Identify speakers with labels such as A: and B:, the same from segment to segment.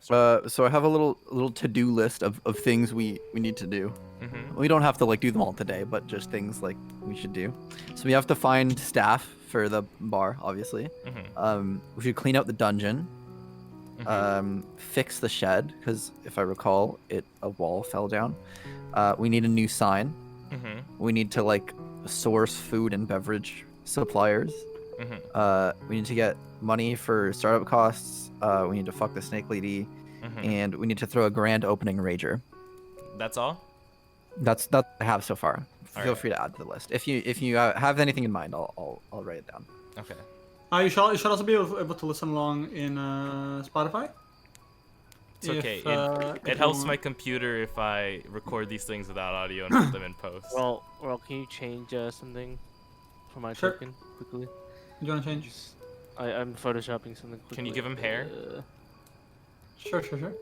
A: So I have a little to-do list of things we need to do. We don't have to like do them all today, but just things like we should do. So we have to find staff for the bar, obviously. We should clean out the dungeon. Fix the shed because if I recall, a wall fell down. We need a new sign. We need to like source food and beverage suppliers. We need to get money for startup costs. We need to fuck the snake lady, and we need to throw a grand opening rager.
B: That's all.
A: That's what I have so far.
B: All
A: Feel
B: right.
A: free to add to the list. If you have anything in mind, I'll write it down.
B: Okay.
C: You should also be able to listen along in Spotify.
B: It's okay.
C: If
B: It helps
C: you
B: my
C: want.
B: computer if I record these things without audio and put them in post.
D: Well, can you change something for my
C: Sure.
D: token quickly?
C: You want to change?
D: I'm photoshopping something quickly.
B: Can you give him hair?
C: Sure.
B: Can
C: Okay.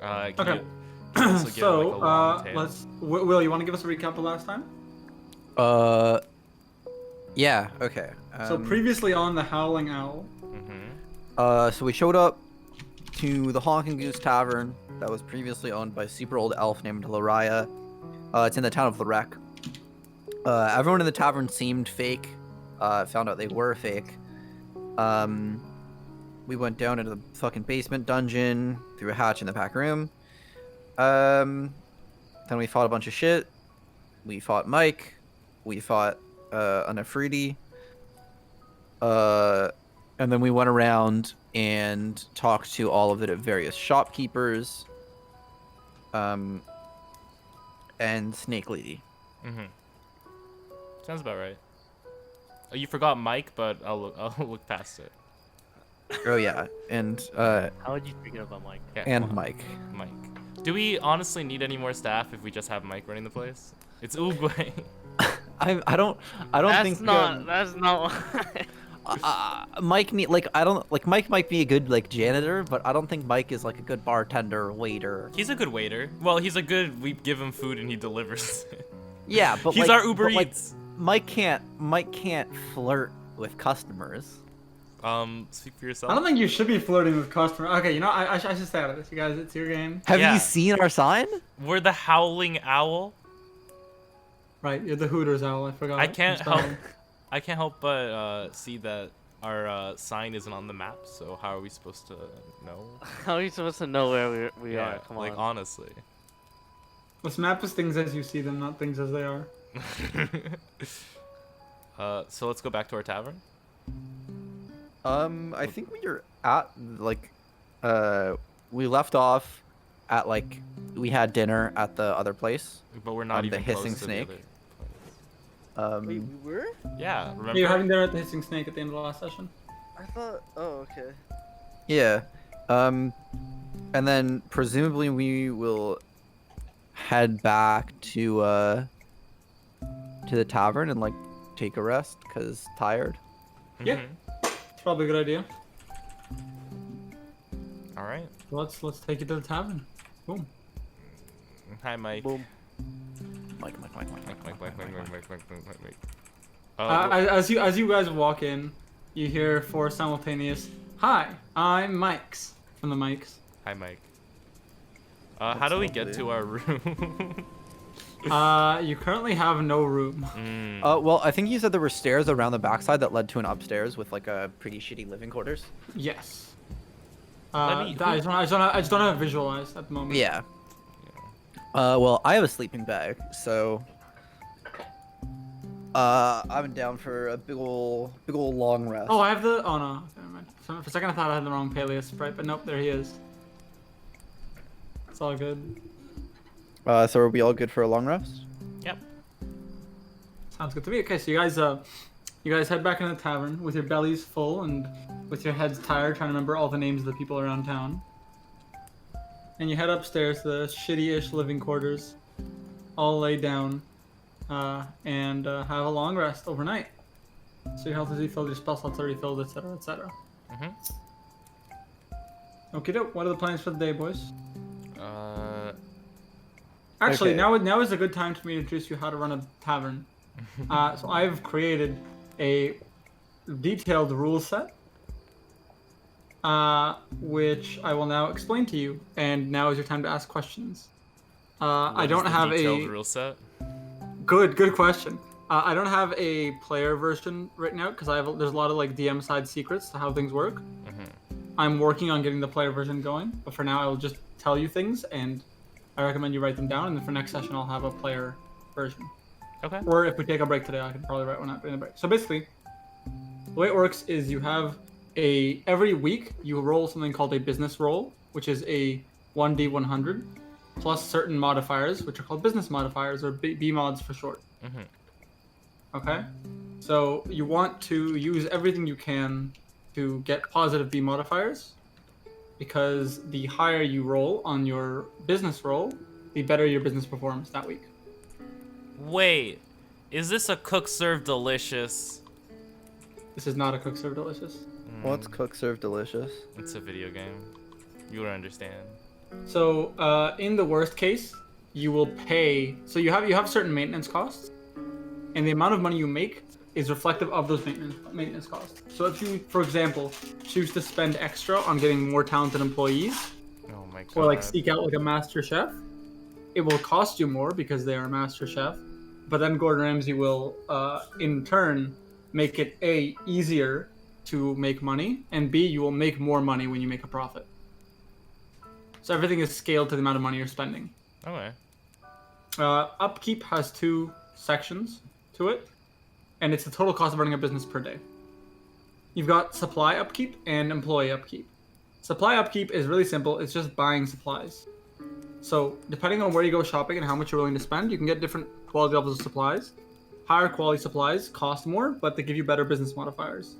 B: you also give him, like, a long tail?
C: Will, you want to give us a recap of last time?
A: Yeah. Okay.
C: So previously on the Howling Owl.
A: So we showed up to the Honking Goose Tavern that was previously owned by a super old elf named Lariah. It's in the town of Lorek. Everyone in the tavern seemed fake. Found out they were fake. We went down into the fucking basement dungeon through a hatch in the back room. Then we fought a bunch of shit. We fought Mike. We fought an Afridi. And then we went around and talked to all of the various shopkeepers. And Snake Lady.
B: Sounds about right. Oh, you forgot Mike, but I'll look past it.
A: Oh yeah, and
D: How would you forget about Mike?
B: Yeah,
A: and
B: hold on.
A: Mike.
B: Mike. Do we honestly need any more staff if we just have Mike running the place? It's Uguay.
A: I don't think
D: That's not.
A: Mike Mike might be a good like janitor, but I don't think Mike is like a good bartender or waiter.
B: He's a good waiter. Well, he's a good. We give him food and he delivers.
A: Yeah, but
B: he's
A: like,
B: our Uber
A: but,
B: Eats.
A: Mike can't flirt with customers.
B: Speak for yourself.
C: I don't think you should be flirting with customers. Okay, you know, I should stay out of this. You guys, it's your game.
A: Have
B: Yeah.
A: you seen our sign?
B: We're the Howling Owl.
C: Right, you're the Hooters Owl. I forgot.
B: I can't
C: I'm sorry.
B: help. I can't help but see that our sign isn't on the map. So how are we supposed to know?
D: How are you supposed to know where we are? Come
B: like
D: on.
B: honestly.
C: This map is things as you see them, not things as they are.
B: So let's go back to our tavern.
A: I think we were at like, we left off at like we had dinner at the other place.
B: But we're not
A: The
B: even
A: hissing
B: close to the
A: snake.
B: other place.
D: Wait, we were?
B: Yeah, remember?
C: You're having dinner at the Hissing Snake at the end of the last session.
D: I thought. Oh, okay.
A: Yeah. And then presumably we will head back to the tavern and like take a rest because tired.
C: Yeah. It's probably a good idea.
B: All right.
C: Let's take it to the tavern. Boom.
B: Hi, Mike.
D: Boom.
A: Mike.
C: As you guys walk in, you hear four simultaneous "Hi, I'm Mike's" from the mics.
B: Hi, Mike. How do we get to our room?
C: You currently have no room.
A: Well, I think you said there were stairs around the backside that led to an upstairs with like a pretty shitty living quarters.
C: Yes.
B: Let me-
C: I just don't have it visualized at the moment.
A: Yeah. Well, I have a sleeping bag, so I'm down for a big ol' long rest.
C: Oh, I have the. Oh no. Never mind. For a second, I thought I had the wrong Peleus sprite, but nope, there he is. It's all good.
A: So are we all good for a long rest?
B: Yep.
C: Sounds good to me. Okay, so you guys head back into the tavern with your bellies full and with your heads tired, trying to remember all the names of the people around town. And you head upstairs to the shitty-ish living quarters, all lay down, and have a long rest overnight. So your health is refilled, your spell slots are refilled, etc., etc. Okay, doke. What are the plans for the day, boys? Actually,
A: Okay.
C: now is a good time for me to introduce you how to run a tavern. So I've created a detailed rule set. which I will now explain to you. And now is your time to ask questions. I don't have
B: detailed rule set.
C: Good question. I don't have a player version right now because there's a lot of like DM side secrets to how things work. I'm working on getting the player version going, but for now I will just tell you things, and I recommend you write them down. And then for next session I'll have a player version.
B: Okay.
C: Or if we take a break today, I can probably write one up in a break. So basically, the way it works is you have every week you roll something called a business roll, which is a 1d100 plus certain modifiers, which are called business modifiers or B mods for short. Okay, so you want to use everything you can to get positive B modifiers, because the higher you roll on your business roll, the better your business performs that week.
B: Wait, is this a Cook Serve Delicious?
C: This is not a Cook Serve Delicious.
A: What's Cook Serve Delicious?
B: It's a video game. You would understand.
C: So in the worst case, you will pay. So you have certain maintenance costs, and the amount of money you make is reflective of those maintenance costs. So if you, for example, choose to spend extra on getting more talented employees,
B: Oh my god.
C: or like seek out like a master chef, it will cost you more because they are a master chef. But then Gordon Ramsay will, in turn, make it A, easier to make money, and B, you will make more money when you make a profit. So everything is scaled to the amount of money you're spending.
B: Okay.
C: Upkeep has 2 sections to it, and it's the total cost of running a business per day. You've got supply upkeep and employee upkeep. Supply upkeep is really simple. It's just buying supplies. So depending on where you go shopping and how much you're willing to spend, you can get different quality levels of supplies. Higher quality supplies cost more, but they give you better business modifiers.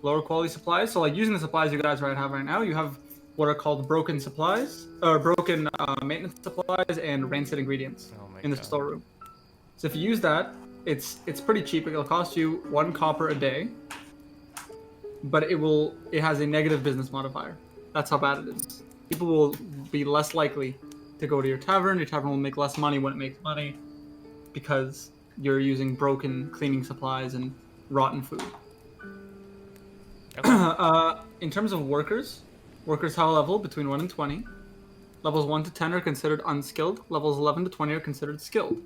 C: Lower quality supplies, so like using the supplies you guys have right now, you have what are called broken supplies, or broken maintenance supplies and rancid ingredients in the storeroom. So if you use that, it's pretty cheap. It'll cost you 1 copper a day, but it has a negative business modifier. That's how bad it is. People will be less likely to go to your tavern. Your tavern will make less money when it makes money because you're using broken cleaning supplies and rotten food. Okay. In terms of workers have a level between 1 and 20. Levels 1 to 10 are considered unskilled. Levels 11 to 20 are considered skilled.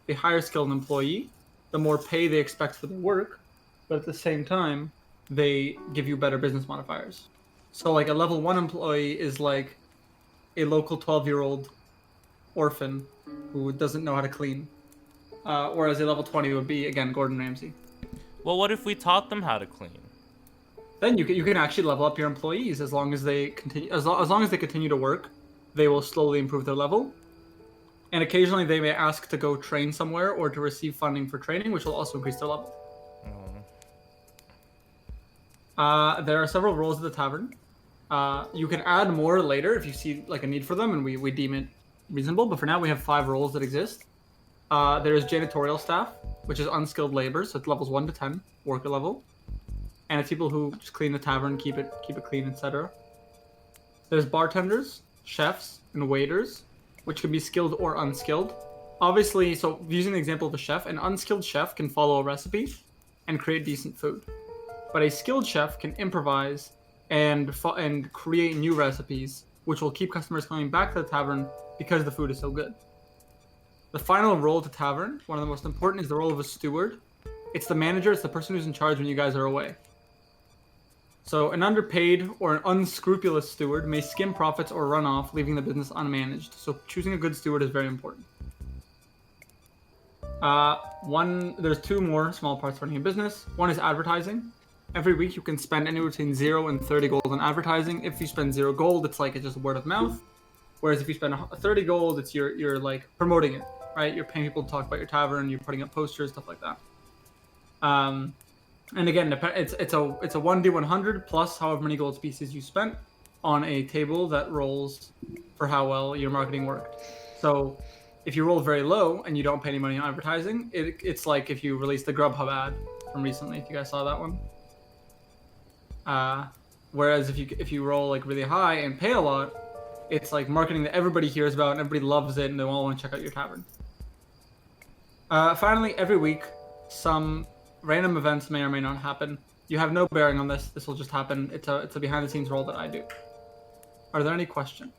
C: The higher skilled an employee, the more pay they expect for their work, but at the same time, they give you better business modifiers. So like a level 1 employee is like a local 12-year-old orphan who doesn't know how to clean. Whereas a level 20 would be, again, Gordon Ramsay.
B: Well, what if we taught them how to clean?
C: Then you can actually level up your employees as long as they continue to work. They will slowly improve their level, and occasionally they may ask to go train somewhere or to receive funding for training, which will also increase their level. There are several roles at the tavern. You can add more later if you see like a need for them and we deem it reasonable. But for now, we have 5 roles that exist. There is janitorial staff, which is unskilled labor, so it's levels 1 to 10 worker level. And it's people who just clean the tavern, keep it clean, etc. There's bartenders, chefs, and waiters, which can be skilled or unskilled. Obviously, so using the example of a chef, an unskilled chef can follow a recipe and create decent food. But a skilled chef can improvise and create new recipes, which will keep customers coming back to the tavern because the food is so good. The final role at the tavern, one of the most important, is the role of a steward. It's the manager, it's the person who's in charge when you guys are away. So an underpaid or an unscrupulous steward may skim profits or run off, leaving the business unmanaged. So choosing a good steward is very important. There's 2 more small parts running a business. One is advertising. Every week you can spend anywhere between 0 and 30 gold on advertising. If you spend 0 gold, it's just word of mouth. Whereas if you spend 30 gold, it's you're like promoting it, right? You're paying people to talk about your tavern, you're putting up posters, stuff like that. And again, it's a 1d100 plus however many gold pieces you spent on a table that rolls for how well your marketing worked. So if you roll very low and you don't pay any money on advertising, it's like if you released the Grubhub ad from recently, if you guys saw that one. Whereas if you roll like really high and pay a lot, it's like marketing that everybody hears about and everybody loves it and they all want to check out your tavern. Finally, every week, some random events may or may not happen. You have no bearing on this. This will just happen. It's a behind-the-scenes role that I do. Are there any questions?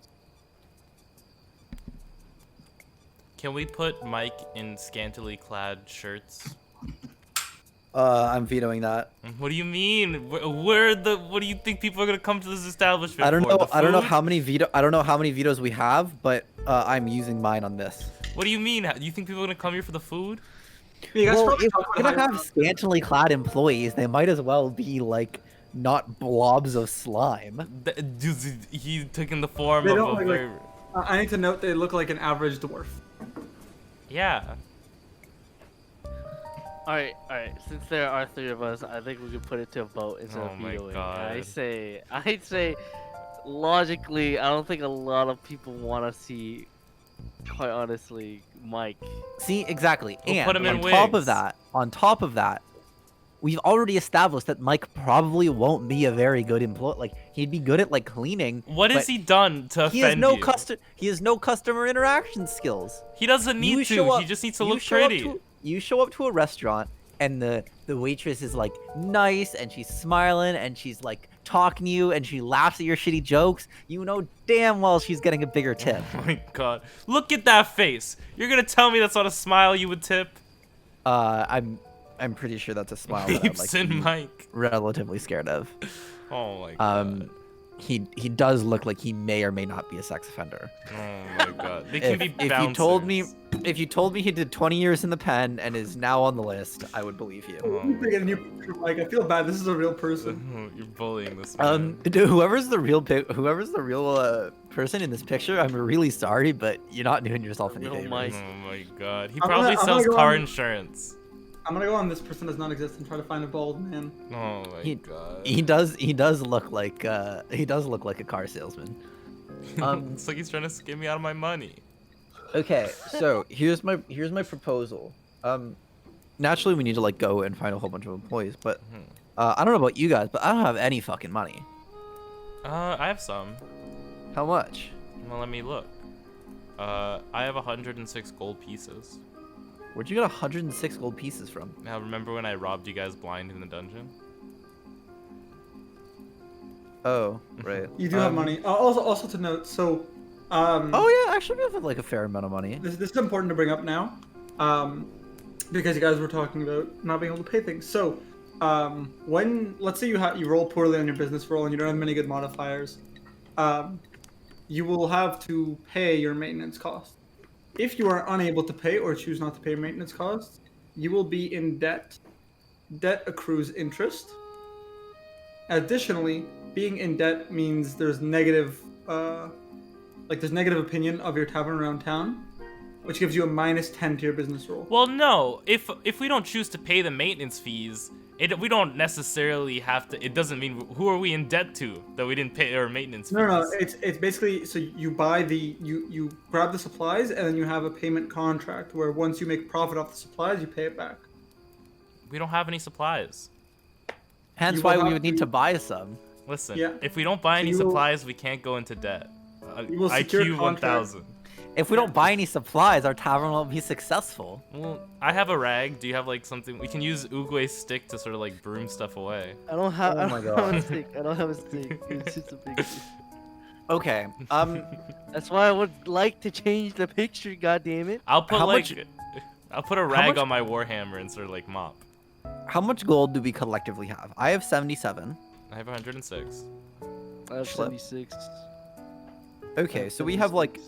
B: Can we put Mike in scantily clad shirts?
A: I'm vetoing that.
B: What do you mean? What do you think people are gonna come to this establishment
A: I don't
B: for?
A: know.
B: The
A: I don't know
B: food?
A: how many vetoes we have, but I'm using mine on this.
B: What do you mean? Do you think people are gonna come here for the food?
C: You guys
A: Well,
C: probably
A: if
C: talk
A: we're
C: about
A: gonna
C: how-
A: have scantily clad employees, they might as well be like not blobs of slime.
B: He took in the form
C: They
B: of
C: don't
B: a
C: look
B: very...
C: I need to note they look like an average dwarf.
B: Yeah.
D: Alright. Since there are 3 of us, I think we can put it to a vote instead
B: Oh
D: of
B: my
D: vetoing.
B: God.
D: I'd say, logically, I don't think a lot of people want to see, quite honestly, Mike.
A: See, exactly.
B: We'll
A: And
B: put him in
A: on top of that, we've already established that Mike probably won't be a very good employee. Like he'd be good at like cleaning.
B: What has
A: but
B: he done to offend
A: he has no
B: you?
A: He has no customer interaction skills.
B: He doesn't need to. He just needs to look pretty.
A: You show up to a restaurant and the waitress is like nice and she's smiling and she's like talking to you and she laughs at your shitty jokes. You know damn well she's getting a bigger tip.
B: Oh my god. Look at that face. You're gonna tell me that's not a smile you would tip?
A: I'm pretty sure that's a smile that I'd like
B: Peeps
A: to
B: and
A: be
B: Mike.
A: relatively scared of.
B: Oh my god.
A: He does look like he may or may not be a sex offender.
B: Oh my god. They can be
A: If you told me
B: bouncers.
A: he did 20 years in the pen and is now on the list, I would believe you.
B: Oh.
C: I'm thinking you, like, I feel bad. This is a real person.
B: You're bullying this man.
A: Whoever's the real person in this picture, I'm really sorry, but you're not doing yourself any
D: Real
A: favors.
D: Mike.
B: Oh my god. He
C: I'm
B: probably
C: gonna
B: sells
C: go
B: car
C: on-
B: insurance.
C: I'm gonna go on this person does not exist and try to find a bald man.
B: Oh my god.
A: He does look like a car salesman.
B: It's like he's trying to skim me out of my money.
A: Okay, so here's my proposal. Naturally we need to like go and find a whole bunch of employees, but I don't know about you guys, but I don't have any fucking money.
B: I have some.
A: How much?
B: Well, let me look. I have 106 gold pieces.
A: Where'd you get 106 gold pieces from?
B: Now, remember when I robbed you guys blind in the dungeon?
A: Oh, right.
C: You do have money. Also to note, so
A: Oh yeah, actually we have like a fair amount of money.
C: this is important to bring up now, because you guys were talking about not being able to pay things. So, when let's say you roll poorly on your business roll and you don't have many good modifiers, you will have to pay your maintenance costs. If you are unable to pay or choose not to pay your maintenance costs, you will be in debt. Debt accrues interest. Additionally, being in debt means there's negative opinion of your tavern around town, which gives you a -10 to your business roll.
B: Well, no. If we don't choose to pay the maintenance fees, we don't necessarily have to. It doesn't mean who are we in debt to that we didn't pay our maintenance fees.
C: No, it's basically so you buy you grab the supplies and then you have a payment contract where once you make profit off the supplies, you pay it back.
B: We don't have any supplies.
A: Hence
C: You
A: why
C: will
A: we
C: have
A: would need
C: to-
A: to buy some.
B: Listen,
C: Yeah.
B: if we don't buy
C: So
B: any
C: you will-
B: supplies, we can't go into debt.
C: You will secure
B: IQ
C: contract-
B: 1000.
A: If we don't buy any supplies, our tavern won't be successful.
B: Well, I have a rag. Do you have like something? We can use Uguay's stick to sort of like broom stuff away.
D: I don't have.
A: Oh
D: I
A: my
D: don't have a
A: God.
D: stick. I don't have a stick. It's just a big.
A: Okay.
D: That's why I would like to change the picture. God damn it!
B: I'll put
A: How
B: like,
A: much-
B: I'll put a rag
A: much-
B: on my warhammer and sort of like mop.
A: How much gold do we collectively have? I have 77.
B: I have 106.
D: I have
A: Schlep.
D: 76.
A: Okay, so we have like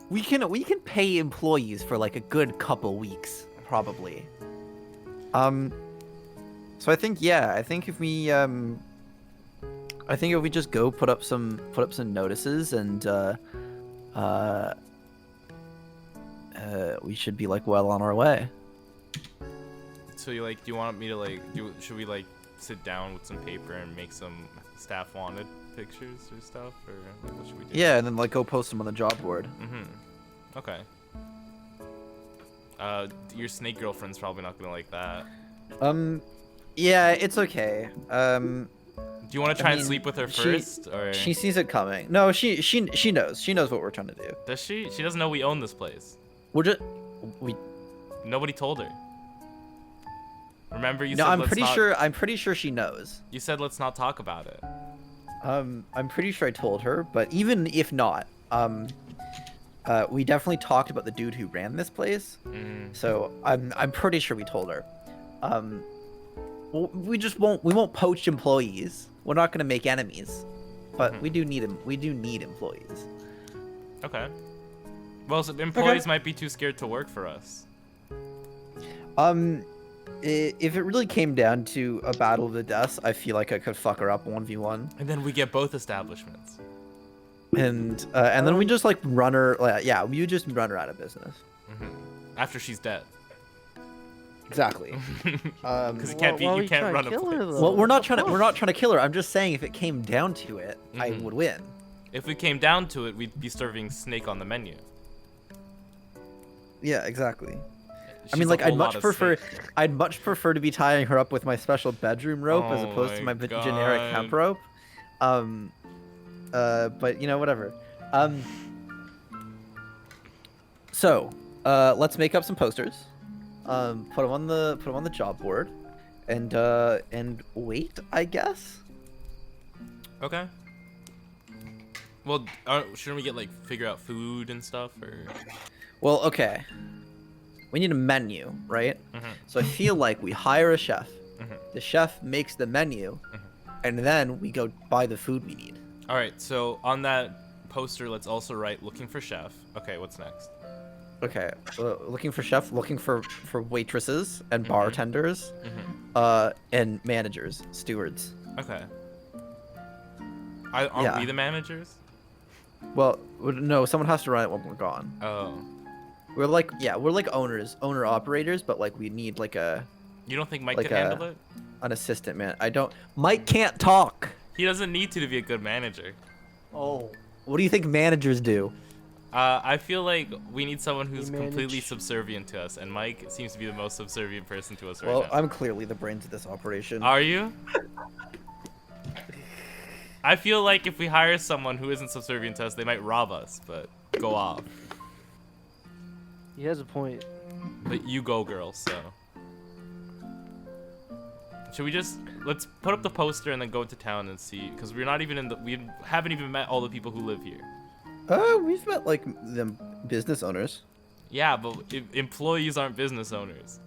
A: we can pay employees for like a good couple weeks probably. So I think if we just go put up some notices and we should be like well on our way.
B: So you like, do you want me to like, should we like sit down with some paper and make some staff wanted pictures or stuff, or like, what should we do?
A: Yeah, and then like go post them on the job board.
B: Okay. Your snake girlfriend's probably not gonna like that.
A: Yeah, it's okay.
B: Do you want to try and
A: mean,
B: sleep with her
A: she-
B: first, or
A: She sees it coming. No, she knows. She knows what we're trying to do.
B: does she? She doesn't know we own this place.
A: We
B: Nobody told her. Remember you
A: No,
B: said
A: I'm
B: let's
A: pretty
B: not...
A: sure. I'm pretty sure she knows.
B: You said let's not talk about it.
A: I'm pretty sure I told her, but even if not, we definitely talked about the dude who ran this place. So I'm pretty sure we told her. We won't poach employees. We're not gonna make enemies, but we do need them. We do need employees.
B: Okay. Well, so employees might be too scared to work for us.
A: If it really came down to a battle of the deaths, I feel like I could fuck her up 1v1.
B: And then we get both establishments.
A: And then we just like run her. Yeah, we would just run her out of business.
B: After she's dead.
A: Exactly.
B: Because you can't run a place.
A: Well, we're not trying to kill her. I'm just saying if it came down to it, I would win.
B: If we came down to it, we'd be serving snake on the menu.
A: Yeah, exactly.
B: She's
A: I mean, like,
B: a whole lot of snake.
A: I'd much prefer to be tying her up with my special bedroom rope as opposed to my generic hemp rope. But you know, whatever. So, let's make up some posters. Put them on the job board, and wait, I guess.
B: Okay. Well, shouldn't we get like figure out food and stuff, or?
A: Well, okay. We need a menu, right? So I feel like we hire a chef. The chef makes the menu, and then we go buy the food we need.
B: All right. So on that poster, let's also write "looking for chef." Okay. What's next?
A: Okay. Looking for chef. Looking for waitresses and bartenders, and managers, stewards.
B: Okay. Aren't we the managers?
A: Well, no. Someone has to run it when we're gone.
B: Oh.
A: We're like owner operators, but like we need like a.
B: You don't think Mike
A: like
B: could handle it?
A: An assistant man. I don't. Mike can't talk.
B: He doesn't need to be a good manager.
A: Oh. What do you think managers do?
B: I feel like we need someone who's completely subservient to us, and Mike seems to be the most subservient person to us right now.
A: Well, I'm clearly the brains of this operation.
B: Are you? I feel like if we hire someone who isn't subservient to us, they might rob us, but go off.
D: He has a point.
B: But you go, girl, so. Should we let's put up the poster and then go to town and see, because we're not even we haven't even met all the people who live here.
A: We've met like the business owners.
B: Yeah, but employees aren't business owners.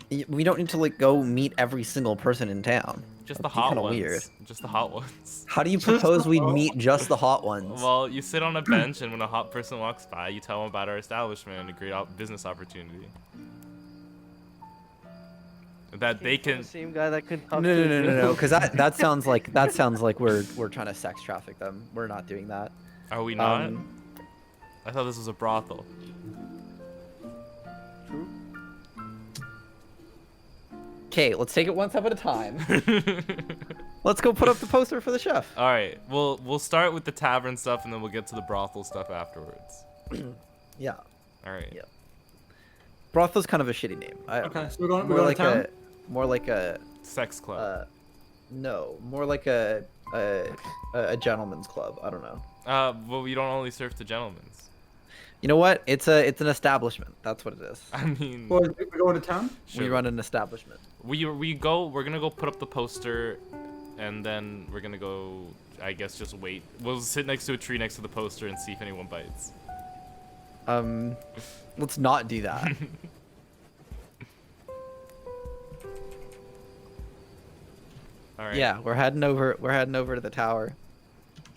A: We don't need to like go meet every single person in town.
B: Just the hot ones.
A: Weird.
B: Just the hot ones.
A: How do you propose we meet just the hot ones?
B: Well, you sit on a bench, and when a hot person walks by, you tell them about our establishment and a great business opportunity. That they can.
D: The same guy that could talk.
A: No, because that sounds like we're trying to sex traffic them. We're not doing that.
B: Are we not? I thought this was a brothel.
D: True.
A: Okay, let's take it one step at a time. Let's go put up the poster for the chef.
B: All right, we'll start with the tavern stuff, and then we'll get to the brothel stuff afterwards.
A: Yeah.
B: All right.
A: Yeah. Brothel's kind of a shitty name.
C: Okay, so we're going to town?
A: More like a
B: Sex club.
A: No, more like a gentleman's club. I don't know.
B: Well, we don't only serve to gentlemen's.
A: You know what? It's an establishment. That's what it is.
B: I mean.
C: Well, we're going to town?
B: Sure.
A: We run an establishment.
B: We're gonna go put up the poster, and then we're gonna go, I guess, just wait. We'll sit next to a tree next to the poster and see if anyone bites.
A: Let's not do that.
B: All right.
A: Yeah, we're heading over to the tower.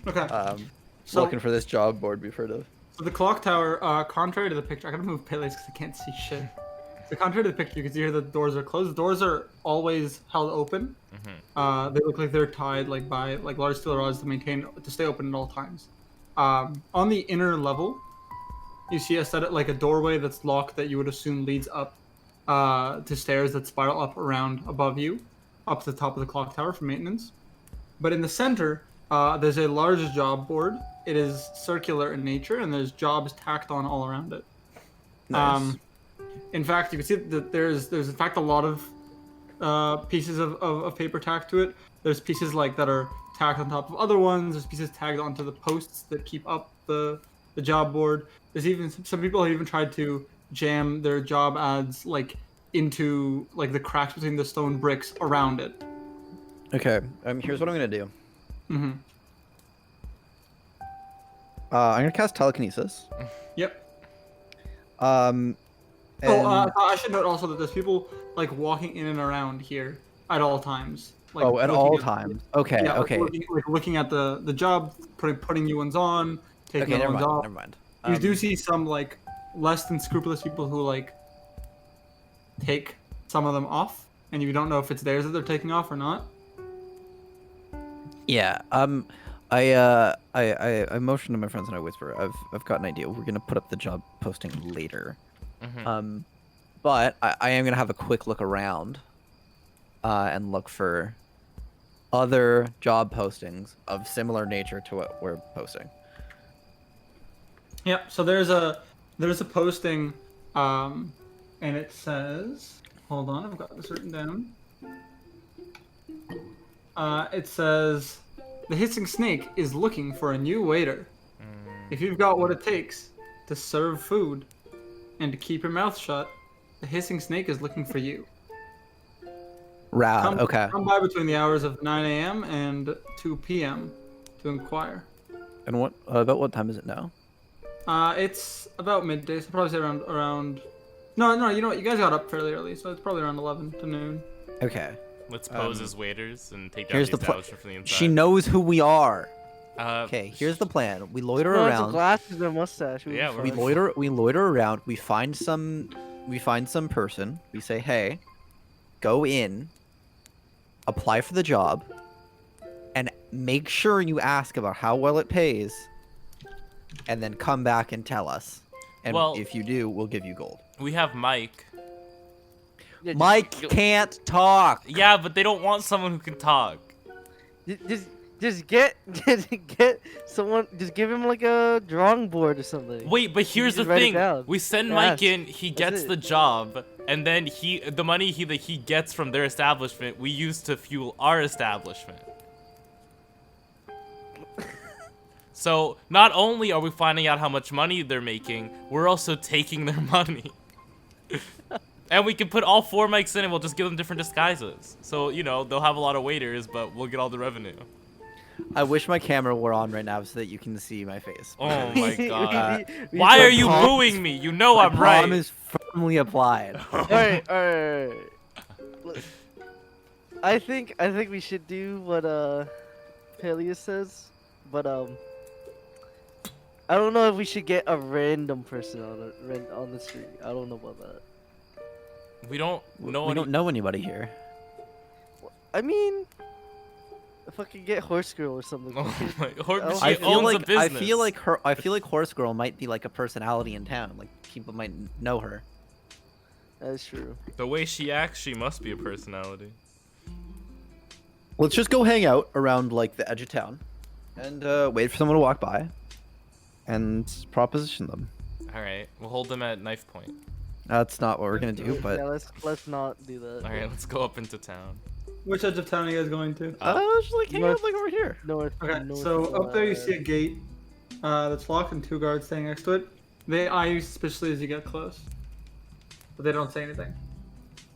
C: Okay.
A: So, looking for this job board we've heard of.
C: So the clock tower, contrary to the picture, I gotta move Pele's because I can't see shit. So contrary to the picture, you can see here the doors are closed. The doors are always held open. They look like they're tied by large steel rods to stay open at all times. On the inner level, you see a doorway that's locked that you would assume leads up to stairs that spiral up around above you, up to the top of the clock tower for maintenance. But in the center, there's a large job board. It is circular in nature, and there's jobs tacked on all around it.
A: Nice.
C: In fact, you can see that there's in fact a lot of pieces of paper tacked to it. There's pieces that are tacked on top of other ones. There's pieces tagged onto the posts that keep up the job board. There's even some people have even tried to jam their job ads into like the cracks between the stone bricks around it.
A: Okay. Here's what I'm gonna do.
C: Mm-hmm.
A: I'm gonna cast telekinesis.
C: Yep.
A: And...
C: I should note also that there's people like walking in and around here at all times. Like,
A: at all times. Okay.
C: Yeah,
A: Okay.
C: looking at the job, putting new ones on, taking
A: Okay.
C: other ones off.
A: Never mind.
C: You do see some like less than scrupulous people who like take some of them off, and you don't know if it's theirs that they're taking off or not.
A: Yeah. I motion to my friends and I whisper. I've got an idea. We're gonna put up the job posting later. But I am gonna have a quick look around, and look for other job postings of similar nature to what we're posting.
C: Yeah. So there's a posting, and it says, hold on, I've got this written down. It says, the hissing snake is looking for a new waiter. If you've got what it takes to serve food and to keep your mouth shut, the hissing snake is looking for you.
A: Rad. Okay.
C: Come by between the hours of 9 a.m. and 2 p.m. to inquire.
A: And what about what time is it now?
C: It's about midday, so probably say around. No, you know what? You guys got up fairly early, so it's probably around 11 to noon.
A: Okay.
B: Let's pose as waiters and take down
A: Here's
B: the
A: the
B: establishment from the inside.
A: She knows who we are.
B: Uh,
A: Okay, here's the plan. We loiter
D: No, it's
A: around.
D: a glasses and a mustache.
B: Yeah,
A: We loiter around. We find some person. We say, "Hey, go in, apply for the job, and make sure you ask about how well it pays, and then come back and tell us. And
B: Well-
A: if you do, we'll give you gold."
B: We have Mike.
D: Yeah,
A: Mike can't talk.
B: Yeah, but they don't want someone who can talk.
D: Just get someone. Just give him like a drawing board or something.
B: Wait, but here's the
D: just write it
B: thing.
D: down.
B: We send
D: Yeah,
B: Mike in, he
D: that's
B: gets
D: it.
B: the job, and then the money that he gets from their establishment, we use to fuel our establishment. So not only are we finding out how much money they're making, we're also taking their money. And we can put all 4 mics in and we'll just give them different disguises. So, you know, they'll have a lot of waiters, but we'll get all the revenue.
A: I wish my camera were on right now so that you can see my face.
B: Oh my god.
D: We
B: Why
D: put
B: are you
A: palm-
B: booing me? You know
A: My
B: I'm right.
A: palm is firmly applied.
D: Alright. Look, I think we should do what Peleus says, but I don't know if we should get a random person on the street. I don't know about that.
B: We don't know
A: We don't know anybody here.
D: I mean, if I could get Horse Girl or something.
B: Oh my,
D: I
B: she owns a business.
A: I feel like Horse Girl might be like a personality in town. Like people might know her.
D: That's true.
B: The way she acts, she must be a personality.
A: Let's just go hang out around like the edge of town, and wait for someone to walk by, and proposition them.
B: All right, we'll hold them at knife point.
A: That's not what we're gonna do, but
D: Yeah, let's not do that.
B: All right, let's go up into town.
C: Which edge of town are you guys going to?
A: just like hang out like over here.
D: North.
C: Okay,
D: north
C: so up there you see a
D: side.
C: gate that's locked and 2 guards standing next to it. They eye you suspiciously as you get close, but they don't say anything.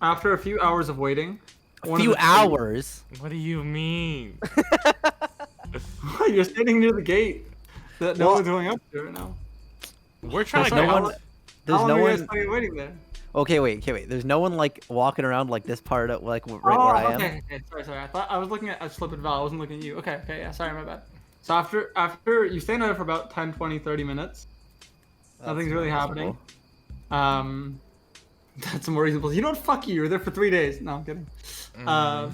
C: After a few hours of waiting,
A: A few hours.
B: What do you mean?
C: You're standing near the gate that no
A: Well-
C: one's going up to right now.
B: We're trying to
A: There's
B: get
A: no
B: out.
A: one. There's
C: How
A: no
C: long are you guys
A: one.
C: planning on waiting there?
A: Okay, wait. There's no one like walking around like this part of like right where I am.
C: Okay. Sorry. I thought I was looking at Slip and Val. I wasn't looking at you. Okay, yeah. Sorry, my bad. So after you stay there for about 10, 20, 30 minutes, nothing's really happening. That's more reasonable. You know what? Fuck you. You're there for 3 days. No, I'm kidding. So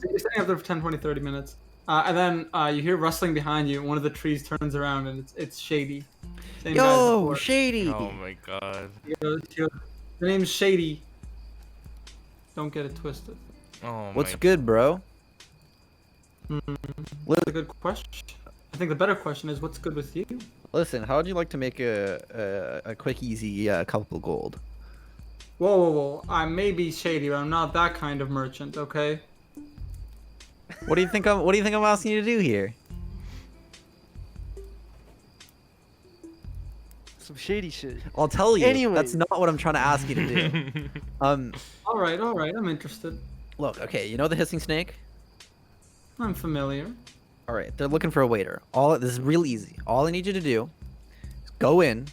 C: you're staying up there for 10, 20, 30 minutes. And then you hear rustling behind you. One of the trees turns around and it's Shady. Same guy as
A: Yo,
C: before.
A: Shady.
B: Oh my god.
C: He goes, the name's Shady. Don't get it twisted.
B: Oh
A: What's
B: my.
A: good, bro?
C: That's a good question. I think the better question is, what's good with you?
A: Listen, how would you like to make a quick, easy couple gold?
C: Whoa. I may be shady, but I'm not that kind of merchant, okay?
A: What do you think I'm asking you to do here?
D: some shady shit.
A: I'll tell you.
D: Anyways.
A: That's not what I'm trying to ask you to do.
C: All right, I'm interested.
A: Look, okay, you know the hissing snake?
C: I'm familiar.
A: All right, they're looking for a waiter. This is real easy. All I need you to do is go in,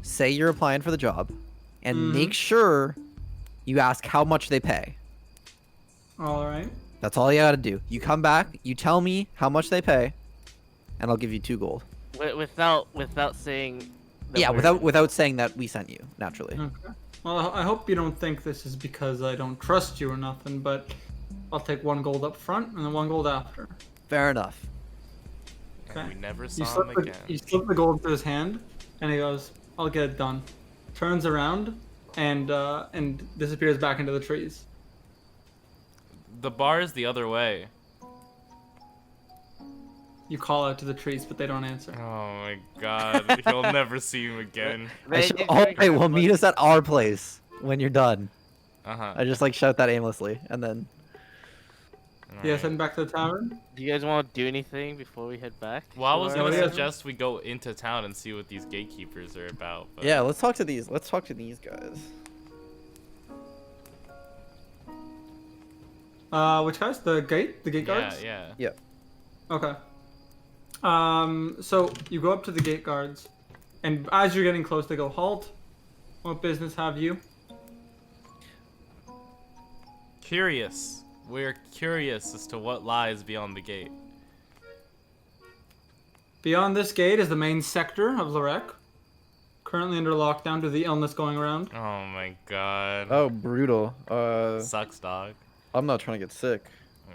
A: say you're applying for the job, and make sure you ask how much they pay.
C: All right.
A: That's all you gotta do. You come back, you tell me how much they pay, and I'll give you 2 gold.
D: Without saying.
A: Yeah, without saying that we sent you, naturally.
C: Okay. Well, I hope you don't think this is because I don't trust you or nothing, but I'll take 1 gold up front and then 1 gold after.
A: Fair enough.
B: And we never
C: You
B: saw him
C: slip
B: again.
C: he slipped the gold through his hand, and he goes, "I'll get it done." Turns around and disappears back into the trees.
B: The bar is the other way.
C: You call out to the trees, but they don't answer.
B: Oh my god, you'll never see him again.
A: Okay, well, meet us at our place when you're done.
B: Uh-huh.
A: I just like shout that aimlessly, and then.
C: Yeah, heading back to the tavern.
D: Do you guys want to do anything before we head back?
B: Well, I was
C: Sure.
B: gonna
C: Yeah.
B: suggest we go into town and see what these gatekeepers are about. But...
A: Yeah, let's talk to these. Let's talk to these guys.
C: Which guys? The gate guards?
B: Yeah.
C: Okay. So you go up to the gate guards, and as you're getting close, they go, "Halt! What business have you?"
B: Curious. We're curious as to what lies beyond the gate.
C: Beyond this gate is the main sector of Lorek, currently under lockdown due to the illness going around.
B: Oh my god.
A: Oh, brutal.
B: Sucks, dog.
A: I'm not trying to get sick.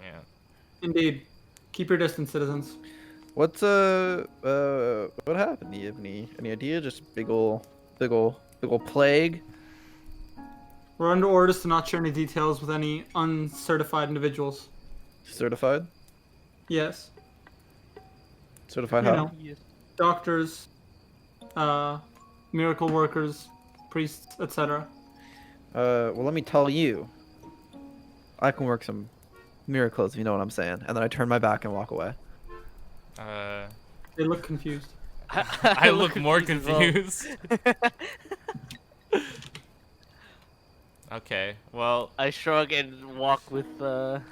B: Yeah.
C: Indeed. Keep your distance, citizens.
A: What happened? Do you have any idea? Just big ol' plague?
C: We're under orders to not share any details with any uncertified individuals.
A: Certified?
C: Yes.
A: Certified
C: You
A: how?
C: know, doctors, miracle workers, priests, etc.
A: Well, let me tell you. I can work some miracles, if you know what I'm saying. And then I turn my back and walk away.
C: They look confused.
B: I look more
D: as well.
B: confused. Okay, well,
D: I shrug and walk with him.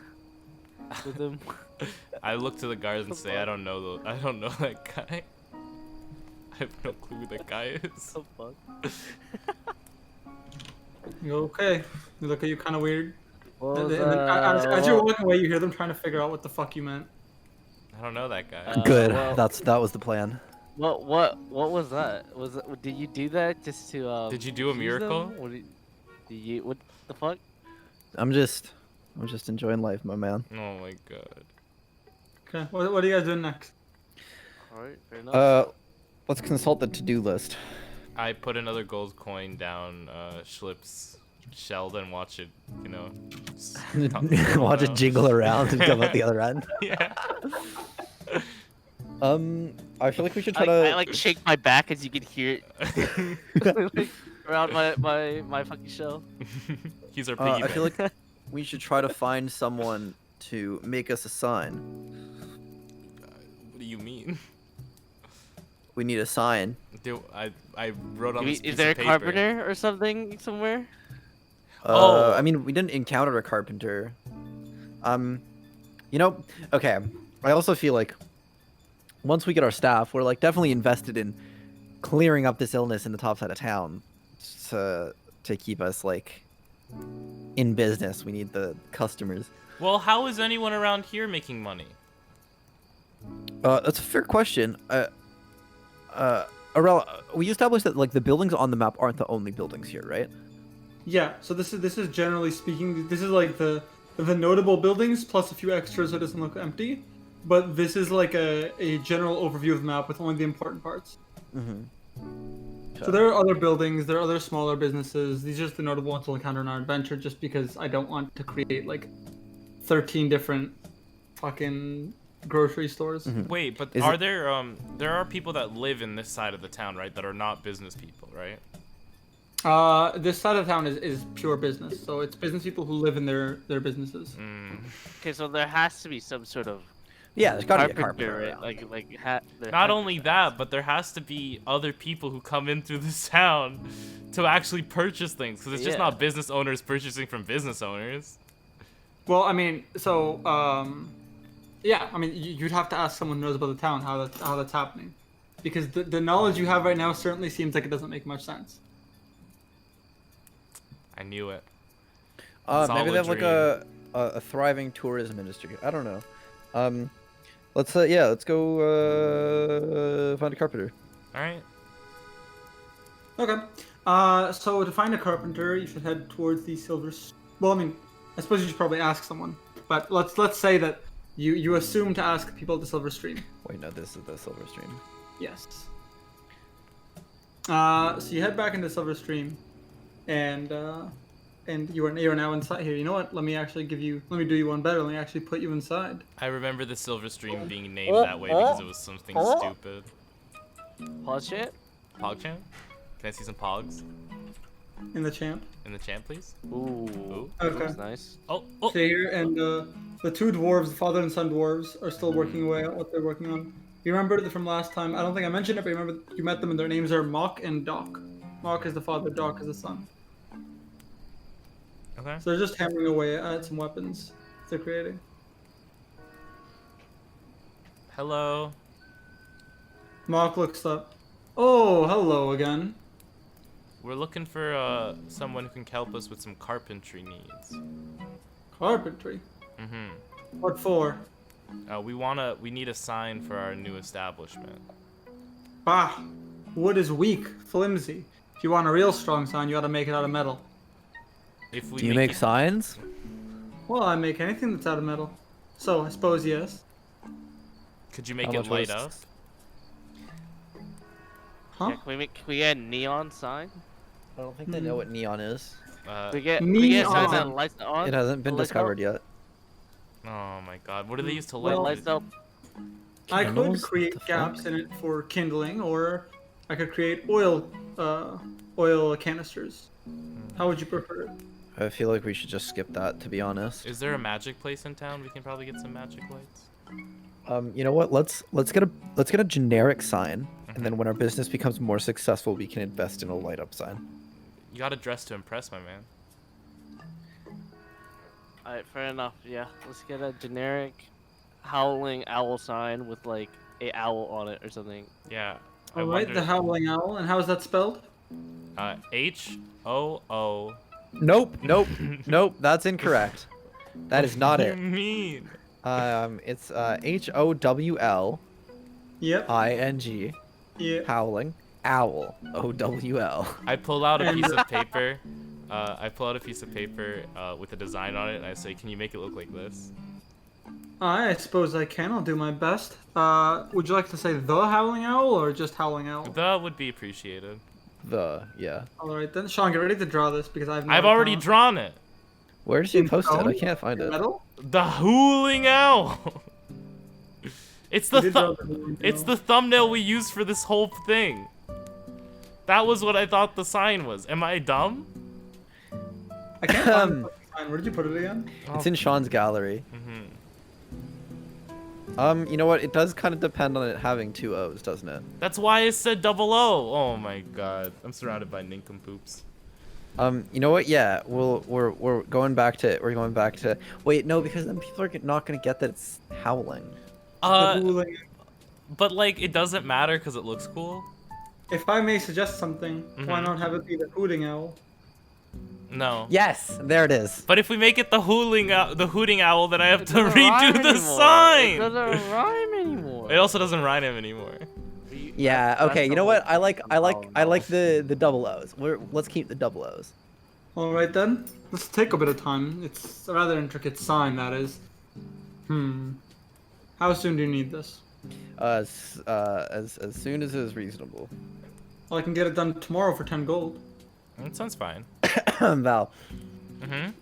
B: I look to the guards and say, I don't know that guy. I have no clue who that guy is.
D: So fuck.
C: You go, okay. They look at you kind of weird.
D: What
C: And
D: was,
C: then as you're walking away, you hear them trying to figure out what the fuck you meant.
B: I don't know that guy.
A: Good.
D: well-
A: that was the plan.
D: What was that? Did you do that just to
B: Did you do a
D: confuse
B: miracle?
D: them? What the fuck?
A: I'm just enjoying life, my man.
B: Oh my god.
C: Okay, what are you guys doing next?
D: Alright, fair enough.
A: Let's consult the to-do list.
B: I put another gold coin down Schlip's shell and watch it,
A: Watch it jingle around and come out the other end.
B: Yeah.
A: I feel like we should try
D: I
A: to.
D: like shake my back as you can hear it like, around my fucking shell.
B: He's our piggy
A: I feel
B: bank.
A: like we should try to find someone to make us a sign.
B: What do you mean?
A: We need a sign.
B: I wrote on this piece
D: Is there a
B: of paper.
D: carpenter or something somewhere?
B: Oh.
A: I mean, we didn't encounter a carpenter. Okay. I also feel like once we get our staff, we're like definitely invested in clearing up this illness in the top side of town to keep us like in business. We need the customers.
B: Well, how is anyone around here making money?
A: That's a fair question. Arella, we established that like the buildings on the map aren't the only buildings here, right?
C: Yeah, so this is generally speaking, this is like the notable buildings plus a few extras so it doesn't look empty. But this is like a general overview of the map with only the important parts.
A: Mm-hmm.
C: So there are other buildings, there are other smaller businesses. These are just the notable ones we'll encounter in our adventure just because I don't want to create like 13 different fucking grocery stores.
A: Mm-hmm.
B: Wait, but
A: Is
B: are
A: it-
B: there are people that live in this side of the town, right? That are not business people, right?
C: This side of town is pure business. So it's business people who live in their businesses.
B: Mm.
D: Okay, so there has to be some sort of
A: Yeah, there's gotta be a
D: carpenter,
A: carpenter.
D: right?
A: around.
B: Not only that, but there has to be other people who come in through this town to actually purchase things, because it's just
D: Yeah.
B: not business owners purchasing from business owners.
C: Well, I mean, so yeah, I mean, you'd have to ask someone who knows about the town how that's happening, because the knowledge you have right now certainly seems like it doesn't make much sense.
B: I knew it.
A: Maybe
B: all
A: they
B: a
A: have like
B: dream.
A: a thriving tourism industry. I don't know. Let's go find a carpenter.
B: All right.
C: Okay. So to find a carpenter, you should head towards the silver. Well, I mean, I suppose you should probably ask someone, but let's say that you assume to ask people at the Silver Stream.
A: Wait, no, this is the Silver Stream.
C: Yes. So you head back into Silver Stream, and you're now inside here. You know what? Let me do you one better. Let me actually put you inside.
B: I remember the Silver Stream being named that way because it was something stupid.
D: Pause shit.
B: PogChamp? Can I see some pogs
C: In the champ.
B: in the champ, please?
D: Ooh.
C: Okay.
D: That's nice.
B: Oh.
C: Okay, here, and the two dwarves, the father and son dwarves, are still working away at what they're working on. You remember from last time? I don't think I mentioned it, but you remember you met them, and their names are Mock and Doc. Mock is the father, Doc is the son.
B: Okay.
C: So they're just hammering away at some weapons they're creating.
B: Hello.
C: Mock looks up. Oh, hello again.
B: We're looking for someone who can help us with some carpentry needs.
C: Carpentry.
B: Mm-hmm.
C: What for?
B: We need a sign for our new establishment.
C: Bah! Wood is weak, flimsy. If you want a real strong sign, you gotta make it out of metal.
B: If we
A: Do you make
B: it-
A: signs?
C: Well, I make anything that's out of metal. So, I suppose yes.
B: Could you make
A: How
B: it
A: much
B: light
A: was-
B: up?
C: Huh?
D: Yeah, can we get a neon sign?
A: I don't think they know what neon is.
D: Can we get signs that
C: Neon.
D: lights on?
A: It hasn't been
D: Lights
A: discovered
D: up?
A: yet.
B: Oh my God! What do they use to
C: Well,
B: light?
D: Lights up.
C: I could
A: Candles?
C: create
A: What the
C: gaps
A: fuck?
C: in it for kindling, or I could create oil canisters. How would you prefer it?
A: I feel like we should just skip that, to be honest.
B: Is there a magic place in town? We can probably get some magic lights.
A: You know what? Let's get a generic sign, and then when our business becomes more successful, we can invest in a light up sign.
B: You gotta dress to impress, my man.
D: Alright, fair enough. Yeah, let's get a generic Howling Owl sign with like a owl on it or something.
B: Yeah.
C: Alright, the Howling Owl, and how is that spelled?
B: H-O-O.
A: Nope, nope. That's incorrect. That is not
B: What
A: it.
B: do you mean?
A: It's HOWLING.
C: Yep. Yeah.
A: Howling Owl. OWL.
B: I pull out a
C: And-
B: piece of paper. With a design on it, and I say, "Can you make it look like this?"
C: I suppose I can. I'll do my best. Would you like to say the Howling Owl or just Howling Owl?
B: That would be appreciated.
A: Yeah.
C: Alright then, Sean, get ready to draw this because I've
B: I've already drawn it.
A: Where did you
C: In
A: post it? I
C: stone?
A: can't find it.
C: metal.
B: The Howling Owl. It's the
C: You did draw the Howling
B: it's
C: Owl.
B: the thumbnail we used for this whole thing. That was what I thought the sign was. Am I dumb?
C: I can't find the fucking sign. Where did you put it again?
A: It's in Sean's gallery.
B: Mhm.
A: You know what? It does kind of depend on it having two O's, doesn't it?
B: That's why I said double O. Oh my God, I'm surrounded by nincompoops.
A: You know what? Yeah, we're going back to. Wait, no, because then people are not gonna get that it's howling.
C: The Howling-
B: But like it doesn't matter because it looks cool.
C: If I may suggest something, why
B: Mhm.
C: not have it be the Hooting Owl?
B: No.
A: Yes, there it is.
B: But if we make it the hooting owl, then I have
D: It
B: to
D: doesn't rhyme
B: redo the
D: anymore. It
B: sign.
D: doesn't rhyme anymore.
B: It also doesn't rhyme anymore.
A: Yeah.
D: That's
A: Okay.
D: the
A: You know
D: whole
A: what? I like
D: Howling
A: the double O's. Let's keep the double O's.
C: Alright then, let's take a bit of time. It's a rather intricate sign, that is. How soon do you need this?
A: As soon as is reasonable.
C: Well, I can get it done tomorrow for 10 gold.
B: That sounds fine.
A: Val.
B: Mhm.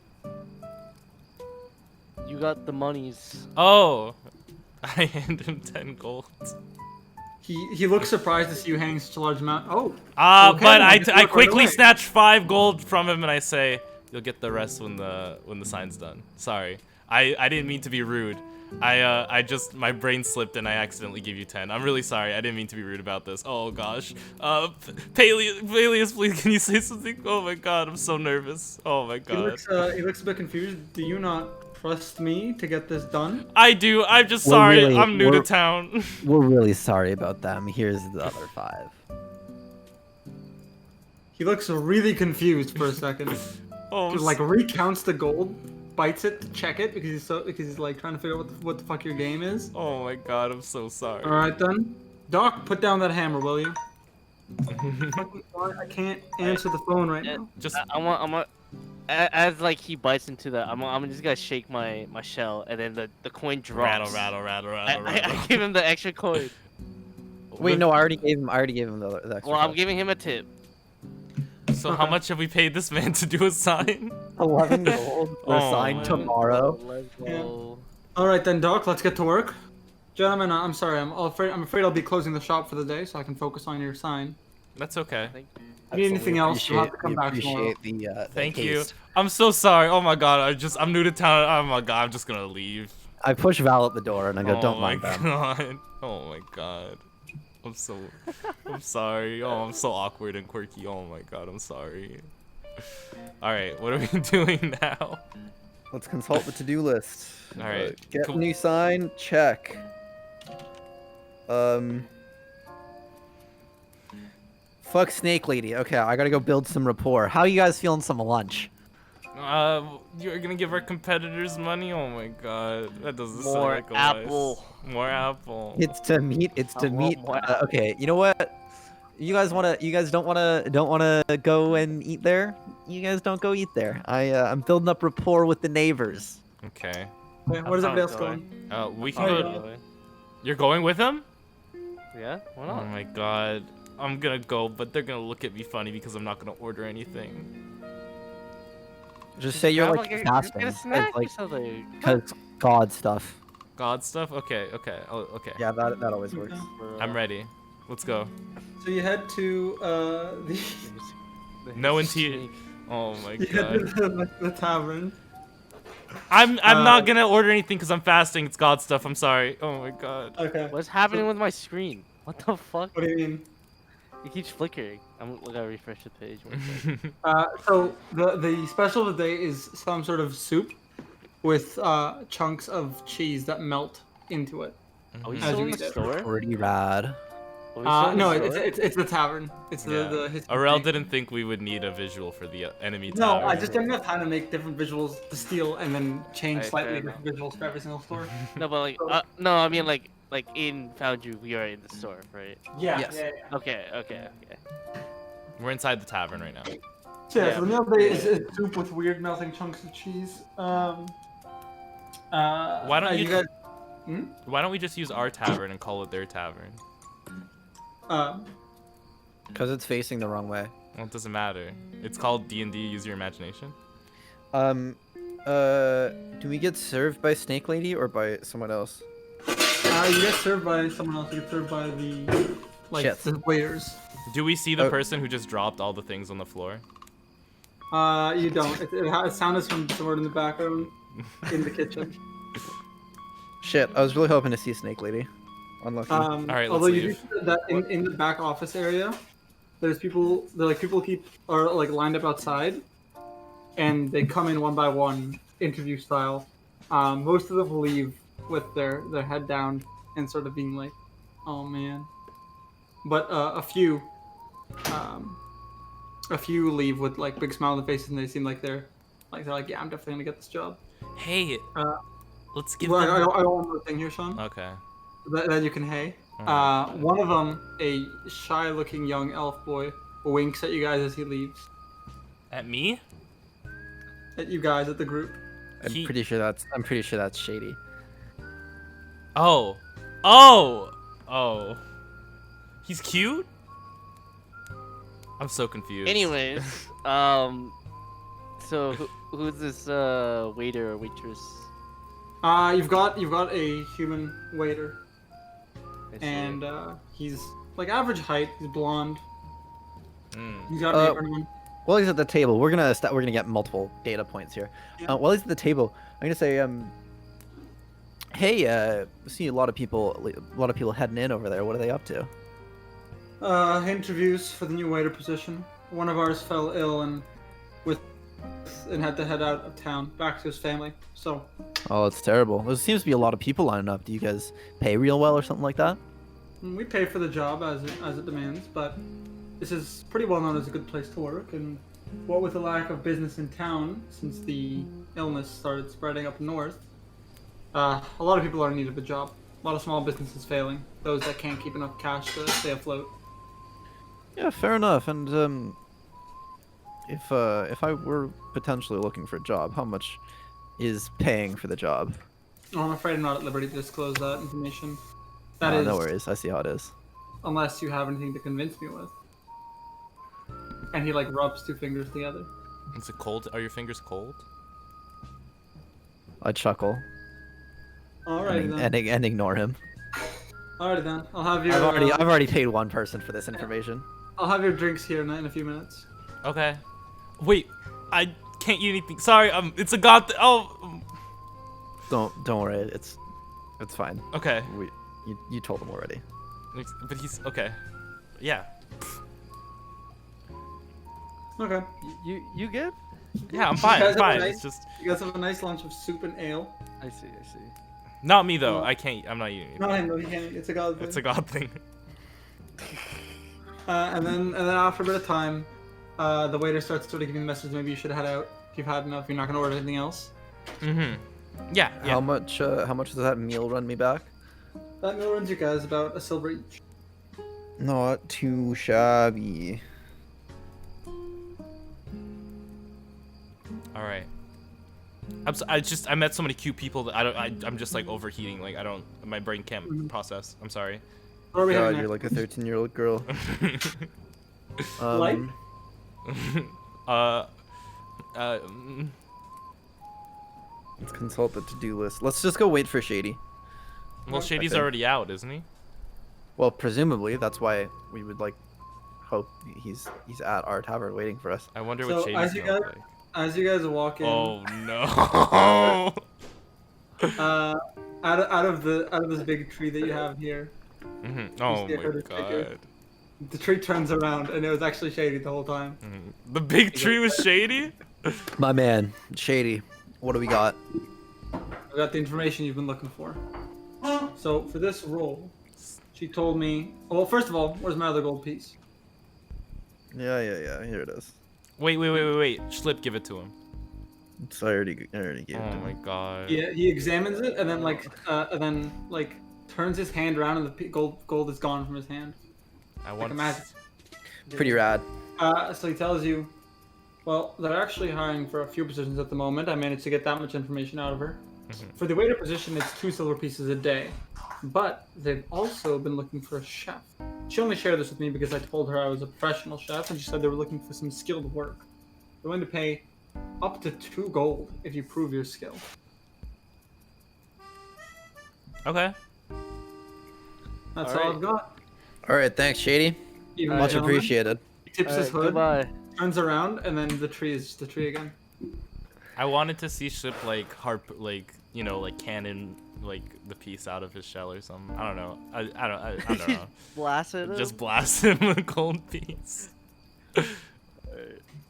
D: You got the monies.
B: Oh, I hand him 10 gold.
C: He looks surprised to see you handing such a large amount. Oh. Okay,
B: But
C: well, just
B: I
C: work right
B: quickly
C: away.
B: snatch 5 gold from him and I say, "You'll get the rest when the sign's done." Sorry, I didn't mean to be rude. I just my brain slipped and I accidentally gave you 10. I'm really sorry. I didn't mean to be rude about this. Oh gosh. Peleus, please can you say something? Oh my god, I'm so nervous. Oh my god.
C: He looks a bit confused. Do you not trust me to get this done?
B: I do. I'm just
A: We're
B: sorry.
A: really-
B: I'm new to
A: we're-
B: town.
A: We're really sorry about them. Here's the other 5.
C: He looks really confused for a second.
B: Oh,
C: He, like recounts the gold, bites it to check it because he's like trying to figure out what the fuck your game is.
B: oh my god, I'm so sorry.
C: All right then, Doc, put down that hammer, will you? I can't answer the phone right now.
B: Just
D: as like he bites into that, I'm just gonna shake my shell, and then the coin drops.
B: rattle.
D: I give him the extra coin.
A: Wait, no, I already gave him the extra.
D: Well, I'm
A: coin.
D: giving him a tip.
B: So how much have we paid this man to do a sign?
A: 11 gold. We're
B: Oh,
A: signed
B: man.
A: tomorrow.
D: Let's go.
C: All right then, Doc, let's get to work. Gentlemen, I'm sorry. I'm afraid I'll be closing the shop for the day, so I can focus on your sign.
B: That's okay.
D: Thank you.
C: If you need anything else, you'll have to come back tomorrow.
A: Appreciate the
B: Thank you.
A: haste.
B: I'm so sorry. Oh my god, I'm new to town. Oh my god, I'm just gonna leave.
A: I push Val at the door and I go,
B: Oh
A: don't
B: my
A: mind them.
B: god. Oh my god. I'm sorry. Oh, I'm so awkward and quirky. Oh my god, I'm sorry. Alright, what are we doing now?
A: Let's consult the to-do list.
B: All right,
A: Get
B: cool.
A: a new sign. Check. Fuck Snake Lady. Okay, I gotta go build some rapport. How you guys feeling some lunch?
B: You're gonna give our competitors money? Oh my god, that doesn't sound
D: More
B: like a
D: apple.
B: Nice. More apple.
A: It's to meet. It's to
D: I want
A: meet.
D: more
A: Okay, you know what? You guys don't wanna go and eat there. You guys don't go eat there. I'm building up rapport with the neighbors.
B: Okay.
C: Okay, where is everybody else going?
B: We can
C: Oh,
B: go.
C: yeah.
B: You're going with him?
D: Yeah, why
B: Oh
D: not?
B: my god. I'm gonna go, but they're gonna look at me funny because I'm not gonna order anything.
A: Just say you're
D: Grab,
A: like
D: a-
A: fasting.
D: Get a snack
A: like,
D: or something.
A: cause God stuff.
B: God stuff? Okay. Oh, okay.
A: Yeah, that always works.
B: I'm ready. Let's go.
C: So you head to the
B: No interior. Oh my
C: you head
B: god.
C: to the tavern.
B: I'm not gonna order anything because I'm fasting. It's God stuff. I'm sorry. Oh my god.
C: Okay.
D: What's happening with my screen? What the fuck?
C: What do you mean?
D: It keeps flickering. I'm gonna refresh the page.
C: So the special of the day is some sort of soup with chunks of cheese that melt into it.
D: Are we
C: As
D: still
C: you
D: in the
C: eat it.
D: store?
A: Pretty rad.
D: Are we still in
C: No,
D: the
C: it's
D: store?
C: it's the tavern. It's
B: Yeah.
C: the history
B: Arel
C: thing.
B: didn't think we would need a visual for the enemy
C: No,
B: tower.
C: I just didn't have time to make different visuals to steal and then change
D: Alright,
C: slightly
D: fair
C: different visuals for every single store.
D: No, but like, no, I mean like in Foundry, we are in the store, right?
C: Yeah.
A: Yes.
D: Okay.
B: We're inside the tavern right now.
C: So, yeah,
D: Yeah.
C: so the meal of the day is soup with weird melting chunks of cheese.
B: Why don't you
C: guys?
B: Why don't we just use our tavern and call it their tavern?
A: Cause it's facing the wrong way.
B: Well, it doesn't matter. It's called D&D. Use your imagination.
A: Do we get served by Snake Lady or by someone else?
C: You get served by someone else. You get served by the
A: Shit.
C: the waiters.
B: Do we see the
A: Oh.
B: person who just dropped all the things on the floor?
C: You don't. It sounded from somewhere in the background in the kitchen.
A: Shit, I was really hoping to see Snake Lady. Unlucky.
B: Alright, let's
C: Although you do
B: leave.
C: see that in the back office area, there's people. People are like lined up outside, and they come in one by one, interview style. Most of them leave with their head down and sort of being like, "Oh man," but a few leave with like big smile on their faces, and they seem like they're like, "Yeah, I'm definitely gonna get this job."
B: Hey, let's give
C: Well, I
B: them.
C: got one more thing here, Sean.
B: Okay.
C: That you can hey. One of them, a shy-looking young elf boy, winks at you guys as he leaves.
B: At me?
C: At you guys, at the group.
A: I'm pretty sure that's shady.
B: Oh. He's cute? I'm so confused.
D: Anyways, so who's this waiter or waitress?
C: You've got a human waiter,
D: I see.
C: and he's like average height. He's blonde.
B: Mm.
C: He's got an apron on.
A: While he's at the table, we're gonna get multiple data points here.
C: Yeah.
A: While he's at the table, I'm gonna say, Hey, I see a lot of people heading in over there. What are they up to?
C: Interviews for the new waiter position. One of ours fell ill with and had to head out of town back to his family. So
A: Oh, it's terrible. There seems to be a lot of people lining up. Do you guys pay real well or something like that?
C: we pay for the job as it demands, but this is pretty well known as a good place to work. And what with the lack of business in town since the illness started spreading up north, a lot of people are in need of a job. A lot of small businesses failing. Those that can't keep enough cash to stay afloat.
A: Yeah, fair enough. And if I were potentially looking for a job, how much is paying for the job?
C: Oh, I'm afraid I'm not at liberty to disclose that information. That is,
A: No worries. I see how it is.
C: unless you have anything to convince me with. And he like rubs two fingers together.
B: Is it cold? Are your fingers cold?
A: I chuckle
C: Alrighty then.
A: and ignore him.
C: Alrighty then. I'll have your.
A: I've already paid one person for this information.
C: I'll have your drinks here in a few minutes.
B: Okay. Wait, I can't eat anything. Sorry, it's a god. Oh.
A: Don't worry. It's fine.
B: Okay.
A: You told him already.
B: But he's okay. Yeah.
C: Okay.
D: You good?
B: Yeah, I'm fine.
C: guys
B: I'm
C: have a
B: fine.
C: nice-
B: It's just
C: You guys have a nice lunch of soup and ale.
D: I see.
B: not me though. I can't. I'm not eating it.
C: No, I know you can't. It's a god thing.
B: It's a god thing.
C: And then after a bit of time, the waiter starts sort of giving the message. Maybe you should head out. If you've had enough, you're not gonna order anything else.
B: Mm-hmm. Yeah.
A: How much does that meal run me back?
C: That meal runs you guys about a silver each.
A: Not too shabby.
B: All right. I met so many cute people that I'm just like overheating. Like my brain can't process. I'm sorry.
C: What are we
A: God,
C: having
A: you're
C: next?
A: like a 13-year-old girl.
C: Light?
A: Let's consult the to-do list. Let's just go wait for Shady.
B: Well, Shady's
A: think.
B: already out, isn't he?
A: Well, presumably that's why we would like hope he's at our tavern waiting for us.
B: I wonder
C: So,
B: what Shady's
C: as you
B: gonna
C: guys-
B: look like.
C: As you guys walk in,
B: Oh no!
C: out of this big tree that you have here,
B: Mhm. Oh
C: see a
B: my
C: herd of chickens?
B: god!
C: the tree turns around and it was actually Shady the whole time.
B: The big tree was Shady.
A: My man, Shady. What do we got?
C: I got the information you've been looking for. So for this role, she told me. Well, first of all, where's my other gold piece?
A: Yeah. Here it is.
B: Wait. Schlip, give it to him.
A: So I already gave it
B: Oh
A: to him.
B: my god.
C: Yeah, he examines it and then turns his hand around and the gold is gone from his hand.
B: I
C: Like
B: want.
C: a magic.
A: Pretty rad.
C: So he tells you, well, they're actually hiring for a few positions at the moment. I managed to get that much information out of her. For the waiter position, it's 2 silver pieces a day. But they've also been looking for a chef. She only shared this with me because I told her I was a professional chef, and she said they were looking for some skilled work. They're going to pay up to 2 gold if you prove your skill.
B: Okay.
C: That's
D: All
C: all
D: right.
C: I've got.
A: All right, thanks, Shady.
C: Even
A: Much
C: gentlemen.
A: appreciated.
C: He tips his hood,
D: Goodbye.
C: turns around, and then the tree is just a tree again.
B: I wanted to see Schlip like like cannon like the piece out of his shell or something. I don't know. I don't know.
D: Blast it.
B: Just blast him with a gold piece.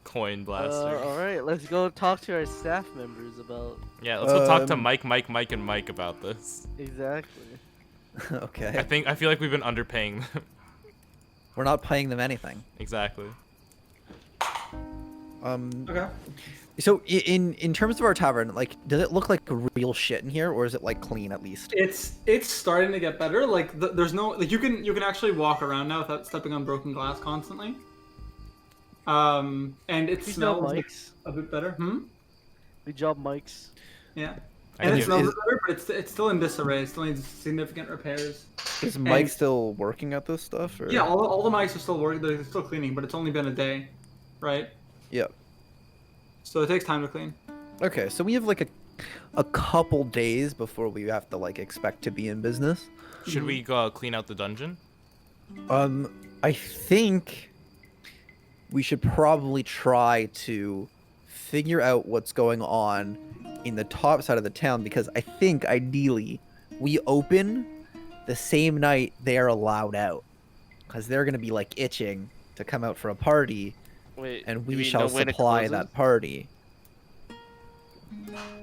B: Coin blaster.
D: All right, let's go talk to our staff members about
B: Yeah, let's go talk to
A: Um,
B: Mike, and Mike about this.
D: exactly.
A: Okay.
B: I feel like we've been underpaying them.
A: We're not paying them anything.
B: Exactly.
C: Okay.
A: So in terms of our tavern, like, does it look like real shit in here, or is it like clean at least?
C: It's starting to get better. Like there's no like you can actually walk around now without stepping on broken glass constantly. And it
D: We
C: smells
D: job
C: like
D: mics.
C: a bit better.
D: We job mics.
C: Yeah.
B: I
C: And it
B: do.
C: smells a bit better, but it's still in disarray. It still needs significant repairs.
A: Is Mike
C: and-
A: still working at this stuff? Or?
C: Yeah, all the mics are still working. They're still cleaning, but it's only been a day, right?
A: Yep.
C: So it takes time to clean.
A: Okay, so we have like a couple days before we have to like expect to be in business.
B: Should we go clean out the dungeon?
A: I think we should probably try to figure out what's going on in the top side of the town, because I think ideally we open the same night they are allowed out, because they're gonna be like itching to come out for a party,
D: Wait,
A: and
D: do
A: we shall
D: know when it
A: supply
D: closes?
A: that party.
C: You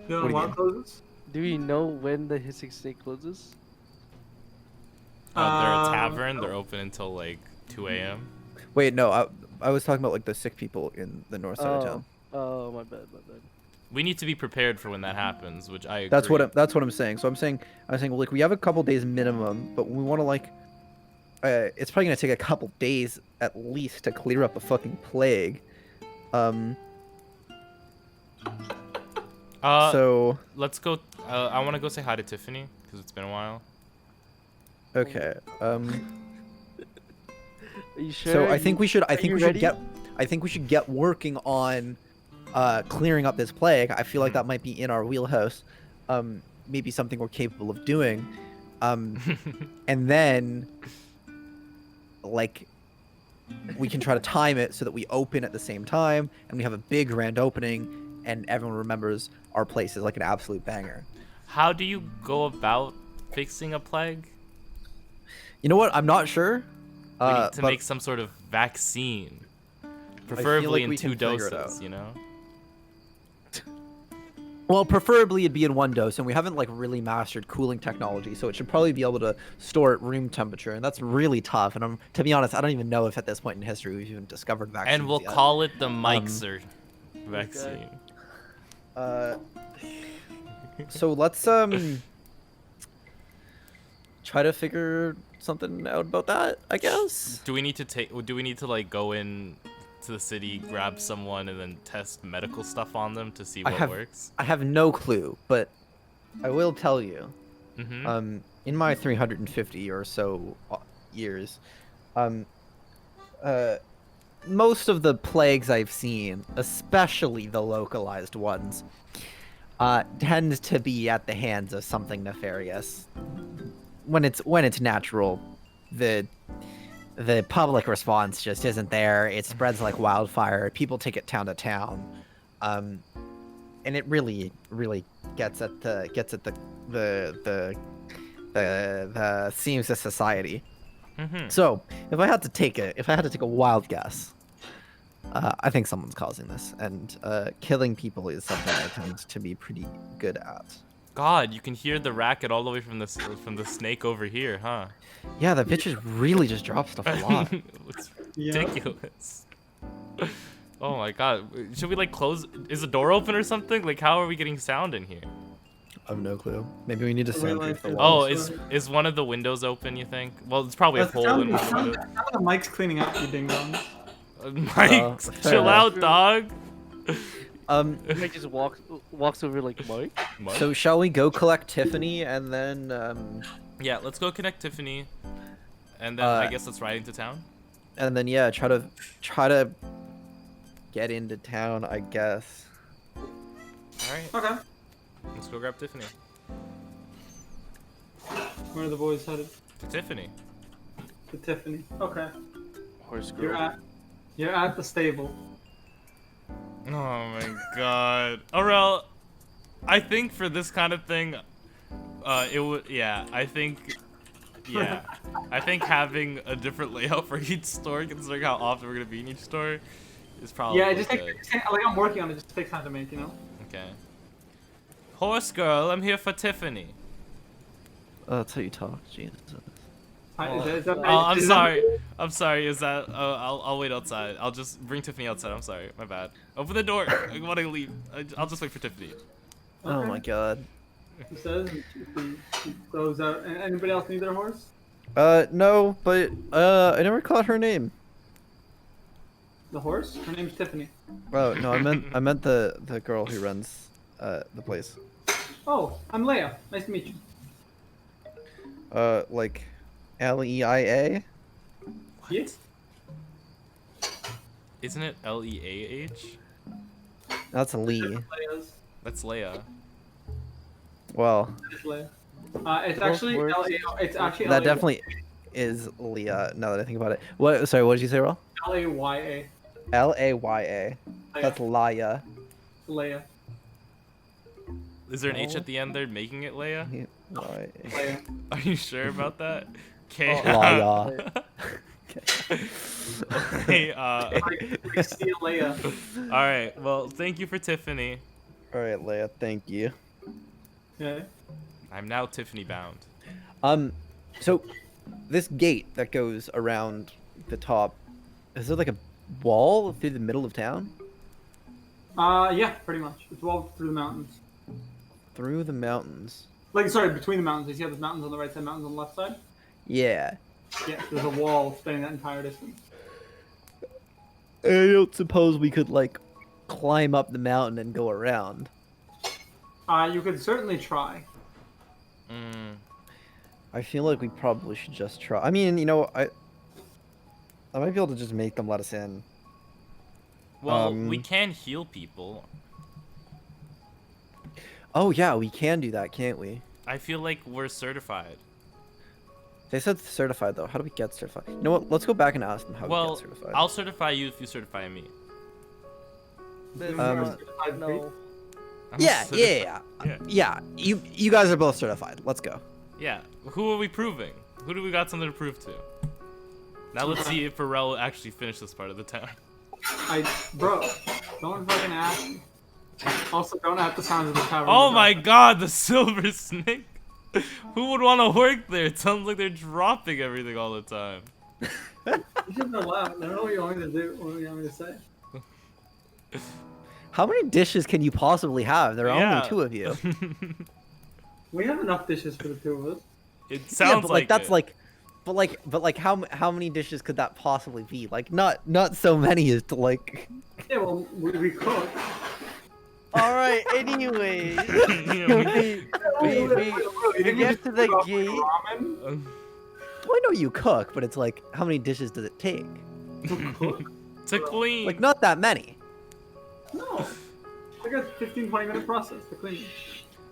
C: know
A: What do you
C: what
A: mean?
C: closes?
D: Do we know when the hissing snake closes?
B: They're a
C: Uh,
B: tavern. They're open until like 2 a.m.
A: Wait, no, I was talking about like the sick people in the north side of town.
D: Oh, my bad.
B: We need to be prepared for when that happens, which I agree.
A: That's what I'm saying. So I'm saying well, like we have a couple days minimum, but we want to like it's probably gonna take a couple days at least to clear up a fucking plague. So
B: let's go. I want to go say hi to Tiffany because it's been a while.
A: okay.
D: Are you sure?
A: So I think we should
D: ready?
A: get working on clearing up this plague. I feel like that might be in our wheelhouse. Maybe something we're capable of doing. And then like we can try to time it so that we open at the same time and we have a big grand opening and everyone remembers our place is like an absolute banger.
B: How do you go about fixing a plague?
A: You know what? I'm not sure.
B: We need to
A: but
B: make some sort of vaccine, preferably
A: like we
B: in 2
A: can figure it
B: doses.
A: out.
B: You know.
A: Well, preferably it'd be in 1 dose, and we haven't like really mastered cooling technology, so it should probably be able to store at room temperature, and that's really tough. And to be honest, I don't even know if at this point in history we've even discovered vaccines
B: And we'll
A: yet.
B: call it the Mixer vaccine.
A: So let's try to figure something out about that, I guess.
B: Do we need to like go in to the city, grab someone, and then test medical stuff on them to see what works?
A: I have no clue, but I will tell you.
B: Mm-hmm.
A: In my 350 or so years, most of the plagues I've seen, especially the localized ones, tend to be at the hands of something nefarious. When it's natural, the public response just isn't there. It spreads like wildfire. People take it town to town, and it really gets at the seams of society.
B: Mm-hmm.
A: So if I had to take a wild guess, I think someone's causing this, and killing people is something I tend to be pretty good at.
B: God, you can hear the racket all the way from the snake over here, huh?
A: Yeah, the bitches really just drop stuff a lot.
B: It's
C: Yeah.
B: ridiculous. Oh my God, should we like close? Is the door open or something? Like, how are we getting sound in here?
A: I have no clue. Maybe we need to soundproof the
C: Oh,
A: walls.
B: Oh, is one of the windows open? You think? Well, it's probably a hole in one of the windows.
C: Mike's cleaning out, you ding dongs.
B: Mike,
A: fair
B: chill
A: enough.
B: out, dog.
D: Mike just walks over like Mike.
B: Mike?
A: So shall we go collect Tiffany and then
B: Yeah, let's go connect Tiffany, and then I guess let's ride into town.
A: yeah, try to get into town, I guess.
B: All right,
C: Okay.
B: let's go grab Tiffany.
C: Where are the boys headed?
B: To Tiffany.
C: To Tiffany. Okay.
D: Horse
C: You're
D: girl.
C: at the stable.
B: Oh my God, Aurel, I think for this kind of thing, it would. Yeah, I think. Yeah, I think having a different layout for each store, considering how often we're gonna be in each store, is probably
C: Yeah, it just
B: good.
C: takes like I'm working on it. Just takes time to make, you know.
B: Okay. Horse girl, I'm here for Tiffany.
A: That's how you talk, Jesus.
C: Is that,
B: I'm
C: is that-
B: sorry. I'm sorry. Is that? I'll wait outside. I'll just bring Tiffany outside. I'm sorry. My bad. Open the door. I want to leave. I'll just wait for Tiffany.
A: Oh
C: Okay.
A: my god.
C: He says, and he goes out. And anybody else need their horse?
A: No, but I never caught her name.
C: The horse? Her name's Tiffany.
A: Oh no, I meant the girl who runs the place.
C: Oh, I'm Leia. Nice to meet you.
A: Like Leia?
C: Yeah.
B: Isn't it Leah?
A: That's Lee.
C: Leia's.
B: That's Leia.
A: Well,
C: It's Leia. It's actually
D: works.
C: It's actually
A: that definitely is Leah. Now that I think about it. What? Sorry, what did you say, Ral?
C: Laya.
A: Laya. That's Laya.
C: Leia.
B: Is there an H at the end there, making it Leia?
A: Why?
C: Leia.
B: Are you sure about that? Okay.
A: Leia.
B: Hey,
C: Like see you, Leia.
B: all right. Well, thank you for Tiffany.
A: All right, Leia. Thank you.
C: Okay.
B: I'm now Tiffany bound.
A: So this gate that goes around the top, is there like a wall through the middle of town?
C: Yeah, pretty much. It's walled through the mountains.
A: Through the mountains.
C: Like, sorry, between the mountains. You see how there's mountains on the right side, mountains on the left side?
A: Yeah.
C: Yeah, there's a wall spanning that entire distance.
A: I don't suppose we could like climb up the mountain and go around.
C: You could certainly try.
A: I feel like we probably should just try. I mean, you know, I might be able to just make them let us in.
B: Well, we can heal people.
A: Oh yeah, we can do that, can't we?
B: I feel like we're certified.
A: They said certified though. How do we get certified? You know what? Let's go back and ask them how we
B: Well,
A: get certified.
B: I'll certify you if you certify me.
A: Um,
D: No.
B: I'm
A: Yeah,
B: certified.
A: yeah. You guys are both certified. Let's go.
B: Yeah. Who are we proving? Who do we got something to prove to? Now let's see if Pharrell actually finished this part of the town.
C: Bro, don't fucking ask me. Also, don't have the sounds of the tavern.
B: Oh my god, the silver snake! Who would want to work there? It sounds like they're dropping everything all the time.
C: You shouldn't have laughed. I don't know what you want me to do. What do you want me to say?
A: How many dishes can you possibly have? There are
B: Yeah.
A: only 2 of you.
C: We have enough dishes for the 2 of us.
B: It
A: Yeah,
B: sounds
A: but like that's
B: it.
A: like, but like how many dishes could that possibly be? Like not so many as to like.
C: Yeah, well, we cook.
D: All right. Anyway, we get to the gate.
C: Ramen?
A: Well, I know you cook, but it's like how many dishes does it take?
C: To cook?
B: To clean.
A: Like not that many.
C: No. It's like a 15-20 minute process to clean.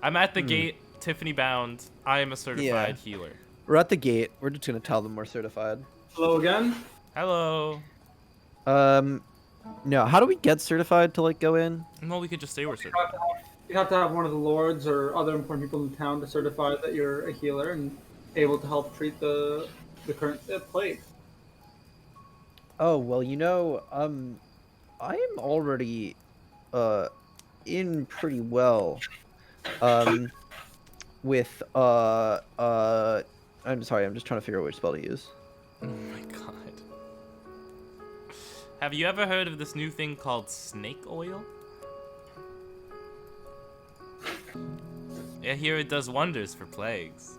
B: I'm at the gate, Tiffany bound. I am a certified healer.
A: We're at the gate. We're just gonna tell them we're certified.
C: Hello again?
B: Hello.
A: No. How do we get certified to like go in?
B: Well, we could just say we're certified.
C: You have to have one of the lords or other important people in town to certify that you're a healer and able to help treat the current plague.
A: Oh well, you know, I am already in pretty well. With I'm sorry, I'm just trying to figure out which spell to use.
B: Oh my god. Have you ever heard of this new thing called snake oil? I hear it does wonders for plagues.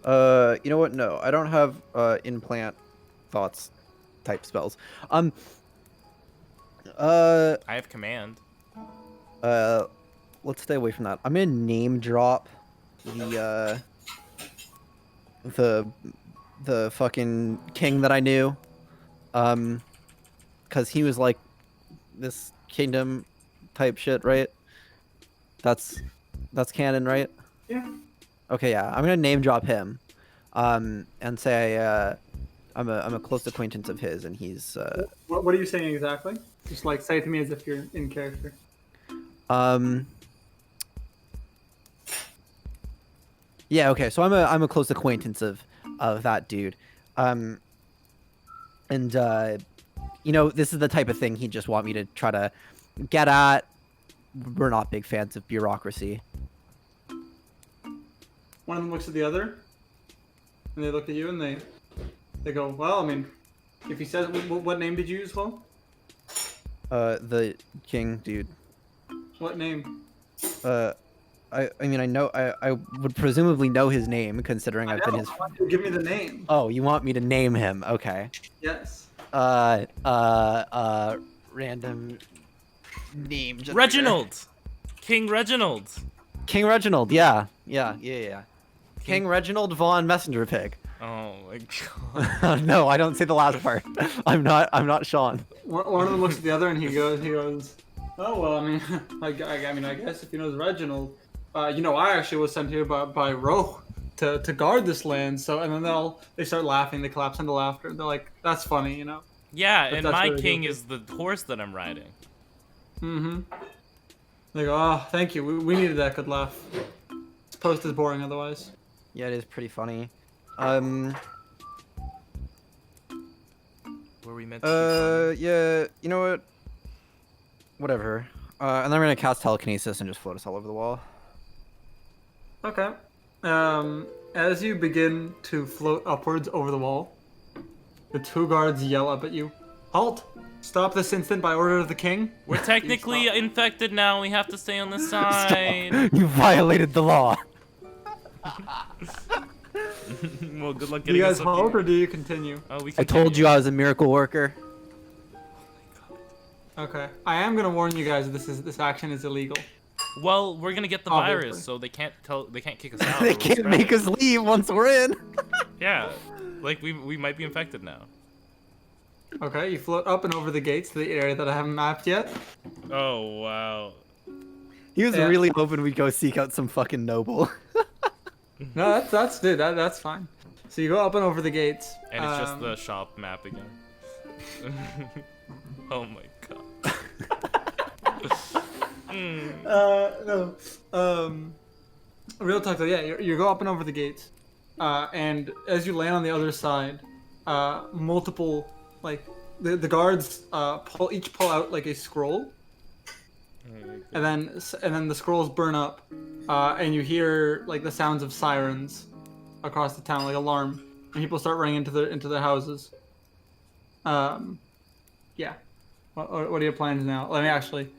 A: You know what? No, I don't have implant thoughts type spells.
B: I have command.
A: Let's stay away from that. I'm gonna name drop the fucking king that I knew, because he was like this kingdom type shit, right? That's canon, right?
C: Yeah.
A: Okay, yeah. I'm gonna name drop him, and say I'm a close acquaintance of his, and he's
C: What are you saying exactly? Just like say it to me as if you're in character.
A: Yeah, okay. So I'm a close acquaintance of that dude. And you know, this is the type of thing he'd just want me to try to get at. We're not big fans of bureaucracy.
C: One of them looks at the other, and they look at you, and they go, "Well, I mean, if he says, what name did you use, Flo?
A: The king dude.
C: What name?"
A: I mean, I would presumably know his name, considering I've been his.
C: I want you to give me the name.
A: Oh, you want me to name him? Okay.
C: Yes.
A: Random name. generator.
B: Reginald! King Reginald!
A: King Reginald, yeah. King Reginald Von Messenger Pig.
B: Oh my god.
A: No, I don't say the last part. I'm not Sean.
C: One of them looks at the other, and he goes, "Oh well, I mean, I guess if he knows Reginald, you know, I actually was sent here by Ro to guard this land." So, and then they start laughing. They collapse into laughter. They're like, "That's funny, you know."
B: Yeah,
C: But
B: and
C: that's
B: my
C: what I
B: king
C: do.
B: is the horse that I'm riding.
C: Mm-hmm. They go, oh, thank you. We needed that good laugh. This post is boring otherwise.
A: Yeah, it is pretty funny.
B: Were we meant to be
A: Yeah, you know what? Whatever. And then we're gonna cast telekinesis and just float us all over the wall.
C: Okay. As you begin to float upwards over the wall, the 2 guards yell up at you. Halt! Stop this instant by order of the king.
B: We're technically infected now. We have to stay on the side.
A: You violated the law.
B: Well, good luck
C: Do you
B: getting
C: guys
B: us up
C: halt
B: here.
C: or do you continue?
B: Oh, we
A: I told you I was a miracle worker.
C: Okay. I am gonna warn you guys this action is illegal.
B: Well, we're gonna get the
C: Obviously.
B: virus, so they can't kick us out.
A: They
B: or we'll
A: can't
B: spread
A: make
B: it.
A: us leave once we're in.
B: Yeah, like we might be infected now.
C: Okay, you float up and over the gates to the area that I haven't mapped yet.
B: Oh wow.
A: He was
C: Yeah.
A: really hoping we'd go seek out some fucking noble.
C: No, that's fine. So you go up and over the gates.
B: And it's just the shop map again. Oh my god.
C: No. Real talk though, yeah, you go up and over the gates, and as you land on the other side, multiple like the guards pull out like a scroll, and then the scrolls burn up, and you hear like the sounds of sirens across the town, like alarm, and people start running into their houses. Yeah. What are your plans now? Let me actually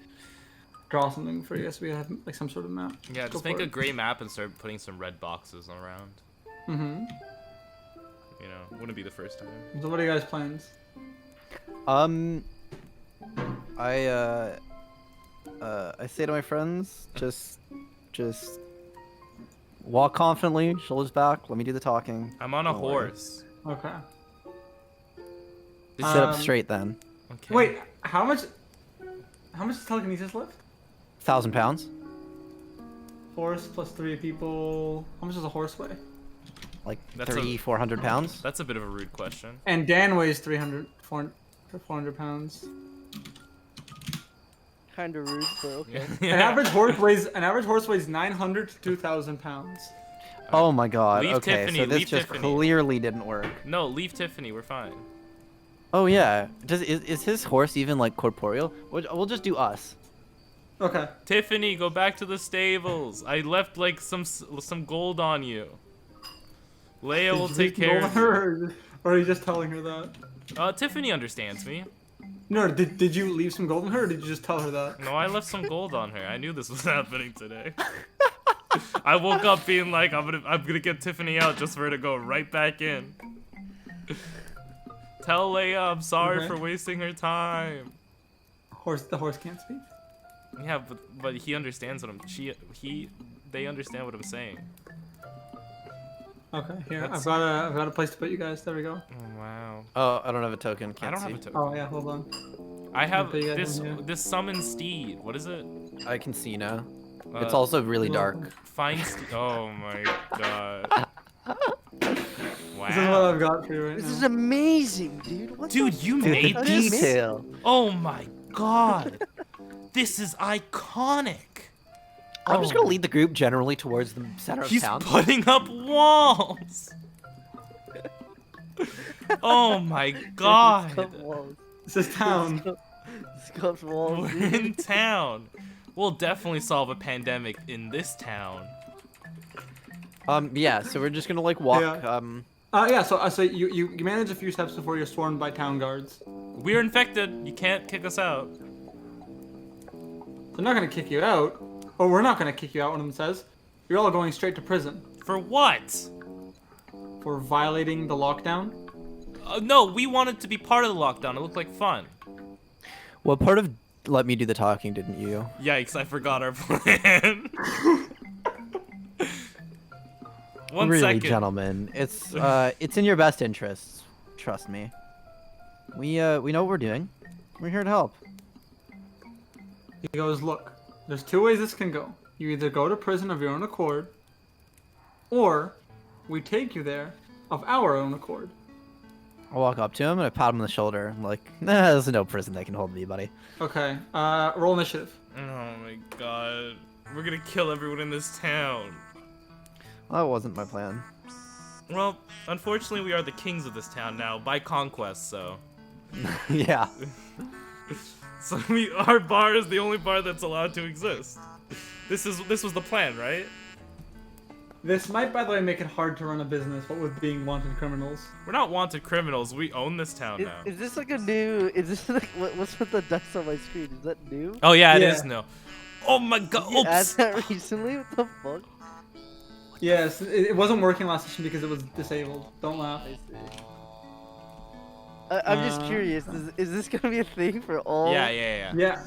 C: draw something for you guys so we have like some sort of map.
B: Yeah,
C: Go
B: just
C: for
B: make a
C: it.
B: gray map and start putting some red boxes around.
C: Mm-hmm.
B: You know, wouldn't be the first time.
C: So what are you guys' plans?
A: I say to my friends, just walk confidently, shoulders back. Let me do the talking.
B: I'm on a
A: Don't worry.
B: horse.
C: Okay.
A: Sit up
C: Um,
A: straight then.
B: Okay.
C: Wait, how much does telekinesis lift?
A: 1,000 pounds.
C: Horse plus 3 people. How much does a horse weigh?
A: Like
B: That's
A: 400 pounds.
B: That's a bit of a rude question.
C: And Dan weighs 400 pounds.
D: Kind of rude, but okay.
C: An average horse weighs 900 to 2,000 pounds.
A: Oh my god.
B: Leave
A: Okay,
B: Tiffany,
A: so this
B: leave
A: just
B: Tiffany.
A: clearly didn't work.
B: No, leave Tiffany. We're fine.
A: Oh yeah. Is his horse even like corporeal? We'll just do us.
C: Okay.
B: Tiffany, go back to the stables. I left like some gold on you. Leia will
C: Did
B: take
C: you
B: care
C: roll
B: of
C: her, or are you just telling her that?
B: Tiffany understands me.
C: No, did you leave some gold on her, or did you just tell her that?
B: No, I left some gold on her. I knew this was happening today. I woke up being like, I'm gonna get Tiffany out just for her to go right back in. Tell Leia I'm sorry
C: Okay.
B: for wasting her time.
C: The horse can't speak.
B: Yeah, but he understands what they understand what I'm saying.
C: Okay, here
B: That's-
C: I've got a place to put you guys. There we go.
B: Oh wow.
A: Oh, I don't have a token.
B: I
A: Can't
B: don't
A: see.
B: have a token.
C: Oh yeah, hold on.
B: I have
C: put you guys
B: this
C: in here.
B: this summon steed. What is it?
A: I can see now. It's
B: Uh,
A: also really
C: well,
A: dark.
B: Find steed. Oh my god. Wow.
C: This is what I've got for you right
D: This
C: now.
D: is amazing, dude. What
B: Dude,
D: the
B: you
A: Dude,
B: made
A: the
B: this?
A: detail.
B: Oh my god. This is iconic.
A: I'm just gonna lead the group generally towards the center of
B: He's
A: town.
B: putting up walls. Oh my god.
C: This is town.
D: Scott's walls.
B: We're in town. We'll definitely solve a pandemic in this town.
A: Yeah. So we're just gonna like walk.
C: Yeah. Yeah. So you manage a few steps before you're swarmed by town guards.
B: We're infected. You can't kick us out.
C: They're not gonna kick you out, or we're not gonna kick you out. One of them says, "You're all going straight to prison
B: For what?
C: for violating the lockdown."
B: No, we wanted to be part of the lockdown. It looked like fun.
A: Well, part of let me do the talking, didn't you?
B: Yikes, I forgot our plan. One
A: really,
B: second.
A: gentlemen, it's in your best interests. Trust me. We know what we're doing. We're here to help.
C: He goes, "Look, there's 2 ways this can go. You either go to prison of your own accord, or we take you there of our own accord."
A: I'll walk up to him and I pat him on the shoulder. I'm like, nah, there's no prison that can hold me, buddy.
C: Okay. Roll initiative.
B: Oh my god. We're gonna kill everyone in this town.
A: Well, that wasn't my plan.
B: Well, unfortunately, we are the kings of this town now by conquest. So,
A: Yeah.
B: so our bar is the only bar that's allowed to exist. This was the plan, right?
C: This might, by the way, make it hard to run a business. What with being wanted criminals.
B: We're not wanted criminals. We own this town now.
D: Is this like a new? Is this like what's with the dice on my screen? Is that new?
B: Oh yeah, it
C: Yeah.
B: is no. Oh my god!
D: You add
B: Oops.
D: that recently? What the fuck?
C: Yes, it wasn't working last session because it was disabled. Don't laugh.
D: I see. I'm just curious. Is this gonna be a thing for all?
B: Yeah.
C: Yeah.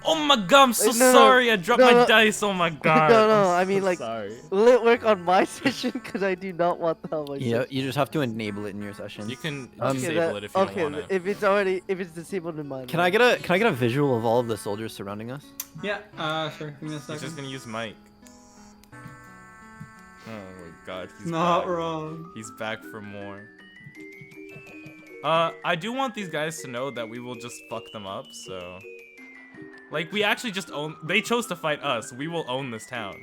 B: Oh my god! I'm so
D: Wait, no,
B: sorry. I dropped
D: no,
B: my
D: no.
B: dice. Oh my god.
D: No, I
B: I'm
D: mean
B: so
D: like,
B: sorry.
D: will it work on my session? Because I do not want that on my
A: Yeah,
D: session.
A: you just have to enable it in your session.
B: You can
A: Okay,
B: disable it if you
D: okay,
B: don't want to.
D: if it's disabled in mine.
A: Can I get a visual of all of the soldiers surrounding us?
C: Yeah. Sure. Give me a
B: He's
C: second.
B: just gonna use Mike. Oh my god, he's
C: Not
B: back.
C: wrong.
B: He's back for more. I do want these guys to know that we will just fuck them up, so... Like, we actually just own... They chose to fight us. We will own this town.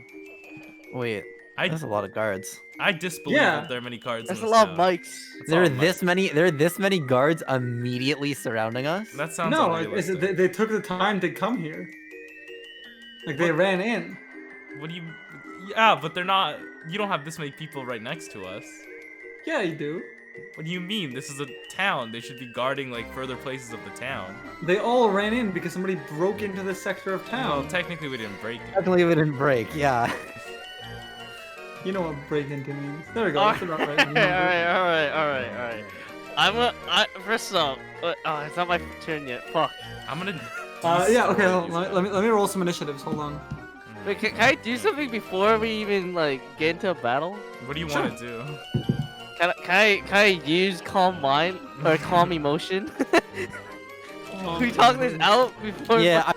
A: Wait,
B: I
A: that's a lot of guards.
B: disbelieve
C: Yeah.
B: that there are many cards
D: That's
B: in
D: a
B: this
D: lot
B: town.
D: of mics.
B: That's
A: There
B: a
A: are
B: lot of
A: this many. There are this many guards immediately surrounding us.
B: mics. That sounds
C: No,
B: unrealistic.
C: they took the time to come here. Like they
B: What?
C: ran in.
B: What do you... Yeah, but they're not... You don't have this many people right next to us.
C: Yeah, you do.
B: What do you mean? This is a town. They should be guarding, like, further places of the town.
C: They all ran in because somebody broke into this sector of
B: Well,
C: town.
B: technically we didn't break it.
A: Definitely we didn't break. Yeah.
C: You know what break into means. There we go.
D: Alright,
C: That's about right.
D: alright. First off, it's not my turn yet. Fuck.
B: I'm gonna...
C: Yeah. Okay.
B: destroy
C: Hold
B: these
C: on. Let me roll some initiatives. Hold on.
D: Wait, can I do something before we even like get into a battle?
B: What do you
C: Sure.
B: want to do?
D: Can I use calm mind or calm emotion? Can we talk this out before?
A: Yeah, I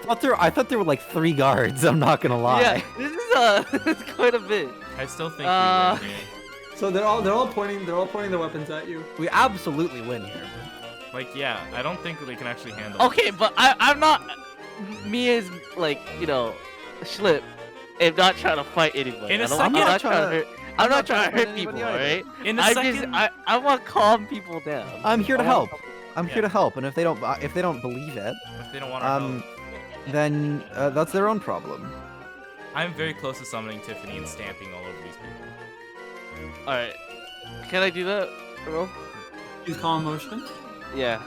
A: thought there were like 3 guards. I'm not gonna lie.
D: Yeah, this is this is quite a bit.
B: I still think
D: Uh,
B: we win here.
C: So they're all pointing their weapons at you.
A: We absolutely win here.
B: Like, yeah, I don't think they can actually handle
D: Okay, but I'm not. Me as like Schlip, am not trying to fight anybody.
B: In a
D: I don't-
B: second-
D: I'm
A: I'm
D: not
A: not
D: trying to
A: trying
D: hurt. I'm not trying to hurt people,
A: anybody either.
D: alright?
B: it. In a
D: I
B: second,
D: I want to calm people down.
A: I'm here to
D: I want-
A: help. I'm here to help, and if they don't believe it,
B: if they don't want our help,
A: then that's their own problem.
B: I'm very close to summoning Tiffany and stamping all over these people.
D: Alright, can I do that, bro?
C: Use calm emotion.
D: Yeah.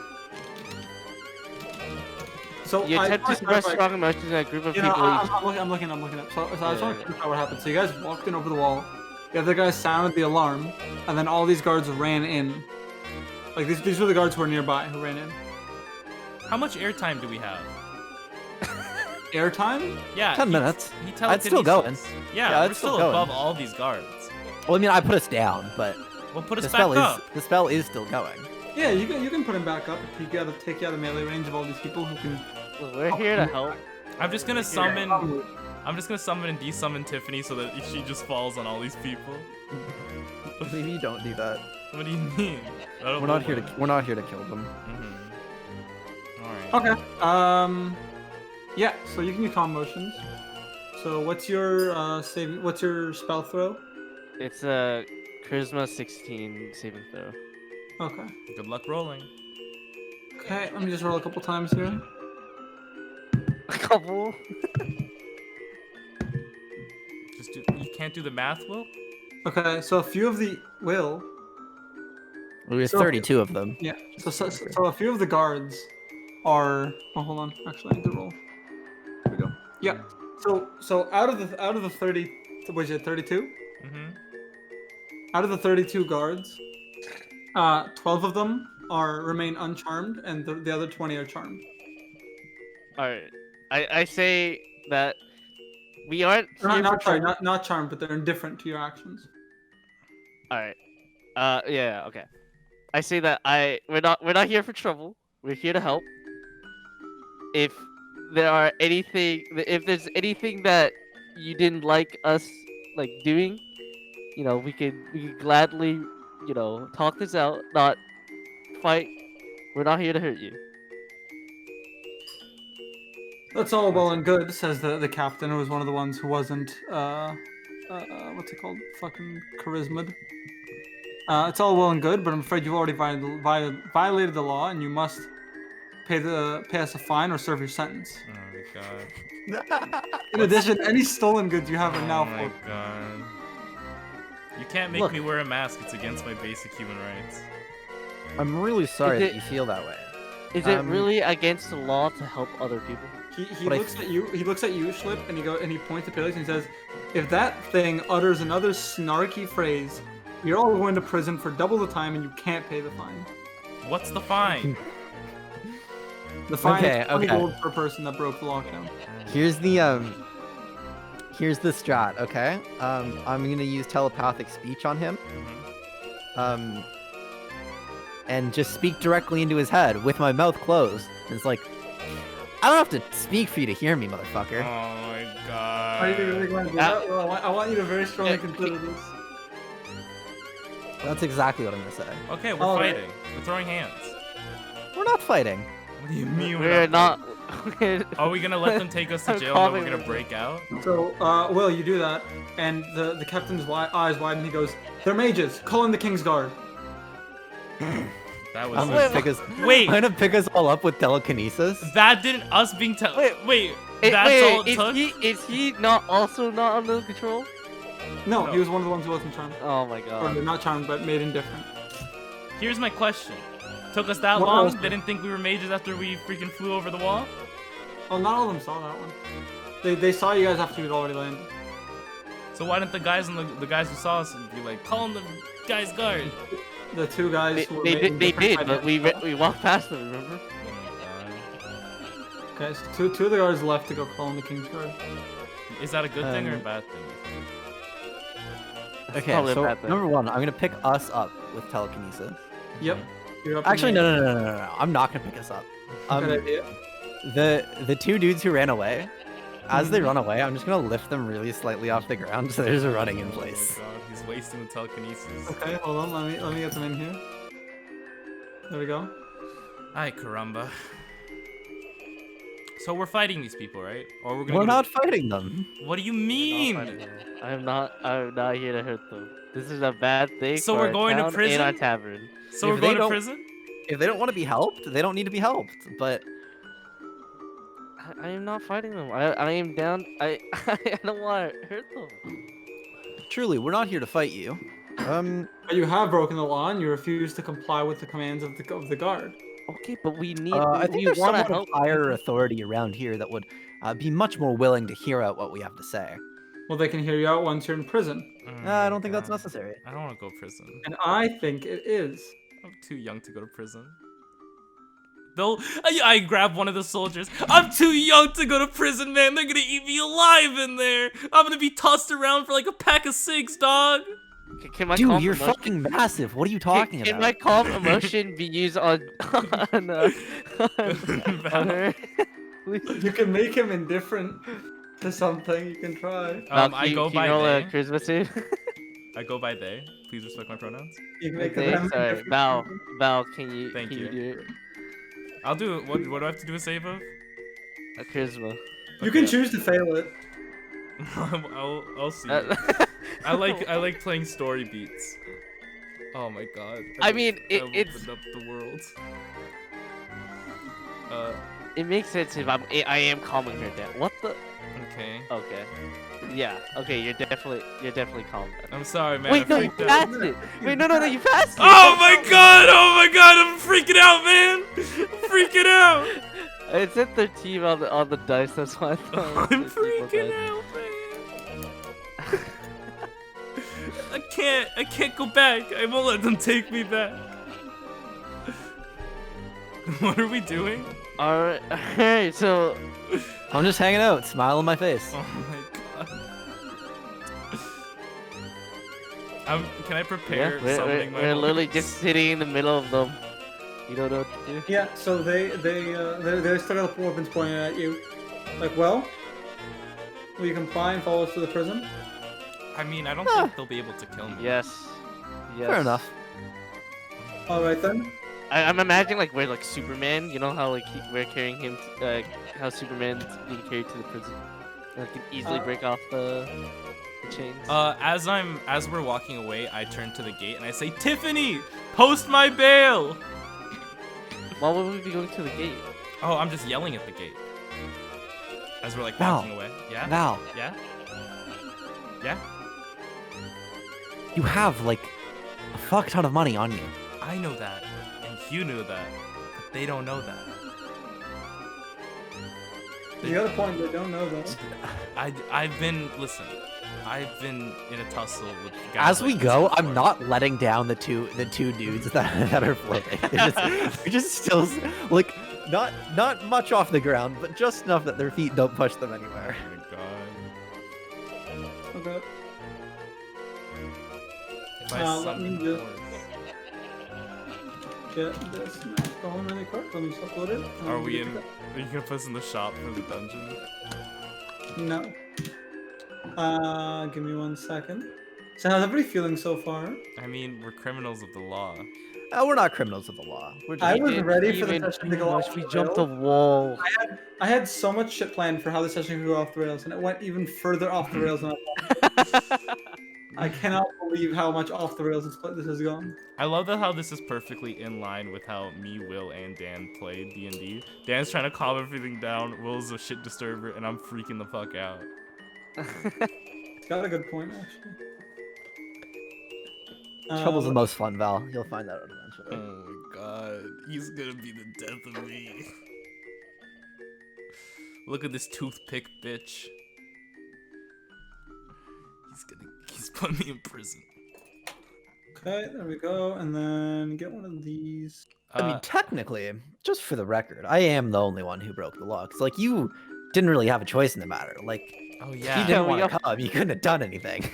C: So
D: You
C: I
D: attempt to
C: wanna
D: express
C: clarify-
D: strong emotions in a group of
C: You know,
D: people.
C: I'm looking up. So I just want to clarify what happened. So you guys walked in over the wall. The other guys sounded the alarm, and then all these guards ran in. Like these were the guards who were nearby who ran in.
B: How much airtime do we have?
C: Airtime?
B: Yeah,
A: 10 minutes.
B: He
A: That's still
B: telekinesis.
A: going.
B: Yeah,
A: Yeah,
B: we're
A: it's still
B: still
A: going.
B: above all these guards.
A: Well, I mean, I put us down, but
B: Well, put us
A: the
B: back
A: spell
B: up.
A: the spell is still going.
C: Yeah, you can put him back up. You gotta take you out of melee range of all these people who can.
D: Look, we're here to help.
B: I'm just gonna summon.
C: Probably.
B: I'm just gonna summon and desummon Tiffany so that she just falls on all these people.
A: Maybe you don't do that.
B: What do you mean? I don't
A: We're not here to kill them.
B: All right.
C: Okay. Yeah. So you can use calm motions. So what's your save? What's your spell throw?
D: It's a charisma 16 saving throw.
C: Okay.
B: Good luck rolling.
C: Okay. Let me just roll a couple times here.
D: A couple.
B: Just do. You can't do the math, Will?
C: Okay. So a few of the will.
A: We have
C: So-
A: 32 of them.
C: Yeah. So a few of the guards are. Oh, hold on. Actually, I need to roll. Here we go. Yeah. So out of the 30, was it 32?
B: Mm-hmm.
C: Out of the 32 guards, 12 of them remain uncharmed, and the other 20 are charmed.
D: Alright. I say that we aren't
C: Or
D: here
C: not
D: for
C: sorry, not charmed, but they're indifferent to your actions.
D: Alright. Yeah, okay. I say that we're not here for trouble. We're here to help. If there's anything that you didn't like us like doing, we could gladly, talk this out, not fight. We're not here to hurt you.
C: That's all well and good, says the captain, who was one of the ones who wasn't, what's it called? Fucking charisma'd. It's all well and good, but I'm afraid you've already violated the law, and you must pay us a fine or serve your sentence.
B: Oh my god.
C: In addition, any stolen goods you have are now
B: Oh my
C: for.
B: god. You can't make me wear a mask. It's against my basic human rights.
A: I'm really sorry that you feel that way.
D: Is it really against the law to help other people?
C: He looks at you. He looks at you, Schlip, and he points to Peleus and he says, "If that thing utters another snarky phrase, you're all going to prison for double the time, and you can't pay the fine.
B: What's the fine?
C: The fine
A: Okay,
C: is 20
A: okay.
C: gold per person that broke the lockdown."
A: Here's the strat, okay? I'm gonna use telepathic speech on him. And just speak directly into his head with my mouth closed. And it's like, I don't have to speak for you to hear me, motherfucker.
B: Oh my
C: Are you
B: god.
C: really going to do that? Well, I want you to very strongly consider this.
A: That's exactly what I'm gonna say.
B: Okay, we're
C: Alright.
B: fighting. We're throwing hands.
A: We're not fighting.
B: What do you mean
D: We're not.
B: Are we gonna let them take us to
D: I'm
B: jail and then we're
D: calling
B: gonna
D: it.
B: break out?
C: So, Will, you do that, and the captain's eyes widen. He goes, "They're mages. Call in the King's Guard."
B: That was
A: I'm gonna pick us.
B: Wait.
A: I'm gonna pick us all up with telekinesis.
B: That didn't us being wait, that's all it took?
D: Is he not also not under control?
C: No,
B: No.
C: he was one of the ones who wasn't charmed.
D: Oh my
C: Or
D: god.
C: not charmed, but made indifferent.
B: Here's my question. Took us that
C: What
B: long?
C: else?
B: They didn't think we were mages after we freaking flew over the wall?
C: Well, not all of them saw that one. They saw you guys after you'd already landed.
B: So why didn't the guys and the guys who saw us be like, call in the guy's guard?
C: The two guys
D: They,
C: who were
D: they
C: made
D: did, they
C: indifferent
D: did,
C: by
D: but we walked past them. Remember?
B: Oh
C: Okay, so two of the guards left to go call in the King's Guard.
B: my god. Is that a good thing or a bad thing?
A: Okay,
D: probably a
A: so
D: bad thing.
A: number one, I'm gonna pick us up with telekinesis.
C: Yep. You're up in
A: Actually,
C: the air.
A: no. I'm not gonna pick us up.
C: Good idea.
A: The two dudes who ran away, as they run away, I'm just gonna lift them really slightly off the ground so they're just running in place.
B: Oh my god, he's wasting the telekinesis.
C: Okay, hold on. Let me get them in here. There we go.
B: Ay, caramba. So we're fighting these people, right? Or we're gonna
A: We're
B: go
A: not fighting them.
B: What do you mean?
D: I'm not here to hurt them. This is a bad thing.
B: So
D: for
B: we're
D: our
B: going to
D: town
B: prison?
D: and our tavern.
B: So
A: If
B: we're
A: they
B: going to
A: don't-
B: prison?
A: If they don't want to be helped, they don't need to be helped. But
D: I am not fighting them. I am down. I don't want to hurt them.
A: truly, we're not here to fight you.
C: But you have broken the law and you refuse to comply with the commands of the guard.
D: Okay, but we need.
A: I think
D: we
A: there's
D: want to
A: someone
D: help.
A: of higher authority around here that would be much more willing to hear out what we have to say.
C: Well, they can hear you out once you're in prison.
A: I don't think that's necessary.
B: I don't want to go to prison.
C: And I think it is.
B: I'm too young to go to prison. I grab one of the soldiers. I'm too young to go to prison, man. They're gonna eat me alive in there. I'm gonna be tossed around for like a pack of cigs, dog.
D: Can my
A: Dude,
D: calm
A: you're
D: emotion-
A: fucking massive. What are you talking
D: Can
A: about?
D: my calm emotion be used on her? Please.
C: You can make him indifferent to something. You can try.
D: Val,
B: I
D: can
B: go
D: you
B: by
D: roll a
B: they.
D: charisma save?
B: I go by they. Please respect my pronouns.
C: You can make
D: They?
C: them
D: Sorry,
C: indifferent.
D: Val, can you?
B: Thank
D: can
B: you.
D: do it?
B: I'll do it. What do I have to do a save of?
D: A charisma.
C: You can choose to fail it.
B: I'll see. I like playing story beats. Oh my god.
D: I mean,
B: I've
D: it's
B: opened up the world.
D: it makes sense if I am calming her down. What the?
B: Okay.
D: Okay. Yeah. Okay. You're definitely calm down.
B: I'm sorry, man.
D: Wait,
B: I
D: no, you
B: freaked out.
D: passed it. Wait, no, you passed it.
B: Oh my god! Oh my god! I'm freaking out, man! Freaking out!
D: It said 13 on the dice. That's why I thought.
B: I'm
D: 13 was
B: freaking
D: right.
B: out, man. I can't go back. I won't let them take me back. What are we doing?
D: All right. So
A: I'm just hanging out, smile on my face.
B: Oh my god. Can I prepare
D: yeah,
B: summoning my
D: we're
B: horns?
D: literally just sitting in the middle of them. You don't know what to do.
C: Yeah. So they're still got the weapons pointing at you. Like, well, will you comply and follow us to the prison?
B: I mean, I don't think they'll be able to kill me.
D: Yes.
A: Fair enough.
C: All right then.
D: I'm imagining like we're like Superman. You know how like we're carrying him, how Superman's being carried to the prison. And, like, can easily break off the chains.
B: As we're walking away, I turn to the gate and I say, Tiffany, post my bail.
D: Why would we be going to the gate?
B: Oh, I'm just yelling at the gate. As we're like
A: Val.
B: walking away. Yeah.
A: Val,
B: Yeah. Yeah.
A: you have like a fuck ton of money on you.
B: I know that, and you knew that, but they don't know that.
C: You got a point. They don't know that.
B: I've been in a tussle with guys.
A: As we
B: like
A: go,
B: this
A: I'm
B: before.
A: not letting down the two dudes that are floating. They're just still like not much off the ground, but just enough that their feet don't push them anywhere.
B: Oh my god.
C: Okay.
B: If I
C: Let
B: summon
C: me just-
B: horse.
C: Get this map going really quick. Let me just upload it.
B: Are we in? Are you gonna put us in the shop for the dungeon?
C: No. Give me 1 second. So how's everybody feeling so far?
B: I mean, we're criminals of the law.
A: We're not criminals of the law. We're just
C: I was
D: didn't
C: ready for the
D: even
C: session to
D: do
C: go
D: much.
C: off
D: We
C: the
D: jumped the
C: rails.
D: wall.
C: I had so much shit planned for how the session could go off the rails, and it went even further off the rails than I thought. I cannot believe how much off the rails this has gone.
B: I love that how this is perfectly in line with how me, Will, and Dan play D&D. Dan's trying to calm everything down. Will's a shit disturber, and I'm freaking the fuck out.
C: It's got a good point, actually.
A: Trouble's the most fun, Val. You'll find that out eventually.
B: Oh my god, he's gonna be the death of me. Look at this toothpick bitch. He's putting me in prison.
C: Okay, there we go, and then get one of these.
A: I mean, technically, just for the record, I am the only one who broke the law. 'Cause, like, you didn't really have a choice in the matter. Like,
B: Oh
A: if
B: yeah.
A: you didn't
D: we
A: want to
D: all-
A: come, you couldn't have done anything.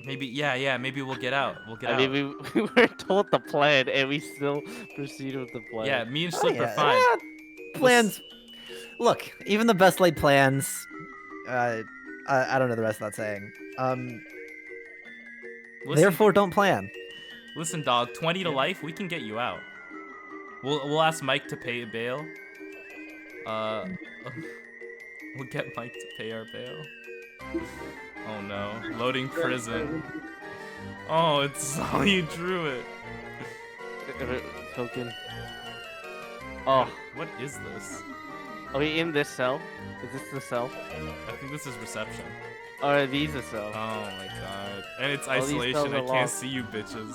B: Maybe maybe we'll get out.
D: I mean, we were told the plan, and we still proceeded with the plan.
B: Yeah, me and
A: Oh,
B: Slip are
A: yeah.
B: fine.
A: Plans. Look, even the best laid plans. I don't know the rest of that saying.
B: Listen,
A: Therefore, don't plan.
B: listen, dog. 20 to life. We can get you out. We'll ask Mike to pay bail. We'll get Mike to pay our bail. Oh no, loading prison. Oh, it's how you drew it.
D: Token. Oh,
B: What is this?
D: are we in this cell? Is this the cell?
B: I think this is reception.
D: Or are these the cell?
B: Oh my god. And it's
D: All these
B: isolation.
D: cells
B: I
D: are
B: can't
D: locked.
B: see you bitches.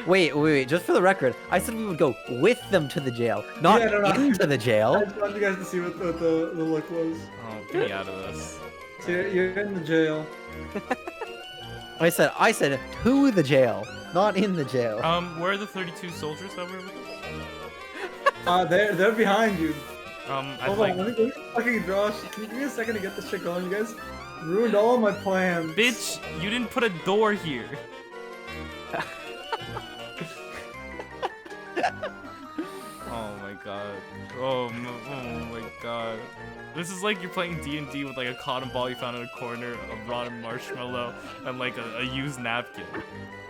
A: Wait. Just for the record, I said we would go with them to the jail, not
C: Yeah, no.
A: into the
C: I
A: jail.
C: just wanted you guys to see what the look was.
B: Oh, get me out of this.
C: So you're in the jail.
A: I said to the jail, not in the jail.
B: Where are the 32 soldiers that were with us?
C: They're behind you.
B: I'd
C: Hold
B: like...
C: on, let me fucking draw. Can you give me a second to get this shit going? You guys ruined all of my plans.
B: Bitch, you didn't put a door here. Oh my god. Oh my god. This is like you're playing D&D with like a cotton ball you found in a corner, a rotten marshmallow, and like a used napkin.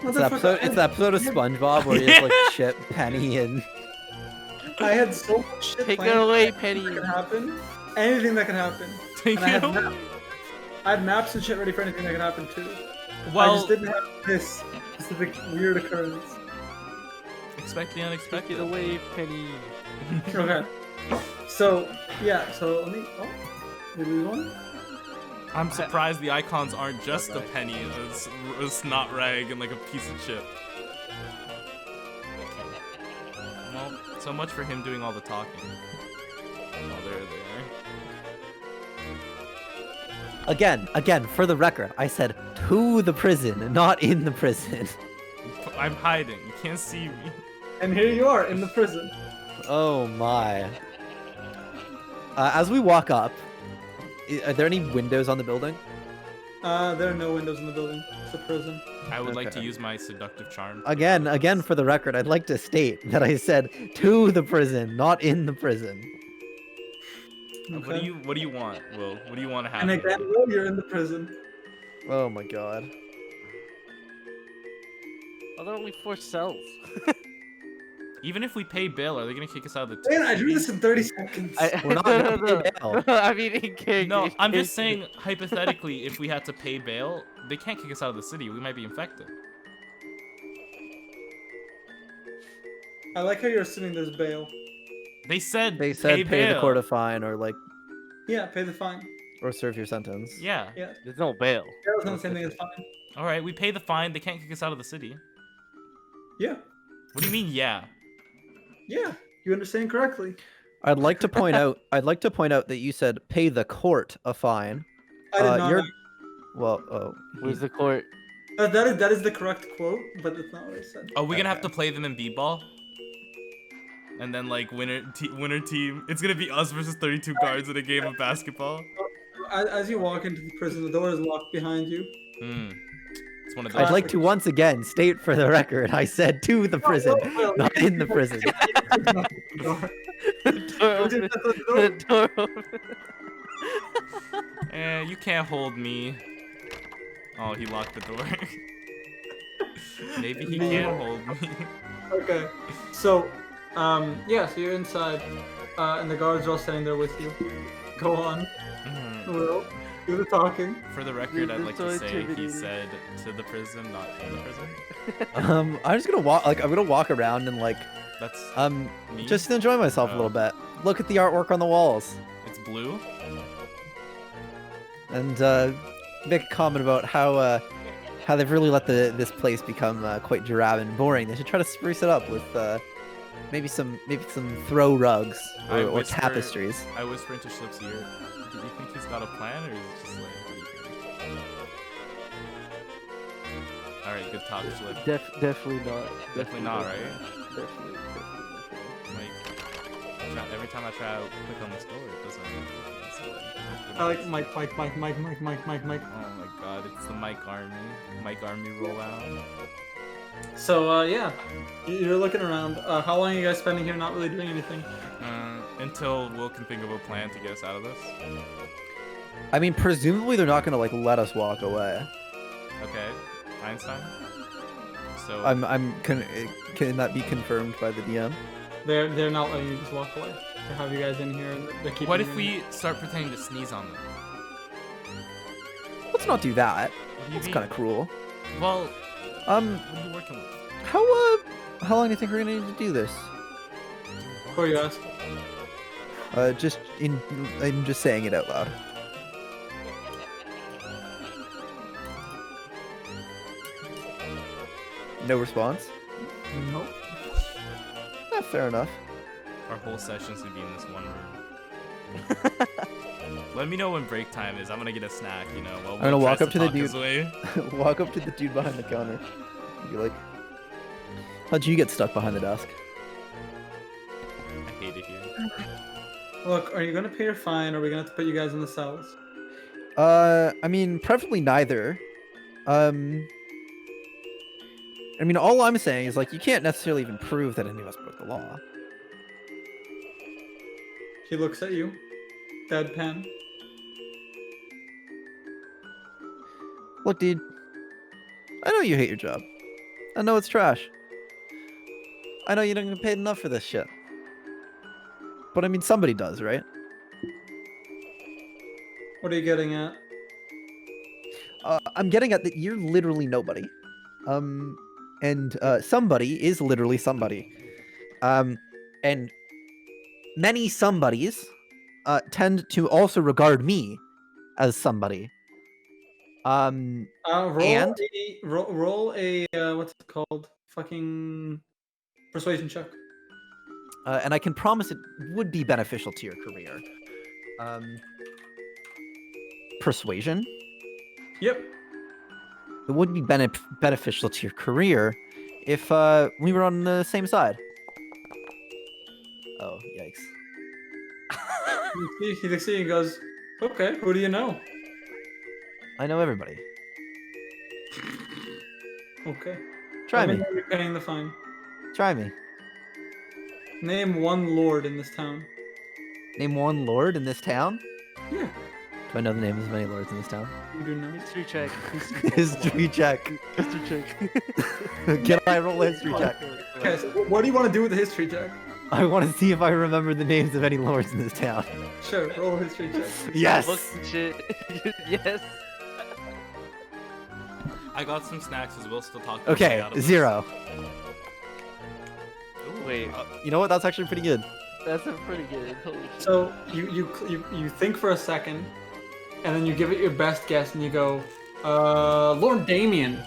A: It's the episode of SpongeBob where you just like chip Penny and.
C: I had so much shit
D: Take
C: planned
D: it away,
C: for
D: Penny.
C: anything that could happen. Anything that could happen.
B: Take
C: And I
B: it
C: had
B: away.
C: maps. I had maps and shit ready for anything that could happen too. I
B: Well,
C: just didn't have this specific weird occurrence.
B: expect the
D: Take
B: unexpected.
D: it away, Penny.
C: Okay. So yeah. So let me. Oh, did we lose one?
B: I'm surprised the icons aren't just a penny, a snot rag, and like a piece of chip. Well, so much for him doing all the talking. Oh, there they are.
A: Again, for the record, I said to the prison, not in the prison.
B: I'm hiding. You can't see me.
C: And here you are in the prison.
A: Oh my. As we walk up, are there any windows on the building?
C: There are no windows in the building. It's a prison.
B: I would like to
A: Okay.
B: use my seductive charm.
A: Again, for the record, I'd like to state that I said to the prison, not in the prison.
B: What do you want, Will? What do you want to
C: And
B: happen?
C: again, Will, you're in the prison.
A: Oh my god.
D: Oh, there are only 4 cells.
B: Even if we pay bail, are they gonna kick us out of the
C: Man, I drew
B: city?
C: this in 30 seconds.
A: We're not
D: no,
A: gonna
D: no,
A: pay
D: no.
A: bail.
D: I mean, in game.
B: No, I'm just saying, hypothetically, if we had to pay bail, they can't kick us out of the city. We might be infected.
C: I like how you're assuming there's bail.
B: They said
A: They said pay the
B: bail.
A: court a fine or like
C: Yeah, pay the fine.
A: or serve your sentence.
B: Yeah.
C: Yeah,
D: There's no bail.
C: bail's not the same thing as fine.
B: All right, we pay the fine. They can't kick us out of the city.
C: Yeah,
B: What do you mean, yeah?
C: yeah, you understand correctly.
A: I'd like to point out that you said pay the court a fine.
C: I did not.
A: You're well, oh,
D: Where's the court?
C: That is the correct quote, but that's not what I said.
B: Are we gonna have to play them in b-ball? And then like winner team, it's gonna be us versus 32 guards in a game of basketball.
C: As you walk into the prison, the door is locked behind you.
B: It's one of those.
A: I'd like to once again state for the record, I said to the prison, not in the prison.
D: The door open.
B: You can't hold me. Oh, he locked the door. Maybe he can't hold me.
C: Okay, so, yeah, so you're inside, and the guards are all standing there with you. Go on. Will, do the talking.
B: For the record, I'd like to
D: so
B: say he
D: intimidating.
B: said to the prison, not in the prison.
A: I'm just gonna walk. I'm gonna walk around and
B: That's me.
A: just enjoy myself a little bit. Look at the artwork on the walls,
B: It's blue.
A: and make a comment about how they've really let this place become quite drab and boring. They should try to spruce it up with maybe some throw rugs or
B: whisper-
A: tapestries.
B: I whisper into Schlip's ear. Do you think he's got a plan, or is it just like, what do you think? All right, good talk, Schlip.
D: Definitely not.
B: Definitely not, right?
D: Definitely.
B: Like, every time I try to click on this door, it doesn't. So,
C: I like Mike.
B: Oh my god, it's the Mike Army rollout.
C: So, yeah, you're looking around. How long are you guys spending here not really doing anything?
B: Until Will can think of a plan to get us out of this.
A: I mean, presumably they're not gonna let us walk away.
B: Okay, Einstein. So
A: Can that be confirmed by the DM?
C: They're not letting you just walk away. They have you guys in here. They're keeping
B: what
C: you
B: if
C: in
B: we start pretending to sneeze on them?
A: Let's not do that.
B: What do you
A: That's
B: mean?
A: kind of cruel.
B: Well, what are you working with?
A: How long do you think we're gonna need to do this?
C: Who are you asking?
A: I'm just saying it out loud. No response?
C: Nope.
A: Fair enough.
B: Our whole session's gonna be in this one room. Let me know when break time is. I'm gonna get a snack, you know. While
A: I'm gonna
B: Will
A: walk
B: tries
A: up to the
B: talk his
A: dude.
B: way.
A: Walk up to the dude behind the counter. Be like, how'd you get stuck behind the desk?
B: I hate it here.
C: Look, are you gonna pay your fine, or are we gonna have to put you guys in the cells?
A: I mean, preferably neither. I mean, all I'm saying is, like, you can't necessarily even prove that any of us broke the law.
C: He looks at you, deadpan.
A: Look, dude, I know you hate your job. I know it's trash. I know you don't get paid enough for this shit. But I mean, somebody does, right?
C: What are you getting at?
A: I'm getting at that you're literally nobody. And somebody is literally somebody. And many somebodies tend to also regard me as somebody.
C: Roll
A: and
C: roll a what's it called? Fucking persuasion check.
A: and I can promise it would be beneficial to your career. Persuasion.
C: Yep.
A: It would be beneficial to your career if we were on the same side. Oh, yikes.
C: He looks at you and goes, "Okay, who do you know?"
A: I know everybody.
C: Okay.
A: Try
C: Let
A: me.
C: know You're paying the fine.
A: Try me.
C: Name one lord in this town.
A: Name one lord in this town.
C: Yeah.
A: Do I know the names of any lords in this town?
C: You do know.
D: History check.
A: History check.
D: History check.
A: Can I roll a history check?
C: Okay, so what do you want to do with the history check?
A: I want to see if I remember the names of any lords in this town.
C: Sure, roll a history check.
A: Yes!
D: Look and shit. Yes.
B: I got some snacks as well, still talking.
A: Okay,
B: out of
A: 0.
B: Ooh,
D: Wait.
A: You know what? That's actually pretty good.
D: That's a pretty good. Holy shit.
C: So you think for a second, and then you give it your best guess, and you go, Lord Damien.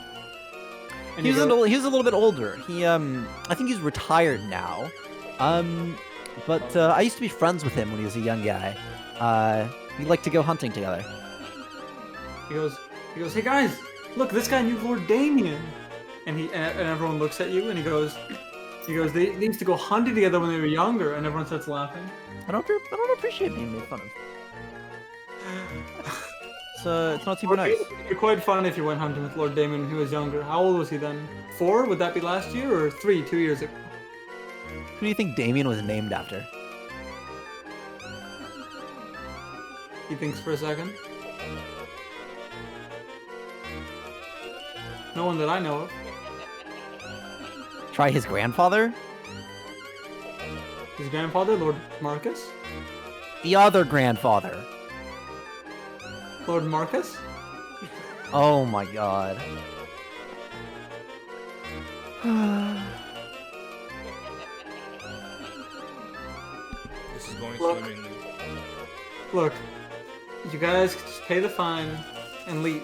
C: And
A: He was,
C: you go,
A: he was a little bit older. He I think he's retired now. But I used to be friends with him when he was a young guy. We liked to go hunting together.
C: he goes, hey guys, look, this guy knew Lord Damien. And everyone looks at you, and he goes, they used to go hunting together when they were younger, and everyone starts laughing.
A: I don't appreciate being made fun of. It's not super nice.
C: It'd be quite fun if you went hunting with Lord Damien when he was younger. How old was he then? 4? Would that be last year, or 3, 2 years ago?
A: Who do you think Damien was named after?
C: He thinks for a second. No one that I know of.
A: Try his grandfather?
C: His grandfather, Lord Marcus?
A: The other grandfather.
C: Lord Marcus?
A: Oh my god.
B: This is going
C: Look.
B: swimmingly.
C: Look, you guys can just pay the fine and leave,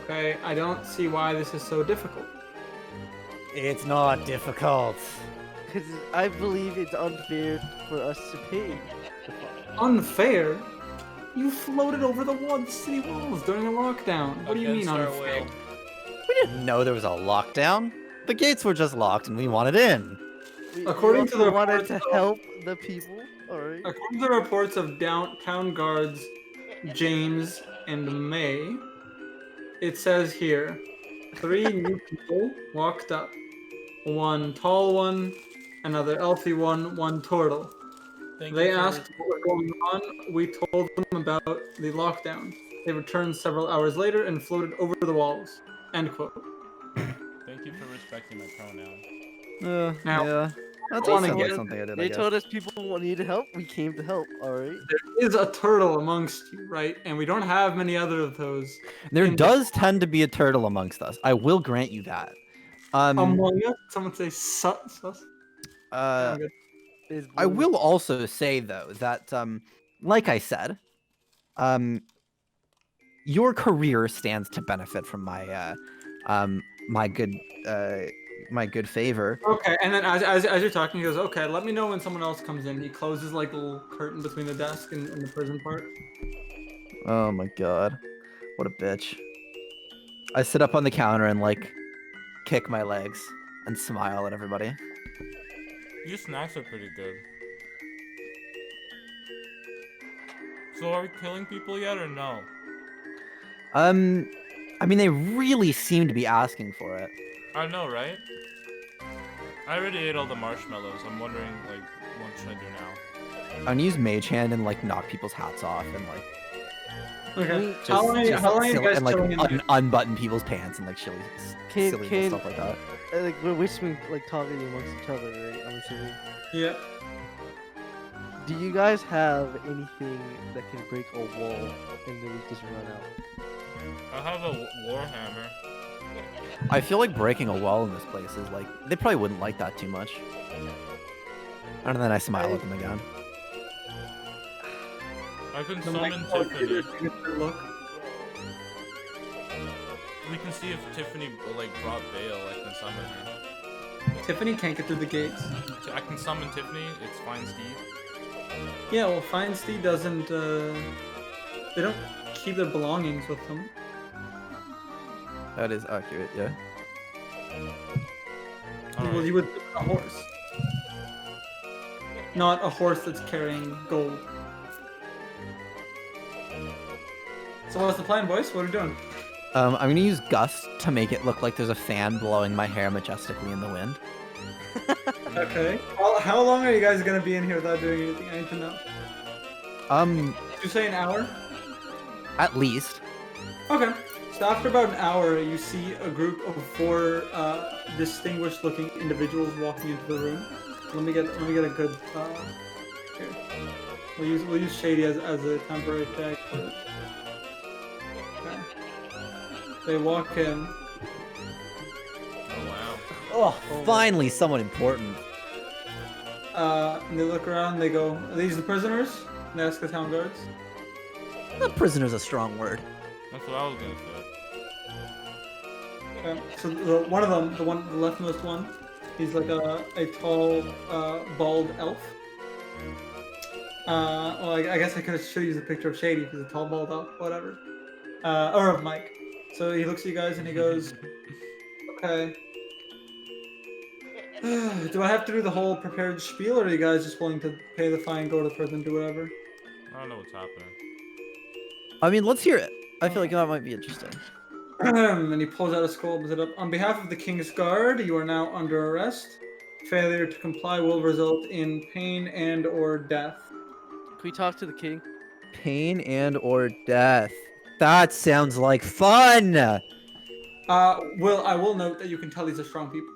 C: okay? I don't see why this is so difficult.
A: It's not difficult.
D: Because I believe it's unfair for us to pay. the fine.
C: Unfair? You floated over the city walls during a lockdown. What do you mean
B: Against our
C: unfair?
B: will.
A: We didn't know there was a lockdown. The gates were just locked and we wanted in.
C: According to
D: we
C: the
D: wanted
C: reports
D: to
C: of-
D: help the people. Alright.
C: According to the reports of town guards James and May, it says here, 3 new people walked up. One tall one, another elfy one turtle.
B: Thank
C: They
B: you for-
C: asked what was going on. We told them about the lockdown. They returned several hours later and floated over the walls. End quote.
B: Thank you for respecting my pronoun.
C: Now,
A: yeah. That
C: wanna
A: does sound like
C: get-
A: something I did, I
D: They
A: guess.
D: told us people needed help. We came to help. Alright.
C: there is a turtle amongst you, right? And we don't have many other of those
A: There
C: in
A: does tend to be a turtle amongst us. I will grant you that.
C: among us. Someone say sus.
A: Uh,
D: There's
A: I
D: one-
A: will also say though that, like I said, your career stands to benefit from my, my good favor.
C: Okay, and then as you're talking, he goes, "Okay, let me know when someone else comes in." He closes like the little curtain between the desk and the prison part.
A: Oh my god, what a bitch! I sit up on the counter and like kick my legs and smile at everybody.
B: Your snacks are pretty good. So are we killing people yet or no?
A: I mean, they really seem to be asking for it.
B: I know, right? I already ate all the marshmallows. I'm wondering, like, what should I do now?
A: I'm gonna use Mage Hand and like knock people's hats off and like
C: Okay,
A: just,
C: how long are you
A: silly-
C: guys
A: and like
C: chilling in there?
A: unbutton people's pants and like silly little
D: Can-
A: stuff like that.
D: like we're whispering, like talking amongst each other, right? I'm assuming.
C: Yeah.
D: Do you guys have anything that can break a wall and then we just run out?
B: I have a warhammer.
A: I feel like breaking a wall in this place is like they probably wouldn't like that too much. And then I smile at them again.
B: I can
C: The
B: summon
C: microphone
B: Tiffany.
C: gives you a good look.
B: We can see if Tiffany like brought Bale. I can summon her.
C: Tiffany can't get through the gates.
B: I can summon Tiffany. It's fine, Steve.
C: Yeah, well, Feinstein doesn't. They don't keep their belongings with them.
A: That is accurate, yeah.
B: All
C: Well,
B: right.
C: you would a horse, not a horse that's carrying gold. So what's the plan, boys? What are we doing?
A: I'm gonna use Gust to make it look like there's a fan blowing my hair majestically in the wind.
C: Okay. How long are you guys gonna be in here without doing anything? I need to know.
A: Um,
C: Did you say an hour?
A: At least.
C: Okay. So after about an hour, you see a group of 4 distinguished-looking individuals walking into the room. Let me get a good. Here. We'll use Shady as a temporary tag. Okay. They walk in.
B: Oh wow.
A: Oh, finally someone important.
C: And they look around. They go, "Are these the prisoners?" And they ask the town guards.
A: The prisoner's a strong word.
B: That's what I was gonna say.
C: Okay. So one of them, the leftmost one, he's like a tall, bald elf. Well, I guess I could show you the picture of Shady if he's a tall, bald elf, whatever. Or of Mike. So he looks at you guys and he goes, "Okay. Do I have to do the whole prepared spiel, or are you guys just willing to pay the fine, go to prison, do whatever?"
B: I don't know what's happening.
A: I mean, let's hear it. I feel like that might be interesting.
C: And he pulls out a scroll, opens it up. "On behalf of the King's Guard, you are now under arrest. Failure to comply will result in pain and/or death."
D: Can we talk to the king?
A: Pain and or death. That sounds like fun!
C: I will note that you can tell these are strong people.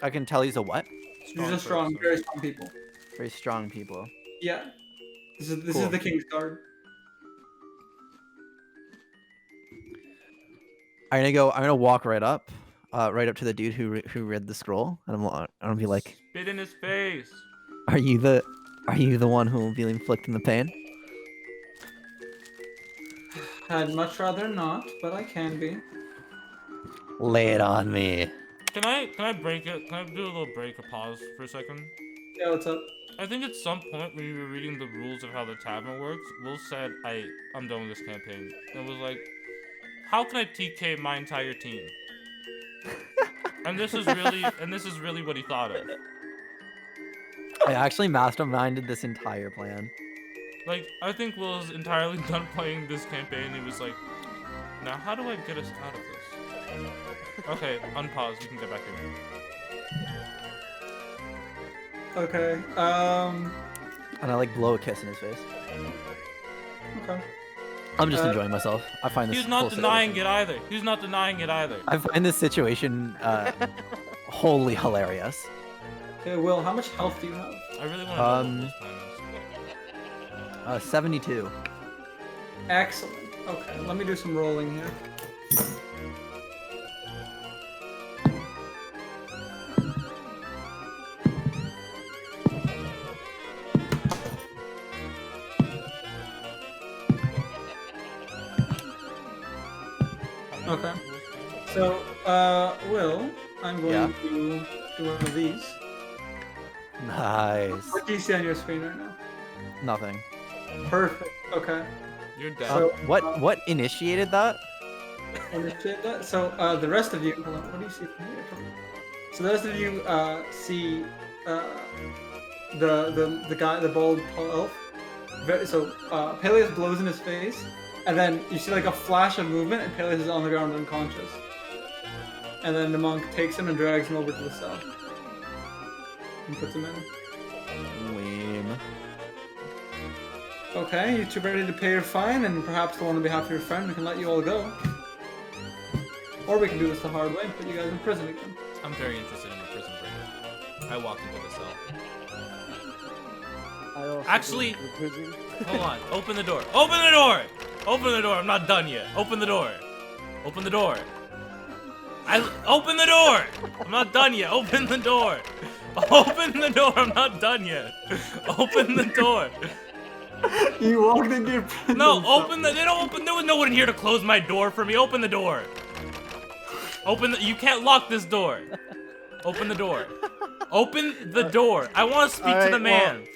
A: I can tell he's a what?
C: These are strong, very strong people.
A: Very strong people.
C: Yeah. This is
A: Cool.
C: the King's Guard.
A: I'm gonna walk right up to the dude who read the scroll, and I'm gonna be like,
B: Spit in his face.
A: Are you the one who will be inflicting the pain?
C: I'd much rather not, but I can be.
A: Lay it on me.
B: Can I break it? Can I do a little break, a pause for a second?
C: Yeah, what's up?
B: I think at some point when we were reading the rules of how the tavern works, Will said, I'm done with this campaign. And was like, how can I TK my entire team? and this is really what he thought of.
A: I actually masterminded this entire plan.
B: Like, I think Will is entirely done playing this campaign. He was like, now how do I get us out of this? Okay, unpause. You can get back in.
C: Okay.
A: And I like blow a kiss in his face.
C: Okay.
A: I'm just enjoying myself. I find this.
B: He's not denying it either. He's not denying it either.
A: I find this situation wholly hilarious.
C: Okay, Will, how much health do you have?
B: I really want to know what this plan is.
A: 72.
C: Excellent. Okay, let me do some rolling here. Okay. So, Will, I'm going to do one of these.
A: Nice.
C: What do you see on your screen right now?
A: Nothing.
C: Perfect. Okay.
B: You're dead.
C: So,
A: What initiated that?
C: Understand that? So, the rest of you, hold on, what do you see from here? So the rest of you see the guy, the bald tall elf. So Peleus blows in his face, and then you see like a flash of movement, and Peleus is on the ground unconscious. And then the monk takes him and drags him over to the cell and puts him in.
A: Lame.
C: Okay, you two ready to pay your fine, and perhaps the one on behalf of your friend, we can let you all go. Or we can do this the hard way and put you guys in prison again.
B: I'm very interested in the prison break. I walk into the cell. Actually, hold on. Open the door. Open the door! Open the door. I'm not done yet. Open the door. Open the door. Open the door! I'm not done yet. Open the door. Open the door. I'm not done yet. Open the door.
C: You walked into your prison.
B: No, open the. They don't open. There was no one here to close my door for me. Open the door. You can't lock this door. Open the door. Open the door. I want to speak to the man.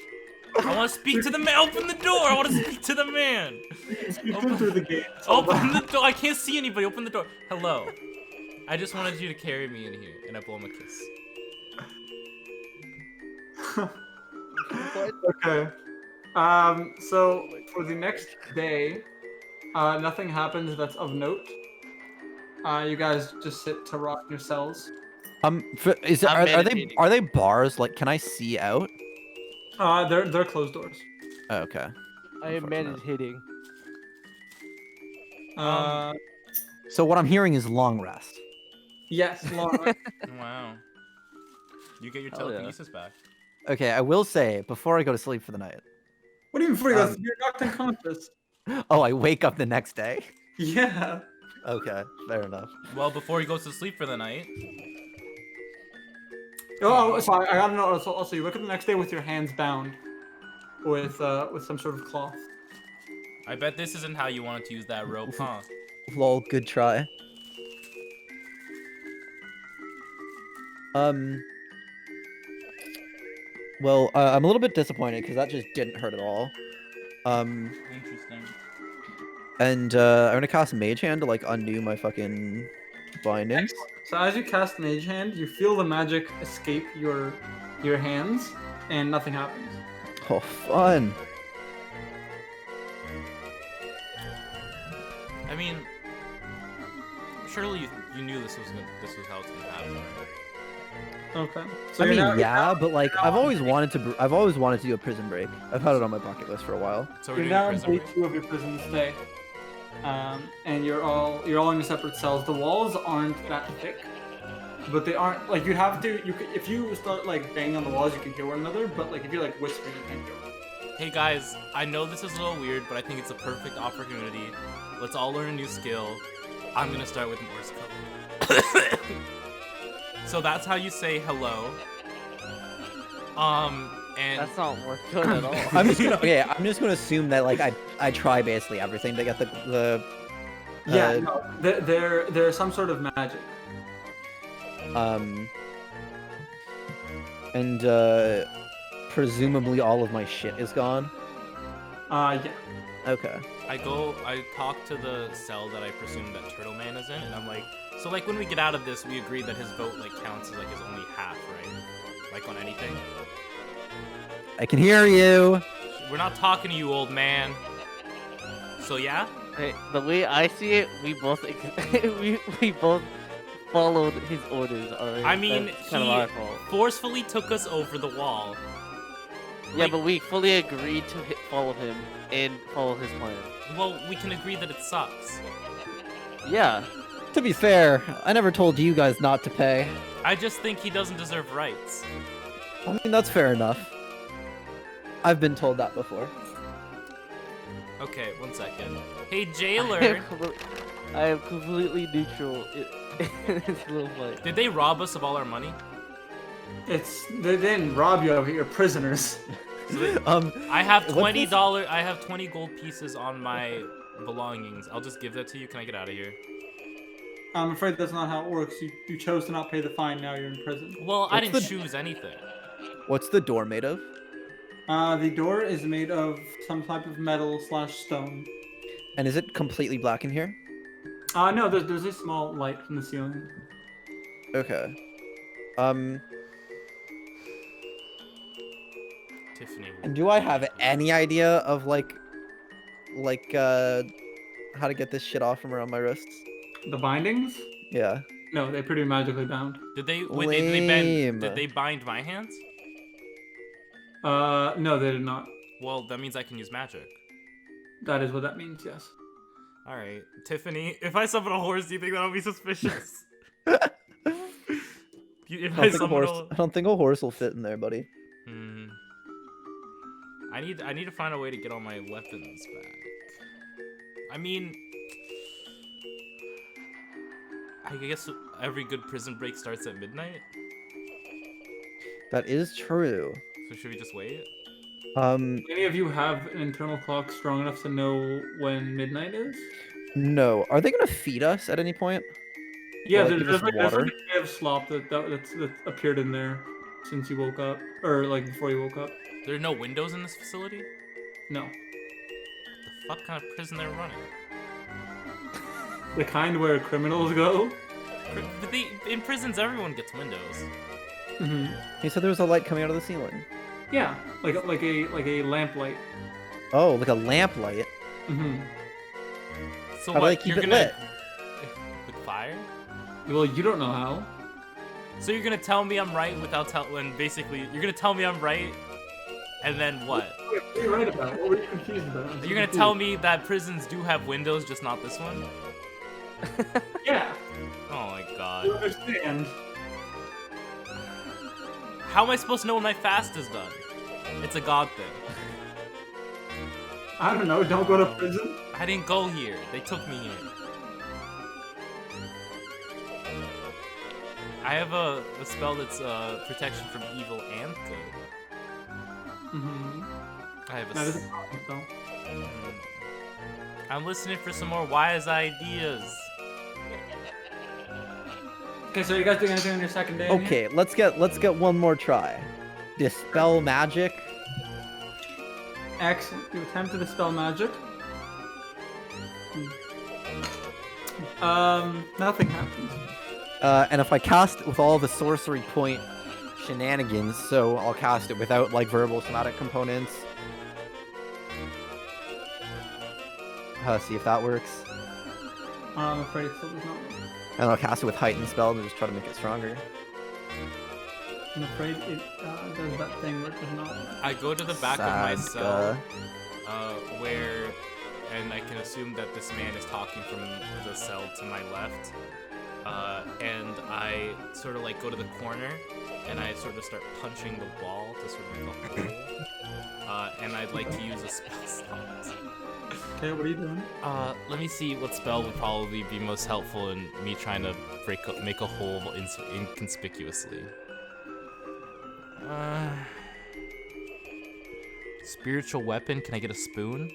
B: I want to speak to the man. Open the door. I want to speak to the man.
C: Open through the gate.
B: Open the door. I can't see anybody. Open the door. Hello. I just wanted you to carry me in here, and I blow him a kiss.
C: Okay. So for the next day, nothing happens that's of note. You guys just sit to rot in your cells.
A: Are they bars? Like, can I see out?
C: They're closed doors.
A: Oh, okay.
D: I am meditating.
A: So what I'm hearing is long rest.
C: Yes, long rest.
B: Wow. You get your
D: Hell yeah.
B: telekinesis back.
A: Okay, I will say before I go to sleep for the night.
C: What do you mean before you go? You're knocked unconscious.
A: Oh, I wake up the next day.
C: Yeah.
A: Okay, fair enough.
B: Well, before he goes to sleep for the night.
C: Oh, sorry. I gotta know. Also, you wake up the next day with your hands bound, with some sort of cloth.
B: I bet this isn't how you wanted to use that rope, huh?
A: Lol, good try. Well, I'm a little bit disappointed because that just didn't hurt at all.
B: Interesting.
A: And I'm gonna cast Mage Hand to like undo my fucking bindings.
C: So as you cast Mage Hand, you feel the magic escape your hands, and nothing happens.
A: Oh, fun.
B: I mean, surely you knew this was how it's gonna happen.
C: Okay. So
A: I
C: you're
A: mean,
C: now-
A: yeah, but like I've always wanted to do a prison break. I've had it on my bucket list for a while.
B: So we're
C: You're
B: doing
C: now on
B: prison
C: day
B: break.
C: 2 of your prison stay, and you're all in your separate cells. The walls aren't that thick, but they aren't like you'd have to. If you start like banging on the walls, you can hear one another. But like if you're like whispering, you can't hear one.
B: Hey guys, I know this is a little weird, but I think it's a perfect opportunity. Let's all learn a new skill. I'm gonna start with Morse code. So that's how you say hello. And
D: That's not worth good at all.
A: I'm just gonna assume that like I try basically everything to get the
C: Yeah, no, there's some sort of magic.
A: and presumably all of my shit is gone.
C: Yeah.
A: Okay.
B: I talk to the cell that I presume that Turtle Man is in, and I'm like, so like when we get out of this, we agree that his vote like counts as like his only half, right? Like on anything.
A: I can hear you.
B: We're not talking to you, old man. So yeah?
D: Hey, the way I see it, we both we both followed his orders. Alright.
B: I mean,
D: That's kind of
B: he
D: our fault.
B: forcefully took us over the wall.
D: Yeah,
B: Like-
D: but we fully agreed to follow him and follow his plan.
B: Well, we can agree that it sucks.
D: Yeah.
A: To be fair, I never told you guys not to pay.
B: I just think he doesn't deserve rights.
A: I mean, that's fair enough. I've been told that before.
B: Okay, 1 second. Hey, jailer,
D: I am completely neutral in this little fight.
B: did they rob us of all our money?
C: They didn't rob you of it, you're prisoners.
B: I have
A: What's this?
B: $20. I have 20 gold pieces on my belongings. I'll just give that to you. Can I get out of here?
C: I'm afraid that's not how it works. You chose to not pay the fine, now you're in prison.
B: Well, I
A: What's
B: didn't
A: the-
B: choose anything.
A: What's the door made of?
C: The door is made of some type of metal / stone.
A: And is it completely black in here?
C: No, there's a small light from the ceiling.
A: Okay.
B: Tiffany.
A: And do I have any idea of like how to get this shit off from around my wrists?
C: The bindings?
A: Yeah.
C: No, they're pretty magically bound.
B: Did they
A: Lame.
B: did they bind my hands?
C: No, they did not.
B: Well, that means I can use magic.
C: That is what that means, yes.
B: All right, Tiffany. If I summon a horse, do you think that'll be suspicious? If I summon
A: I don't think a horse will fit in there, buddy.
B: I need to find a way to get all my weapons back. I mean, I guess every good prison break starts at midnight.
A: That is true.
B: So should we just wait?
C: Any of you have an internal clock strong enough to know when midnight is?
A: No. Are they gonna feed us at any point?
C: Yeah,
A: Or, like, give us
C: there's
A: water?
C: like a bit of slop that appeared in there since you woke up, or like before you woke up.
B: There are no windows in this facility?
C: No,
B: What the fuck kind of prison they're running?
C: the kind where criminals go.
B: In prisons, everyone gets windows.
C: Hmm.
A: He said there was a light coming out of the ceiling.
C: Yeah, like a lamplight.
A: Oh, like a lamp light.
C: Hmm.
B: So
A: How do
B: what?
A: they keep
B: You're
A: it
B: gonna
A: lit?
B: with fire?
C: Well, you don't know how.
B: So you're gonna tell me I'm right without when basically you're gonna tell me I'm right And then what?
C: What are you right about? What were you confused about?
B: You're gonna tell me that prisons do have windows, just not this one?
C: Yeah.
B: Oh my
C: You
B: god.
C: understand.
B: How am I supposed to know when my fast is done? It's a god thing.
C: I don't know. Don't go to prison.
B: I didn't go here. They took me here. I have a spell that's protection from evil and good.
C: Mm-hmm.
B: I have a.
C: That is a problem, spell.
B: I'm listening for some more wise ideas.
C: Okay, so you guys doing anything on your second day? in here?
A: Okay, let's get one more try. Dispel magic.
C: Excellent. You attempt to dispel magic. Nothing happens.
A: And if I cast it with all the sorcery point shenanigans, so I'll cast it without like verbal somatic components. See if that works.
C: I'm afraid it still does not work.
A: And I'll cast it with heightened spell to just try to make it stronger.
C: I'm afraid it does that thing where it does not work.
B: I go to the back of my cell,
A: Sadka.
B: where, and I can assume that this man is talking from the cell to my left. And I sort of like go to the corner, and I sort of start punching the wall to sort of make a hole. And I'd like to use a spell slot.
C: Okay, what are you doing?
B: Let me see what spell would probably be most helpful in me trying to make a hole inconspicuously. Spiritual weapon. Can I get a spoon?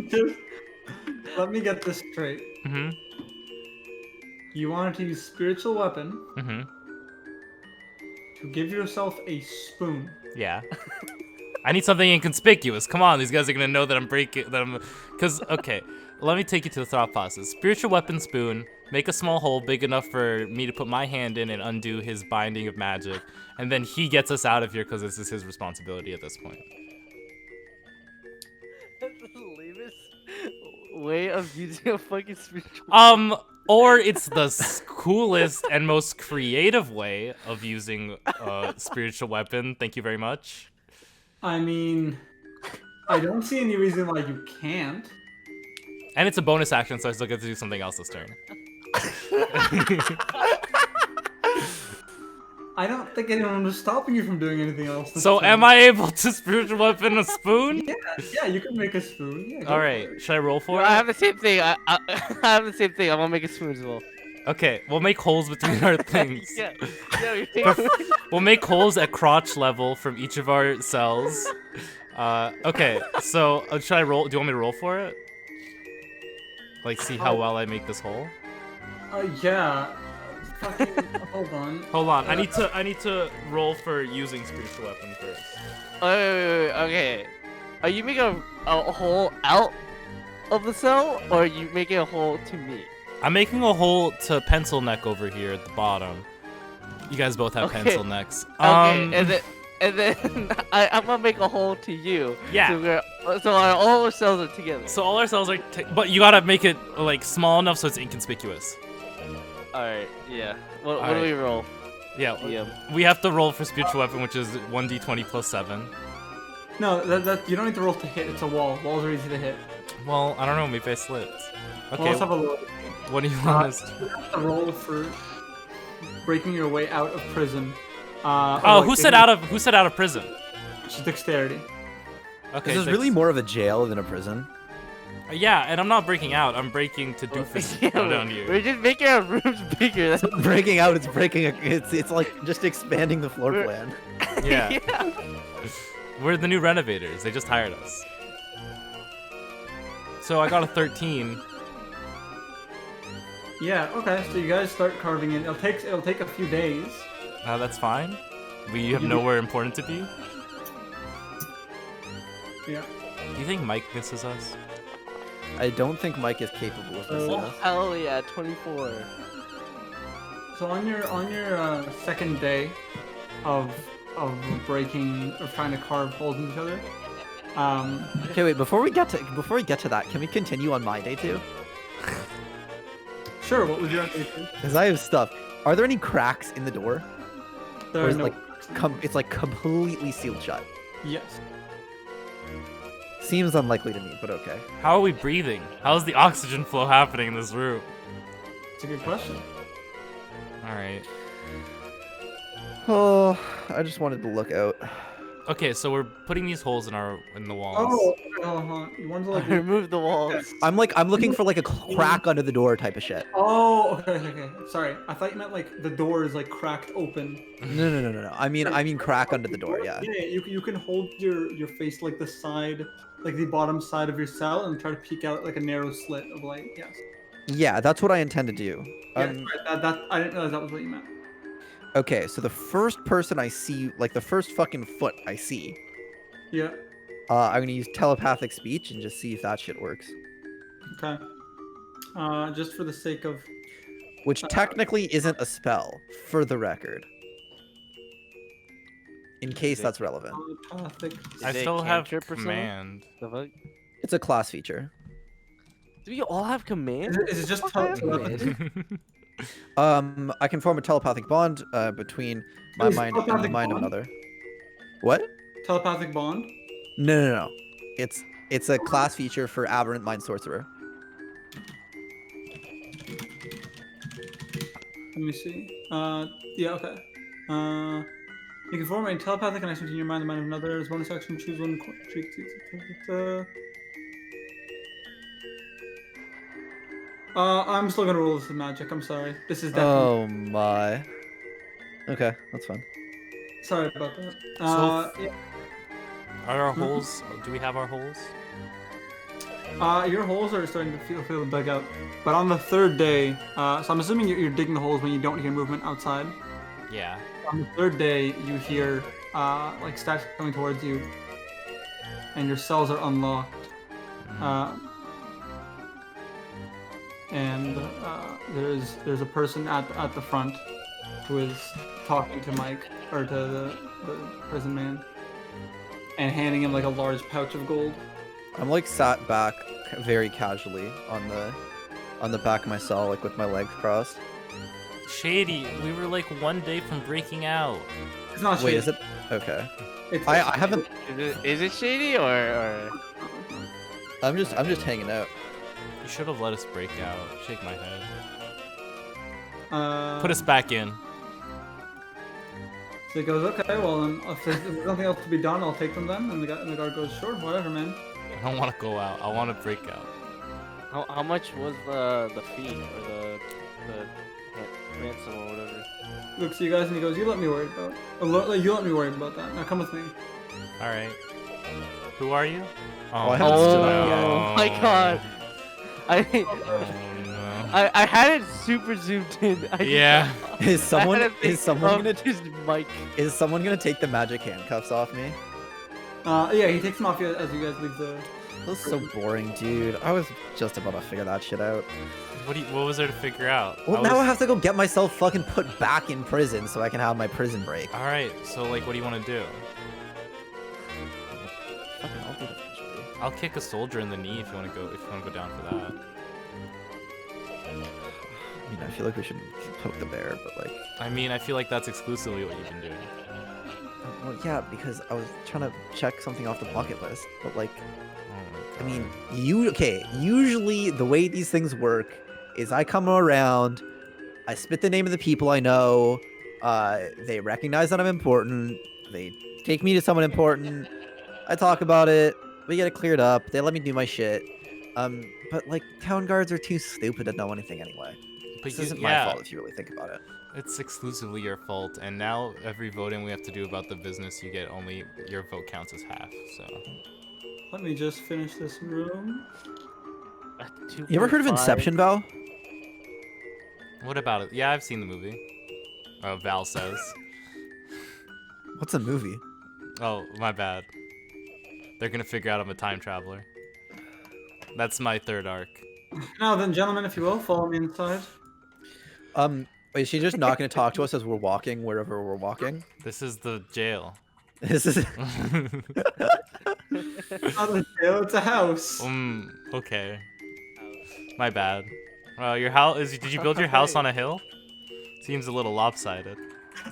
C: Just let me get this straight.
B: Mm-hmm.
C: You wanted to use spiritual weapon
B: Mm-hmm.
C: to give yourself a spoon.
B: Yeah. I need something inconspicuous. Come on, these guys are gonna know that I'm breaking. Cause okay, let me take you to the thought process. Spiritual weapon spoon. Make a small hole big enough for me to put my hand in and undo his binding of magic, and then he gets us out of here because this is his responsibility at this point.
D: That's the lamest way of using a fucking spiritual.
B: Or it's the coolest and most creative way of using a spiritual weapon. Thank you very much.
C: I mean, I don't see any reason why you can't.
B: And it's a bonus action, so I still get to do something else this turn.
C: I don't think anyone was stopping you from doing anything else. this
B: So
C: turn.
B: am I able to spiritual weapon a spoon?
C: Yeah, you can make a spoon. Yeah, go
B: All
C: for
B: right,
C: it.
B: should I roll for
D: I
B: it?
D: have the same thing. I have the same thing. I'm gonna make a spoon as well.
B: Okay, we'll make holes between our things.
D: Yeah. Yeah.
B: We'll make holes at crotch level from each of our cells. Okay, so should I roll? Do you want me to roll for it? Like, see how well I make this hole?
C: Yeah. Fucking, hold on.
B: Hold on, I need to roll for using spiritual weapon first.
D: Wait, okay. Are you making a hole out of the cell, or are you making a hole to me?
B: I'm making a hole to pencil neck over here at the bottom. You guys both have
D: Okay.
B: pencil necks.
D: Okay, and then I'm gonna make a hole to you.
B: Yeah.
D: So all our cells are together.
B: So all our cells are, but you gotta make it like small enough so it's inconspicuous.
D: All right. Yeah. What do
B: Alright.
D: we roll?
B: Yeah,
D: DM.
B: we have to roll for spiritual weapon, which is 1d20 plus 7.
C: No, that you don't need to roll to hit. It's a wall. Walls are easy to hit.
B: Well, I don't know, maybe I slipped.
C: Well,
B: Okay,
C: let's have a look.
B: what do you want us
C: You have to roll for breaking your way out of prison.
B: Oh, who said out of prison?
C: It's dexterity.
B: Okay,
A: This is really more of a jail than a prison.
B: Yeah, and I'm not breaking out. I'm breaking to doofus down here.
D: We're just making our rooms bigger. That's
A: Breaking out, it's breaking. It's like just expanding the floor plan.
B: Yeah. We're the new renovators. They just hired us. So I got a 13.
C: Yeah. Okay. So you guys start carving it. It'll take a few days.
B: That's fine. We have nowhere important to be.
C: Yeah.
B: Do you think Mike misses us?
A: I don't think Mike is capable of this.
C: Oh.
D: hell yeah, 24.
C: So on your second day of breaking or trying to carve holes in each other,
A: Okay, wait. Before we get to that, can we continue on my day too?
C: sure. What was your day two?
A: Because I have stuff. Are there any cracks in the door?
C: There
A: Or
C: are
A: is it
C: no.
A: like it's like completely sealed shut?
C: Yes.
A: Seems unlikely to me, but okay.
B: How are we breathing? How's the oxygen flow happening in this room?
C: It's a good question.
B: All right.
A: Oh, I just wanted to look out.
B: Okay, so we're putting these holes in the walls.
C: Oh, hold on. You want to like?
D: Remove the walls.
A: I'm looking for like a crack under the door type of shit.
C: Oh, okay. Sorry, I thought you meant like the door is like cracked open.
A: No. I mean crack under the door. Yeah.
C: Yeah. You can hold your face like the side, like the bottom side of your cell, and try to peek out like a narrow slit of light. Yes.
A: Yeah, that's what I intend to do.
C: Yeah. That I didn't realize that was what you meant.
A: Okay, so the first person I see, like the first fucking foot I see,
C: Yeah.
A: I'm gonna use telepathic speech and just see if that shit works.
C: Okay. Just for the sake of.
A: Which technically isn't a spell, for the record. In case that's relevant.
C: Telepathic.
B: I
D: Is it
B: still have
D: cantrip or something?
B: command.
D: The fuck?
A: It's a class feature.
D: Do we all have command?
C: Is it just
D: Fuck, I have
C: telepathy?
D: command.
A: I can form a telepathic bond between my
C: Is
A: mind and the
C: telepathic
A: mind of
C: bond?
A: another. What?
C: Telepathic bond.
A: No. It's a class feature for aberrant mind sorcerer.
C: Let me see. Yeah, okay. You can form a telepathic connection between your mind and the mind of another. As bonus action, choose one. I'm still gonna roll this with magic. I'm sorry. This is definitely.
A: Oh my. Okay, that's fine.
C: Sorry about that. Yeah.
B: Are our holes? Do we have our holes?
C: Your holes are starting to feel dug out. But on the third day, so I'm assuming you're digging the holes when you don't hear movement outside.
B: Yeah.
C: On the third day, you hear like stacks coming towards you, and your cells are unlocked. And there's a person at the front who is talking to Mike or to the prison man, and handing him like a large pouch of gold.
A: I'm like sat back very casually on the back of my cell, like with my legs crossed.
B: Shady, we were like one day from breaking out.
C: It's not.
A: Wait,
C: shady.
A: is it? Okay.
C: It's,
A: I haven't.
D: Is it shady or?
A: I'm just hanging out.
B: You should have let us break out. Shake my head.
C: Put
B: Put us back in.
C: So he goes, okay, well then, if there's nothing else to be done, I'll take them then. And the guard goes, sure, whatever, man.
B: I don't want to go out. I want to break out.
D: How much was the fee or the ransom or whatever?
C: Looks at you guys and he goes, you let me worry about that. Now come with me.
B: All right. Who are you?
A: Oh, I haven't stood up yet.
D: Oh my god!
B: Oh no.
D: I had it super zoomed in.
B: Yeah.
A: Is someone gonna
D: just Mike?
A: is someone gonna take the magic handcuffs off me?
C: Yeah, he takes them off as you guys leave the.
A: That was so boring, dude. I was just about to figure that shit out.
B: What was there to figure out?
A: Well, now I have to go get myself fucking put back in prison so I can have my prison break.
B: All right. So like, what do you want to do?
A: Fucking, I'll do that eventually.
B: I'll kick a soldier in the knee if you want to go. If you want to go down for that.
A: I mean, I feel like we should poke the bear, but like.
B: I mean, I feel like that's exclusively what you've been doing.
A: Well, yeah, because I was trying to check something off the bucket list, but like.
B: Oh
A: I
B: my
A: mean,
B: God.
A: usually the way these things work is I come around, I spit the name of the people I know, they recognize that I'm important, they take me to someone important, I talk about it, we get it cleared up, they let me do my shit. But like, town guards are too stupid to know anything anyway.
B: But
A: This isn't my fault if you really think about it.
B: It's exclusively your fault, and now every voting we have to do about the business, you get only your vote counts as half. So.
C: Let me just finish this room.
A: You ever heard of Inception, Val?
B: What about it? Yeah, I've seen the movie. Oh, Val says.
A: What's a movie?
B: Oh, my bad. They're gonna figure out I'm a time traveler. That's my third arc.
C: Now then, gentlemen, if you will, follow me inside.
A: Is she just not going to talk to us as we're walking wherever we're walking?
B: This is the jail.
A: This is.
C: It's not a jail, it's a house.
B: Okay. My bad. Your house is. Did you build your house on a hill? Seems a little lopsided.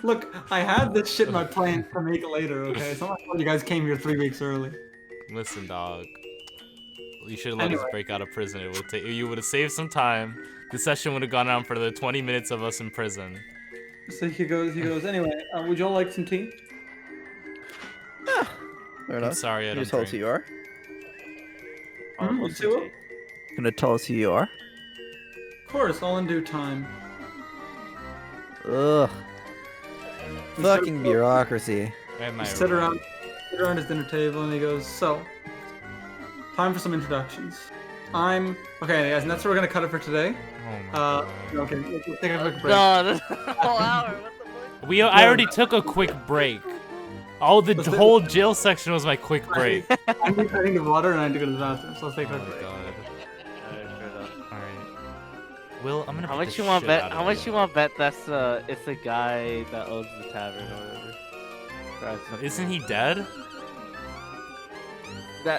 C: Look, I had this shit in my plan to make later, okay? It's not my fault you guys came here 3 weeks early.
B: Listen, dog. You should have let us
C: Anyway.
B: break out of prison. It would you would have saved some time. The session would have gone on for the 20 minutes of us in prison.
C: So he goes, anyway, would you all like some tea?
A: Fair enough.
B: sorry, I
A: Can you
B: don't
A: tell us who
B: drink.
A: you are?
C: Hmm,
D: What's
C: you
D: the
C: too?
D: tea?
A: Gonna tell us who you are?
C: Of course, all in due time.
A: Ugh.
C: We
A: Fucking
C: sit-
A: bureaucracy.
B: And
C: we
B: my
C: sit around his dinner table and he goes, so, time for some introductions. Okay, guys, and that's where we're gonna cut it for today.
B: Oh my god.
C: Okay, let's take a quick break.
D: No, this whole hour. What the fuck?
B: I already took a quick break. Oh, the
C: Let's do-
B: whole jail section was my quick break.
C: I need to drink water and I need to go to the bathroom, so let's take a
B: Oh
C: quick
B: my
C: break.
B: god.
D: Alright, fair enough.
B: Alright. Will, I'm gonna
D: How
B: beat
D: much
B: the
D: you want
B: shit
D: bet?
B: out of
D: How much you want bet? It's the guy that owns the tavern or whatever.
B: Isn't he dead?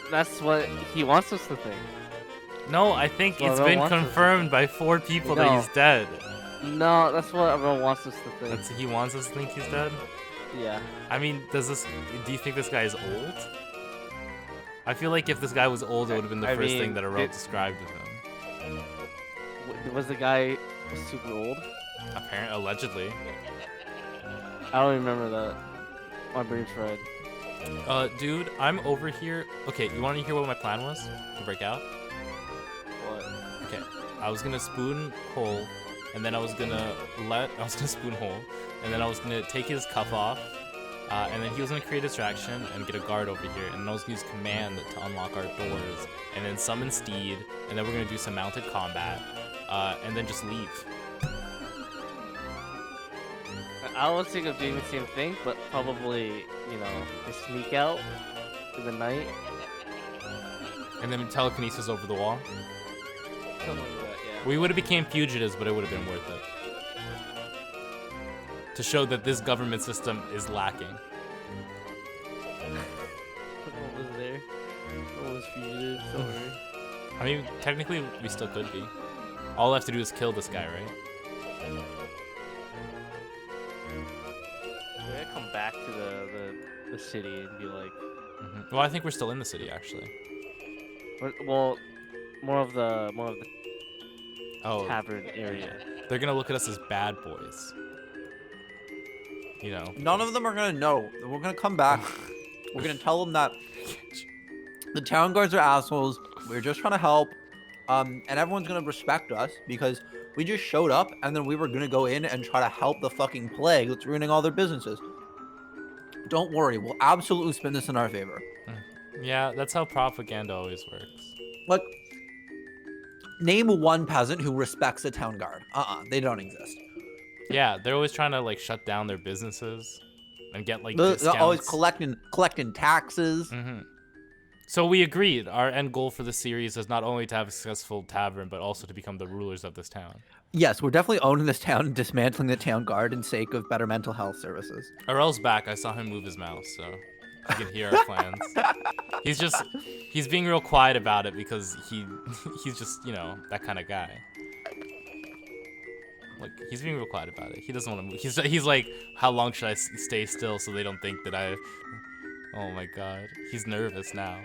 D: That's what he wants us to think.
B: No, I think
D: Well,
B: it's
D: everyone
B: been
D: wants us to-
B: confirmed by 4 people that
D: No.
B: he's dead.
D: No, that's what everyone wants us to think.
B: He wants us to think he's dead?
D: Yeah.
B: I mean, do you think this guy is old? I feel like if this guy was old, it would have been the
D: I
B: first
D: mean,
B: thing that Arel described of him.
D: Was the guy super old?
B: Apparently, allegedly.
D: I don't remember that. My brain's fried.
B: Dude, I'm over here. Okay, you want to hear what my plan was to break out?
D: What?
B: Okay, I was gonna spoon hole, and then I was gonna spoon hole, and then I was gonna take his cuff off, and then he was gonna create a distraction and get a guard over here, and then I was gonna use command to unlock our doors, and then summon Steed, and then we're gonna do some mounted combat, and then just leave.
D: I was thinking of doing the same thing, but probably, they sneak out in the night.
B: And then telekinesis over the wall.
D: Something like that, yeah.
B: We would have became fugitives, but it would have been worth it. To show that this government system is lacking.
D: What was there? What was fugitive? Sorry.
B: I mean, technically, we still could be. All I have to do is kill this guy, right?
D: We're gonna come back to the city and be like,
B: Well, I think we're still in the city, actually.
D: well, more of the
B: Oh,
D: tavern area.
B: they're gonna look at us as bad boys. You know.
A: None of them are gonna know. We're gonna come back. We're gonna tell them that the town guards are assholes. We're just trying to help. And everyone's gonna respect us because we just showed up and then we were gonna go in and try to help the fucking plague that's ruining all their businesses. Don't worry, we'll absolutely spin this in our favor.
B: Yeah, that's how propaganda always works.
A: Like, name one peasant who respects the town guard. They don't exist.
B: Yeah, they're always trying to like shut down their businesses and get like
A: They're
B: discounts.
A: always collecting taxes.
B: So we agreed. Our end goal for the series is not only to have a successful tavern, but also to become the rulers of this town.
A: Yes, we're definitely owning this town and dismantling the town guard in sake of better mental health services.
B: Arel's back. I saw him move his mouse, so you can hear our plans. He's being real quiet about it because he's just, that kind of guy. Like, he's being real quiet about it. He doesn't want to move. He's like, how long should I stay still so they don't think that I... Oh my god. He's nervous now.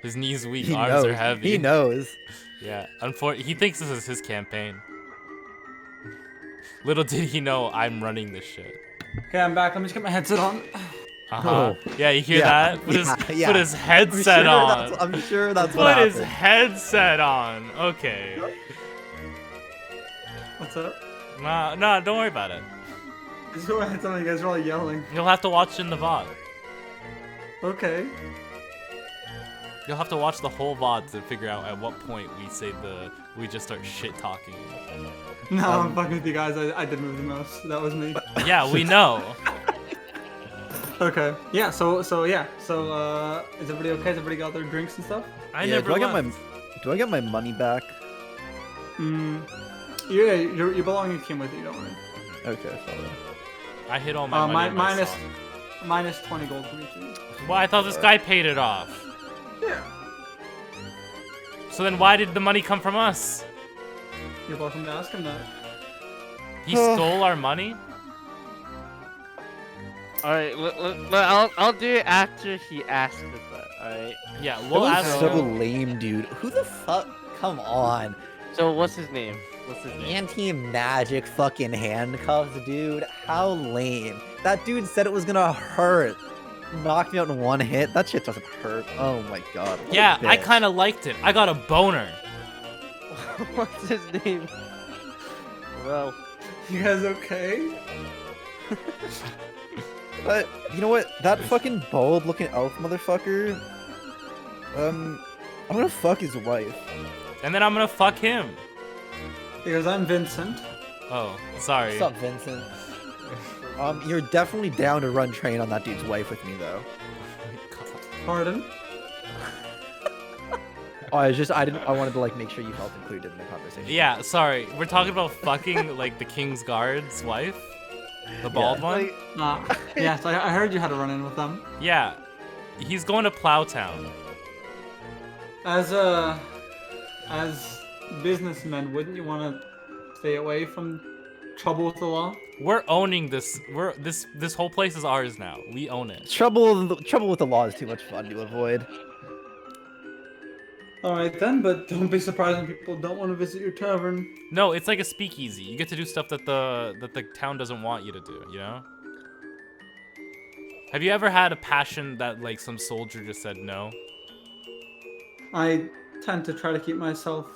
B: His knees weak, arms are heavy.
A: He knows.
B: Yeah. He thinks this is his campaign. Little did he know I'm running this shit.
C: Okay, I'm back. Let me just get my headset on.
B: Uh-huh. Yeah, you hear
A: Yeah,
B: that? Put
A: yeah.
B: his headset on.
A: I'm sure that's what
B: Put his
A: happened.
B: headset on. Okay.
C: What's up?
B: Nah, don't worry about it.
C: Just put my headset on. You guys are all yelling.
B: You'll have to watch in the VOD.
C: Okay.
B: You'll have to watch the whole VOD to figure out at what point we just start shit talking.
C: No, I'm fucking with you guys. I did move the mouse. That was me.
B: Yeah, we know.
C: Okay. Yeah. So is everybody okay? Has everybody got their drinks and stuff?
B: I
A: do I get my money back?
C: Yeah. Your belongings came with you. Don't worry.
A: Okay, fine.
B: I hit all my money in my
C: minus
B: song.
C: minus 20 gold from each of you.
B: Well, I thought this guy paid it off.
C: Yeah.
B: So then why did the money come from us?
C: You're welcome to ask him that.
B: He stole our money?
D: Alright, I'll do it after he asks us that, alright?
B: Yeah,
A: That
B: we'll
A: was
B: ask
A: so
B: him.
A: lame, dude. Who the fuck? Come on.
D: So what's his name? What's his name?
A: Anti-magic fucking handcuffs, dude. How lame. That dude said it was gonna hurt. Knocked me out in one hit. That shit doesn't hurt. Oh my god. What a
B: Yeah, I
A: bitch.
B: kind of liked it. I got a boner.
D: What's his name? Well,
C: You guys okay?
A: But you know what? That fucking bald-looking elf motherfucker. I'm gonna fuck his wife.
B: And then I'm gonna fuck him.
C: Because I'm Vincent.
B: Oh, sorry.
A: What's up, Vincent? You're definitely down to run train on that dude's wife with me, though.
C: Pardon?
A: Oh, I wanted to like make sure you felt included in the conversation.
B: Yeah, sorry. We're talking about fucking like the king's guard's wife, the bald one.
C: Yes, I heard you had to run in with them.
B: Yeah, he's going to Plowtown.
C: As businessmen, wouldn't you want to stay away from trouble with the law?
B: We're owning this. This whole place is ours now. We own it.
A: Trouble with the law is too much fun to avoid.
C: Alright then, but don't be surprised when people don't want to visit your tavern.
B: No, it's like a speakeasy. You get to do stuff that the town doesn't want you to do. You know. Have you ever had a passion that like some soldier just said no?
C: I tend to try to keep myself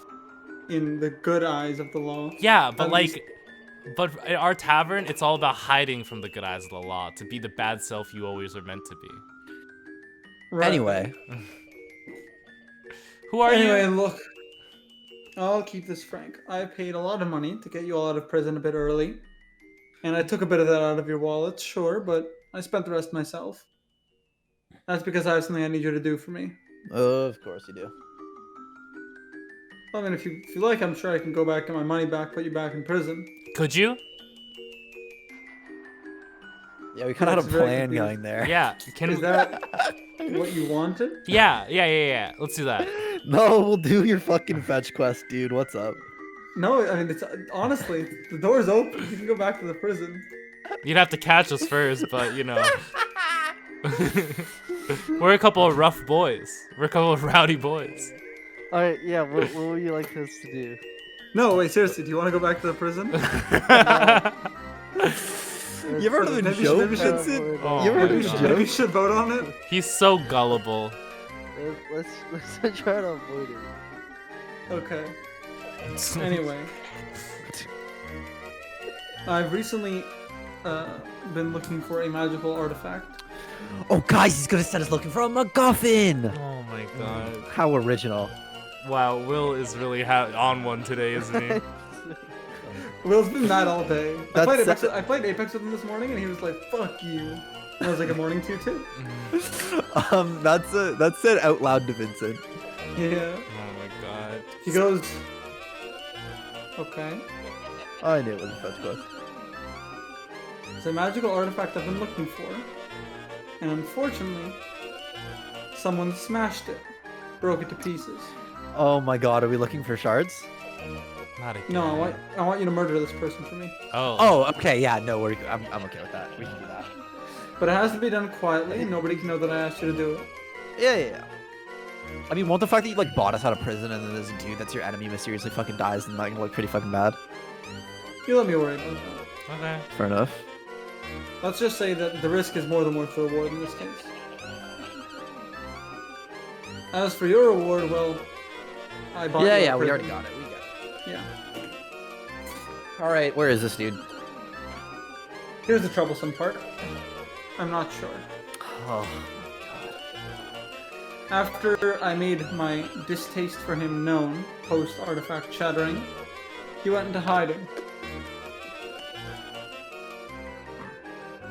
C: in the good eyes of the law.
B: Yeah, but
C: At
B: like,
C: least-
B: but at our tavern, it's all about hiding from the good eyes of the law to be the bad self you always are meant to be.
C: Right.
A: Anyway,
B: Who are
C: Anyway,
B: you?
C: look. I'll keep this frank. I paid a lot of money to get you all out of prison a bit early. And I took a bit of that out of your wallet, sure, but I spent the rest myself. That's because I have something I need you to do for me.
A: of course you do.
C: I mean, if you like, I'm sure I can go back, get my money back, put you back in prison.
B: Could you?
A: Yeah, we kind of
C: That's
A: had a
C: very
A: plan
C: confusing.
A: going there.
B: Yeah. Can
C: Is that what you wanted?
B: Yeah. Let's do that.
A: No, we'll do your fucking fetch quest, dude. What's up?
C: No, I mean, it's honestly, the door's open. You can go back to the prison.
B: You'd have to catch us first, but you know. We're a couple of rough boys. We're a couple of rowdy boys.
D: alright, yeah. What would you like us to do?
C: No, wait, seriously, do you want to go back to the prison?
A: You ever heard of a
C: Maybe
A: joke,
C: maybe should-
A: Vincent?
B: Oh
A: You ever heard
B: my
A: of a
B: God.
C: Maybe we
A: joke?
C: should vote on it.
B: He's so gullible.
D: Let's try to avoid it.
C: Okay. Anyway, I've recently been looking for a magical artifact.
A: Oh, guys, he's gonna send us looking for a MacGuffin.
B: Oh my god.
A: How original.
B: Wow, Will is really on one today, isn't he?
C: Will's been mad all day.
A: That's-
C: I played Apex with him this morning, and he was like, "Fuck you." And I was like, "Good morning to you too."
A: That's said out loud to Vincent.
C: Yeah.
B: Oh my god.
C: He goes, "Okay."
A: I knew it was a fetch quest.
C: It's a magical artifact I've been looking for, and unfortunately, someone smashed it, broke it to pieces.
A: Oh my god, are we looking for shards?
B: Not again.
C: No, I want you to murder this person for me.
B: Oh.
A: Oh, okay, yeah, no, I'm okay with that. We can do that.
C: But it has to be done quietly, and nobody can know that I asked you to do it.
A: Yeah. I mean, won't the fact that you like bought us out of prison and then there's a dude that's your enemy mysteriously fucking dies and like look pretty fucking bad?
C: You let me worry about that.
B: Okay.
A: Fair enough.
C: Let's just say that the risk is more than worth the reward in this case. As for your reward, well, I bought you out
A: Yeah,
C: of
A: we
C: prison.
A: already got it. We got it.
C: Yeah.
A: All right, where is this dude?
C: Here's the troublesome part. I'm not sure.
A: Oh.
C: After I made my distaste for him known, post-artifact shattering, he went into hiding.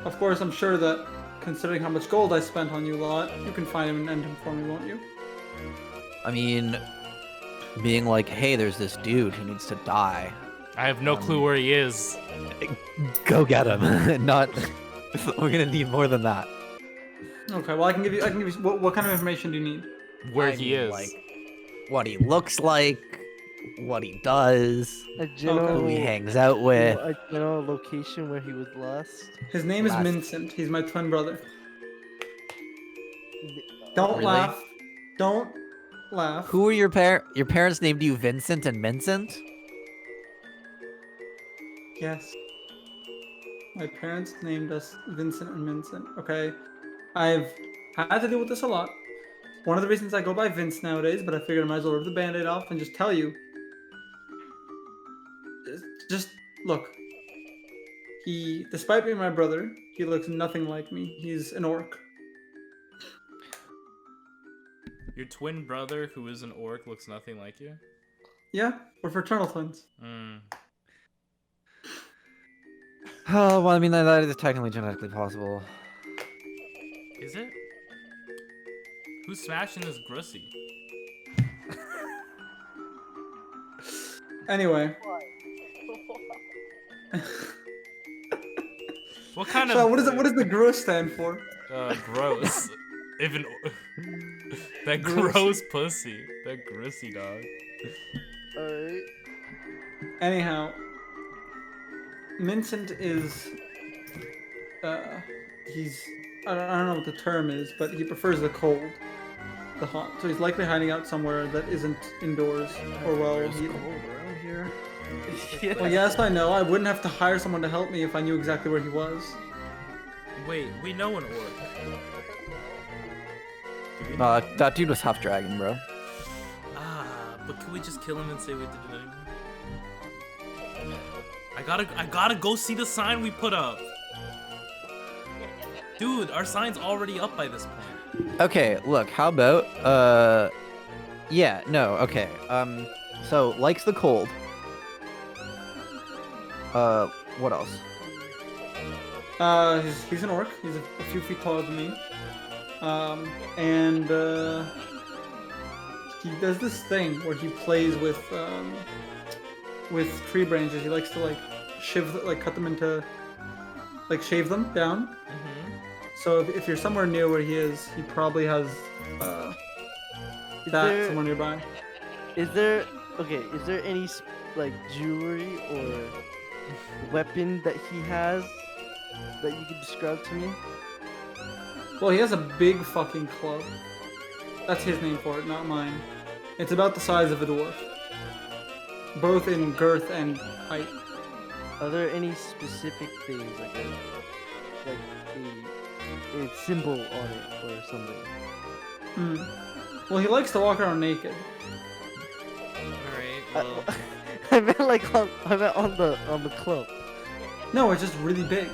C: Of course, I'm sure that, considering how much gold I spent on you lot, you can find him and end him for me, won't you?
A: I mean, being like, hey, there's this dude who needs to die.
B: I have no clue where he is.
A: Go get him. Not. We're gonna need more than that.
C: Okay, well I can give you. What kind of information do you need?
B: Where
A: I
B: he
A: mean,
B: is.
A: like, what he looks like, what he does,
D: A general,
A: who he hangs out with.
D: a general location where he was last.
C: His name is
A: Last-
C: Vincent. He's my twin brother. Don't
A: Really?
C: laugh. Don't laugh.
A: Who are your parents named you Vincent and Mincent?
C: Yes. My parents named us Vincent and Vincent. Okay. I've had to deal with this a lot. One of the reasons I go by Vince nowadays, but I figured I might as well rip the band-aid off and just tell you. Just look. He, despite being my brother, he looks nothing like me. He's an orc.
B: Your twin brother, who is an orc, looks nothing like you?
C: Yeah, we're fraternal twins.
A: Oh, well, I mean, that is technically genetically possible.
B: Is it? Who's smashing this Grussy?
C: Anyway.
B: What kind
C: So
B: of...
C: what does the GRUS stand for?
B: Gross. That gross pussy. That Grussy dog.
D: Alright.
C: Anyhow, Vincent is, he's, I don't know what the term is, but he prefers the cold, the hot. So he's likely hiding out somewhere that isn't indoors, or well,
A: around here.
C: well, yes, I know. I wouldn't have to hire someone to help me if I knew exactly where he was.
B: Wait, we know an orc.
A: That dude was half dragon, bro.
B: But can we just kill him and say we did it anyway? I gotta go see the sign we put up. Dude, our sign's already up by this point.
A: Okay, look, how about, yeah, no, okay, so, likes the cold. What else?
C: He's an orc. He's a few feet taller than me. And he does this thing where he plays with tree branches. He likes to like cut them into, like shave them down.
B: Mm-hmm.
C: So if you're somewhere near where he is, he probably has that somewhere nearby.
D: Is there any like jewelry or weapon that he has that you could describe to me?
C: Well, he has a big fucking club. That's his name for it, not mine. It's about the size of a dwarf, both in girth and height.
D: Are there any specific things like a symbol on it or something?
C: Well, he likes to walk around naked.
B: Alright, well...
D: I meant on the club.
C: No, it's just really big.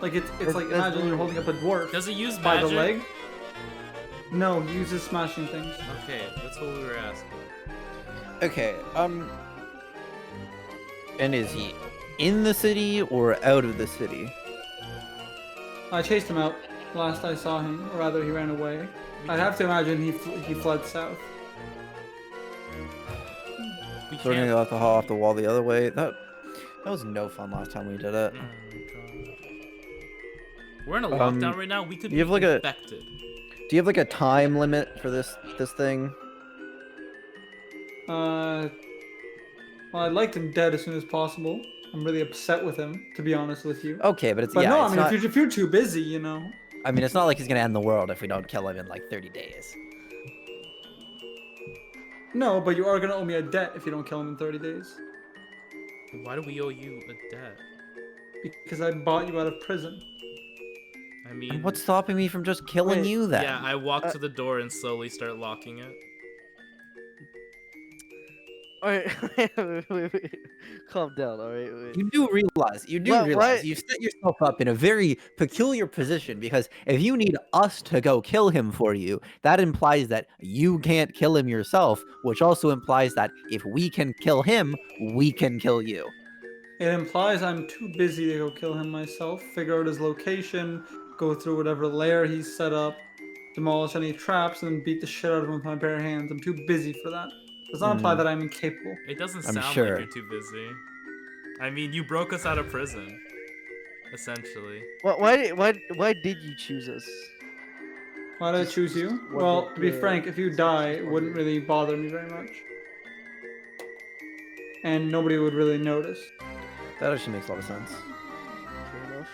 C: Like it's like imagine you're holding up a dwarf.
B: Does it use
C: by
B: magic?
C: the leg? No, he uses smashing things.
B: Okay, that's what we were asking.
A: Okay, and is he in the city or out of the city?
C: I chased him out last I saw him, or rather he ran away. I'd have to imagine he fled south.
B: We
A: So we're gonna
B: can't...
A: go off the hall, off the wall the other way. That was no fun last time we did it.
B: Oh my god. We're in a lockdown right now. We could be
A: you have like
B: infected.
A: Do you have like a time limit for this thing?
C: Well, I'd like him dead as soon as possible. I'm really upset with him, to be honest with you.
A: Okay, but it's
C: But
A: yeah.
C: no,
A: It's
C: I mean,
A: not,
C: if you're too busy, you know.
A: I mean, it's not like he's gonna end the world if we don't kill him in like 30 days.
C: No, but you are gonna owe me a debt if you don't kill him in 30 days.
B: Why do we owe you a debt?
C: Because I bought you out of prison.
B: I mean...
A: And what's stopping me from just killing you then?
B: Yeah, I walk to the door and slowly start locking it.
D: Alright, wait. Calm down, alright?
A: You do realize
D: What?
A: you've set yourself up in a very peculiar position, because if you need us to go kill him for you, that implies that you can't kill him yourself, which also implies that if we can kill him, we can kill you.
C: It implies I'm too busy to go kill him myself, figure out his location, go through whatever lair he's set up, demolish any traps, and then beat the shit out of him with my bare hands. I'm too busy for that. Does not imply that I'm incapable.
B: It doesn't
A: I'm
B: sound
A: sure.
B: like you're too busy. I mean, you broke us out of prison, essentially.
D: Why did you choose us?
C: Why did I choose you?
D: What
C: Well,
D: did
C: to be
D: the-
C: frank, if you die, it wouldn't really bother me very much. and nobody would really notice.
A: That actually makes a lot of sense.
D: Fair enough.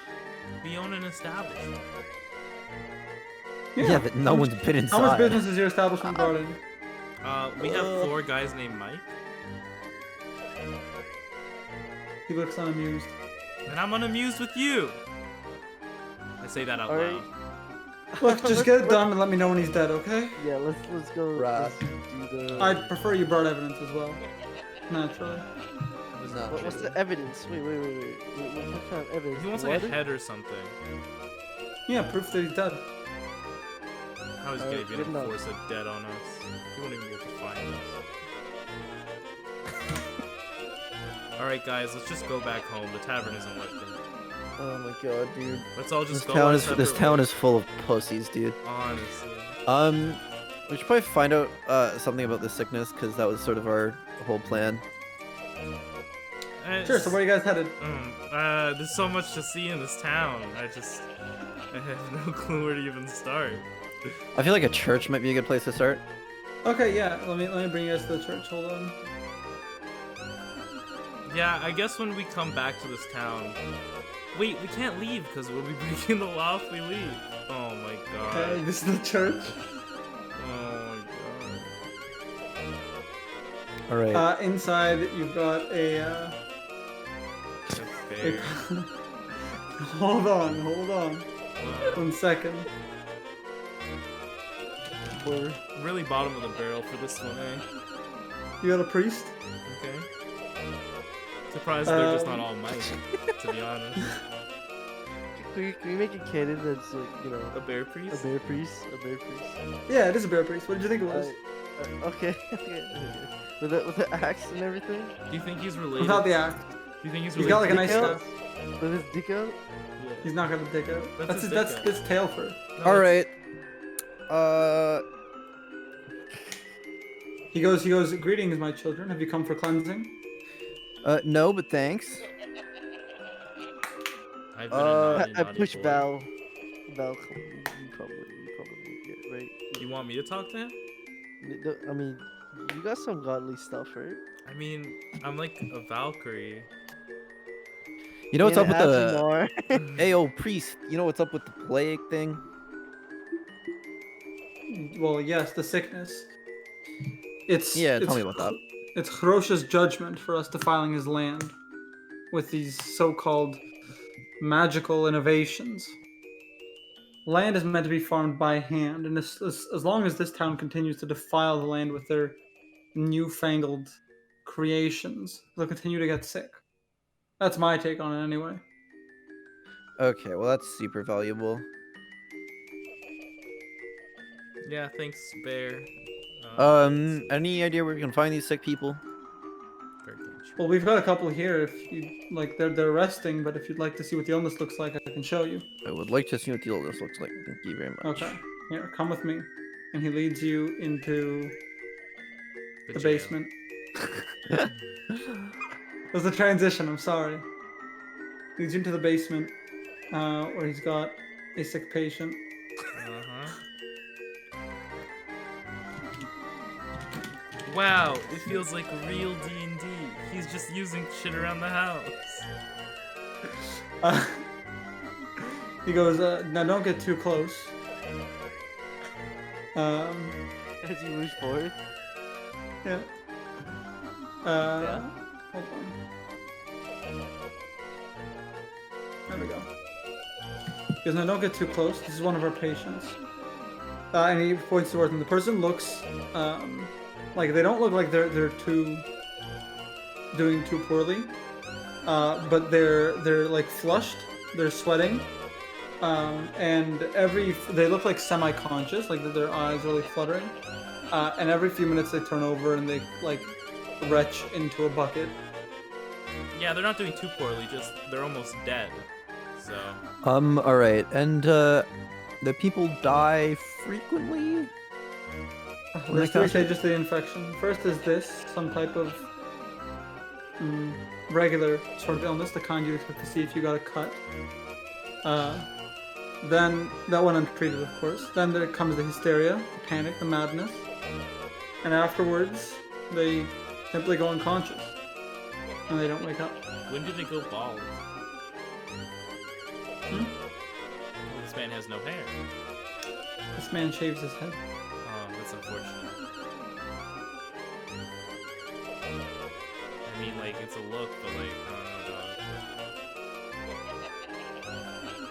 B: We own an establishment.
A: Yeah, but no one's been inside.
C: How much business is your establishment brought in?
B: We have 4 guys named Mike.
C: He looks unamused.
B: And I'm unamused with you. I say that out
D: All right.
B: loud.
C: Look, just get it done and let me know when he's dead, okay?
D: Yeah, let's go.
A: Right.
D: Let's do the.
C: I'd prefer you brought evidence as well. Naturally.
D: What's the evidence? Wait. What kind of evidence?
B: He wants like a head or something.
C: Yeah, proof that he's dead.
B: How is
D: Alright,
B: Gabe
D: good
B: gonna
D: enough.
B: force a dead on us? He won't even be able to find us. Alright guys, let's just go back home. The tavern isn't working.
D: Oh my god, dude.
B: Let's all just
A: This
B: go
A: town
B: our
A: is
B: separate
A: this town
B: ways.
A: is full of pussies, dude.
B: Honestly.
A: We should probably find out something about the sickness because that was sort of our whole plan.
C: Sure, so where are you guys headed?
B: There's so much to see in this town. I have no clue where to even start.
A: I feel like a church might be a good place to start.
C: Okay, yeah, let me bring you guys to the church, hold on.
B: Yeah, I guess when we come back to this town. Wait, we can't leave because we'll be breaking the law if we leave. Oh my god.
C: Okay, this is the church.
B: Oh my god.
A: All right.
C: Inside you've got a
B: That's fair.
C: hold on.
B: Wow.
C: 1 second.
D: Or
B: Really bottom of the barrel for this one, eh?
C: You got a priest?
B: Okay. Surprised they're just not all Mike, to be honest.
D: can we make a canon that's like, you know,
B: A bear
D: a
B: priest?
D: bear priest? A bear priest?
C: Yeah, it is a bear priest. What did you think it was?
D: Okay. With the axe and everything?
B: Do you think he's related?
C: Without the act.
B: Do you think he's
C: He's
B: related?
C: got like a nice
D: Dick out?
C: staff.
D: With his dick out?
B: Yeah.
C: He's not got a dick out.
B: That's his
C: That's
B: dick out.
C: his tail fur.
B: No,
A: All
B: it's-
A: right.
C: He goes, greetings, my children. Have you come for cleansing?
A: No, but thanks.
B: I've been a naughty,
D: I
B: naughty
D: push
B: boy.
D: Val. Val, you probably get right.
B: You want me to talk to him?
D: I mean, you got some godly stuff, right?
B: I mean, I'm like a Valkyrie.
A: You know what's up with the
D: More.
A: Ayo priest? You know what's up with the plague thing?
C: Well, yes, the sickness. It's
A: Yeah,
C: it's,
A: tell me about that.
C: It's Hirosh's judgment for us defiling his land with these so-called magical innovations. Land is meant to be farmed by hand, and as long as this town continues to defile the land with their newfangled creations, they'll continue to get sick. That's my take on it, anyway.
A: Okay, well that's super valuable.
B: Yeah, thanks, Bear.
A: Any idea where we can find these sick people?
B: Bear Pinch.
C: Well, we've got a couple here. If you like, they're resting, but if you'd like to see what the illness looks like, I can show you.
A: I would like to see what the illness looks like. Thank you very much.
C: Okay, here, come with me. And he leads you into the
B: jail.
C: basement. It was a transition, I'm sorry. Leads you into the basement, where he's got a sick patient.
B: Uh-huh. Wow, it feels like real D&D. He's just using shit around the house.
C: He goes, now don't get too close.
D: As you move forward.
C: Yeah.
D: Yeah.
C: Hold on. There we go. He goes, now don't get too close. This is one of our patients. And he points towards them. The person looks, like they don't look like they're doing too poorly. But they're like flushed. They're sweating. And they look like semi-conscious, like their eyes are really fluttering. And every few minutes they turn over and they like retch into a bucket.
B: Yeah, they're not doing too poorly, just they're almost dead. So,
A: All right, and the people die frequently.
C: There's three stages to the infection. First is this, some type of regular sort of illness, the kind you'd expect to see if you got a cut. Then that went untreated, of course. Then there comes the hysteria, the panic, the madness. And afterwards, they simply go unconscious. and they don't wake up.
B: When did they go bald?
C: Hmm?
B: Well, this man has no hair.
C: This man shaves his head.
B: Oh, that's unfortunate. I mean, like, it's a look, but like, I don't know,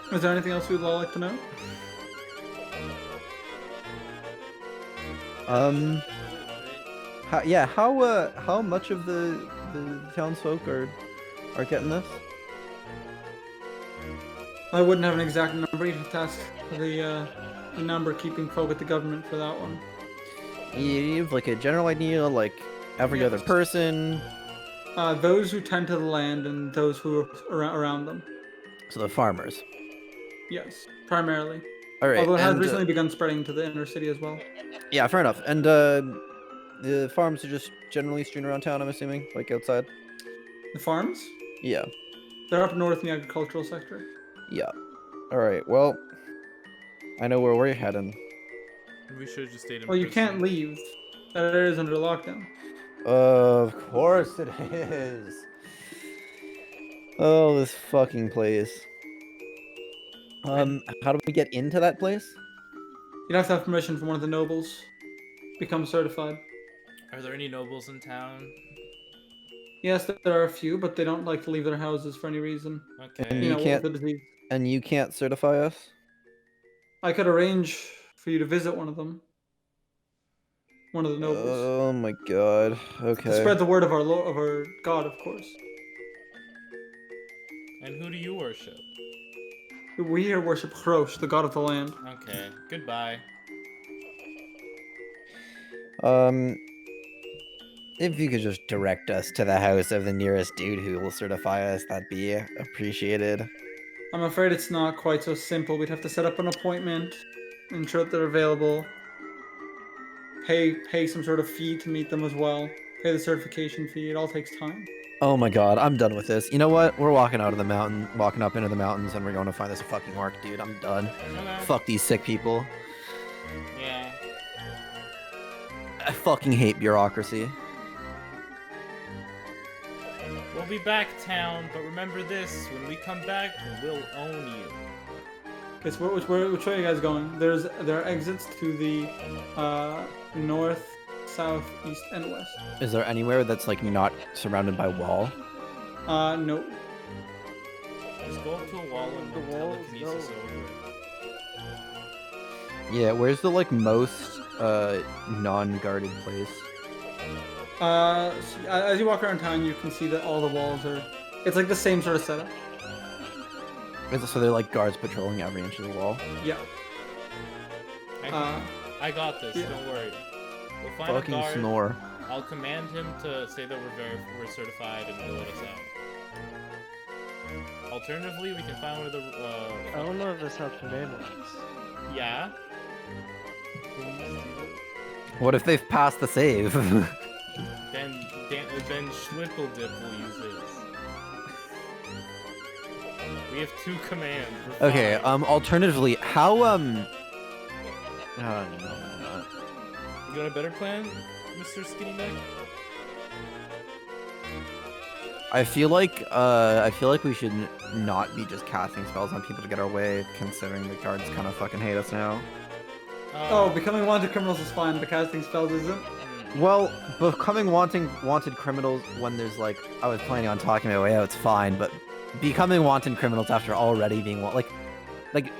B: dog.
C: Is there anything else we'd all like to know?
A: How much of the townsfolk are getting this?
C: I wouldn't have an exact number. You'd have to ask the number-keeping folk at the government for that one.
A: You have like a general idea, like every other person.
C: Those who tend to the land and those who are around them.
A: So the farmers.
C: Yes, primarily.
A: All right.
C: Although it has
A: and,
C: recently begun spreading to the inner city as well.
A: Yeah, fair enough. And the farms are just generally strewn around town, I'm assuming, like outside.
C: The farms?
A: Yeah.
C: They're up north in the agricultural sector.
A: Yeah. All right. Well, I know where we're heading.
B: We should have just stayed in
C: Well, you
B: prison.
C: can't leave. That area is under lockdown.
A: Of course it is. Oh, this fucking place. How do we get into that place?
C: You'd have to have permission from one of the nobles. Become certified.
B: Are there any nobles in town?
C: Yes, there are a few, but they don't like to leave their houses for any reason.
B: Okay.
A: And
C: You know,
A: can't-
C: with the disease.
A: And you can't certify us?
C: I could arrange for you to visit one of them. One of the nobles.
A: Oh my god. Okay.
C: To spread the word of our god, of course.
B: And who do you worship?
C: We here worship Hrosh, the god of the land.
B: Okay. Goodbye.
A: If you could just direct us to the house of the nearest dude who will certify us, that'd be appreciated.
C: I'm afraid it's not quite so simple. We'd have to set up an appointment, ensure that they're available, pay some sort of fee to meet them as well, pay the certification fee. It all takes time.
A: Oh my god, I'm done with this. You know what? We're walking out of the mountain, walking up into the mountains, and we're going to find this fucking orc, dude. I'm done.
B: Okay.
A: Fuck these sick people.
B: Yeah.
A: I fucking hate bureaucracy.
B: We'll be back, town, but remember this: when we come back, we'll own you.
C: Okay, so which way are you guys going? There are exits to the north, south, east, and west.
A: Is there anywhere that's like not surrounded by wall?
C: No.
B: Just go up to a wall and we'll telekinesis over it.
A: Yeah, where's the like most non-guarded place?
C: So as you walk around town, you can see that all the walls are. It's like the same sort of setup.
A: So they're like guards patrolling every inch of the wall.
C: Yeah.
B: I got this.
C: yeah.
B: Don't worry. We'll find
A: Fucking
B: a guard.
A: snore.
B: I'll command him to say that we're certified and he'll let us out. Alternatively, we can find one of the.
D: I don't know if that's how command works.
B: Yeah.
A: What if they've passed the save?
B: Then Schlippledip will use his. We have 2 commands. We're
A: Okay,
B: fine.
A: alternatively, how, oh, no, not.
B: You got a better plan, Mr. Skinny Neck?
A: I feel like we should not be just casting spells on people to get our way, considering the guards kind of fucking hate us now.
C: Oh, becoming wanted criminals is fine, but casting spells isn't.
A: Well, becoming wanted criminals when there's like, I was planning on talking my way out, it's fine, but becoming wanted criminals after already being like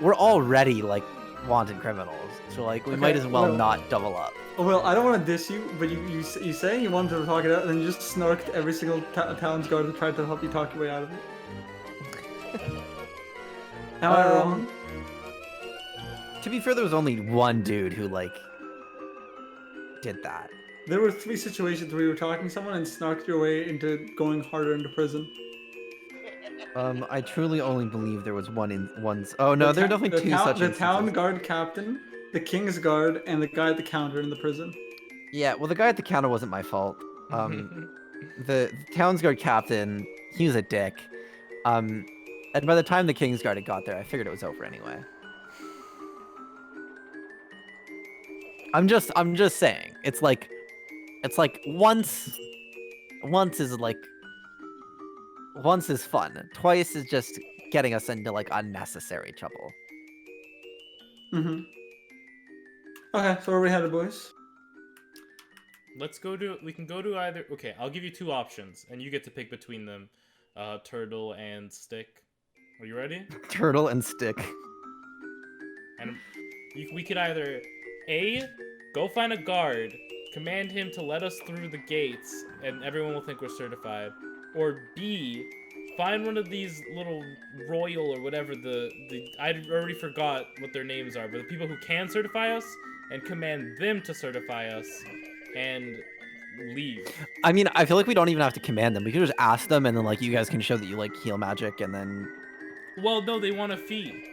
A: we're already like wanted criminals, so like we
C: Okay,
A: might as well
C: well-
A: not double up.
C: Oh, well, I don't want to diss you, but you say you wanted to talk it out, and then you just snarked every single town's guard that tried to help you talk your way out of it. Am I wrong?
A: To be fair, there was only one dude who like did that.
C: There were 3 situations where you were talking to someone and snarked your way into going harder into prison.
A: I truly only believe there was one. Oh no, there are definitely 2 such
C: The
A: instances.
C: town guard captain, the king's guard, and the guy at the counter in the prison.
A: Yeah, well, the guy at the counter wasn't my fault. The town's guard captain, he was a dick. And by the time the King's Guard had got there, I figured it was over anyway. I'm just saying. It's like once is like once is fun. Twice is just getting us into like unnecessary trouble.
C: Mm-hmm. Okay, so where we headed, boys?
B: Let's go to. We can go to either. Okay, I'll give you 2 options, and you get to pick between them. Turtle and Stick. Are you ready?
A: Turtle and Stick.
B: And we could either A, go find a guard, command him to let us through the gates, and everyone will think we're certified. Or B, find one of these little royal or whatever I already forgot what their names are, but the people who can certify us, and command them to certify us, and leave.
A: I mean, I feel like we don't even have to command them. We could just ask them, and then like you guys can show that you like heal magic, and then.
B: Well, no, they want a fee.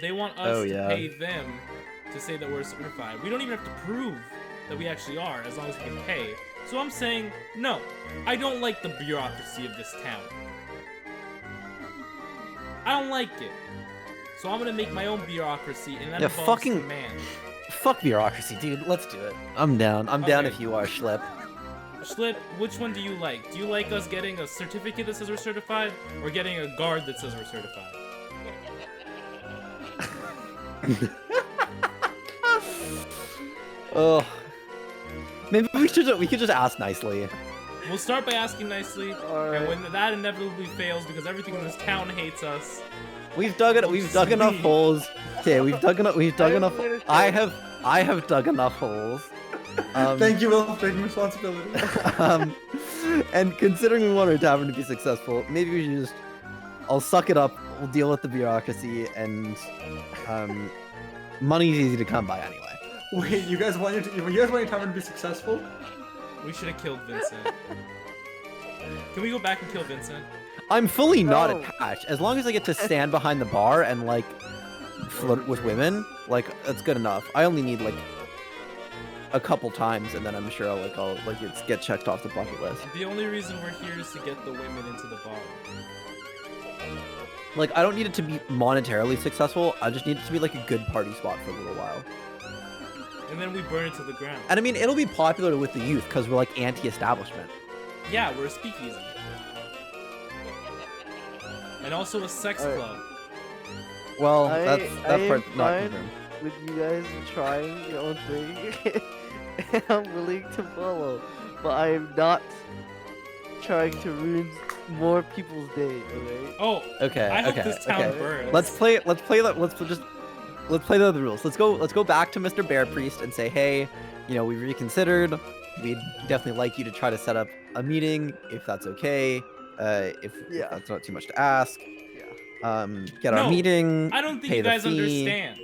B: They want us to pay them to say that we're certified. We don't even have to prove that we actually are, as long as we can pay. So I'm saying, no, I don't like the bureaucracy of this town. I don't like it. So I'm gonna make my own bureaucracy, and that involves command.
A: Fuck bureaucracy, dude. Let's do it. I'm down. I'm down if you are, Schlip.
B: Schlip, which one do you like? Do you like us getting a certificate that says we're certified, or getting a guard that says we're certified?
A: Oh, maybe we could just ask nicely.
B: We'll start by asking nicely, and when that inevitably fails because everything in this town hates us.
A: We've dug enough holes. Okay, we've dug enough. I have dug enough holes.
C: Thank you, Will, for taking responsibility.
A: And considering we want our tavern to be successful, maybe we should just. I'll suck it up. We'll deal with the bureaucracy, and money's easy to come by anyway.
C: Wait, you guys want your tavern to be successful?
B: We should have killed Vincent. Can we go back and kill Vincent?
A: I'm fully not attached. As long as I get to stand behind the bar and like flirt with women, like that's good enough. I only need like a couple times, and then I'm sure I'll get checked off the bucket list.
B: The only reason we're here is to get the women into the bar.
A: Like, I don't need it to be monetarily successful. I just need it to be like a good party spot for a little while.
B: And then we burn it to the ground.
A: And I mean, it'll be popular with the youth because we're like anti-establishment.
B: Yeah, we're a speakeasy. And also a sex club.
A: Well, that part's not confirmed.
D: With you guys trying your own thing, and I'm willing to follow, but I am not trying to ruin more people's day. Okay.
B: Oh.
A: Okay.
B: I hope this town burns.
A: Let's play the other rules. Let's go back to Mr. Bear Priest and say, hey, we reconsidered. We'd definitely like you to try to set up a meeting if that's okay. If that's not too much to ask.
D: Yeah.
A: Get our meeting.
B: I don't think you guys understand.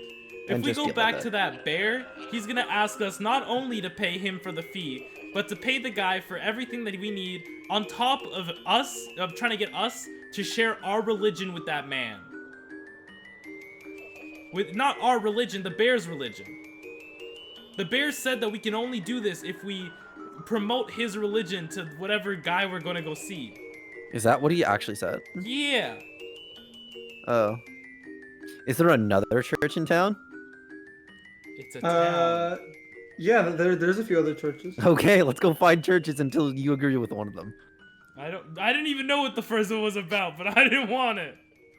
B: If we go back to that bear, he's gonna ask us not only to pay him for the fee, but to pay the guy for everything that we need on top of trying to get us to share our religion with that man. With not our religion, the bear's religion. The bear said that we can only do this if we promote his religion to whatever guy we're gonna go see.
A: Is that what he actually said?
B: Yeah.
A: Oh. Is there another church in town?
B: It's a town.
C: Yeah, there's a few other churches.
A: Okay, let's go find churches until you agree with one of them.
B: I didn't even know what the first one was about, but I didn't want it.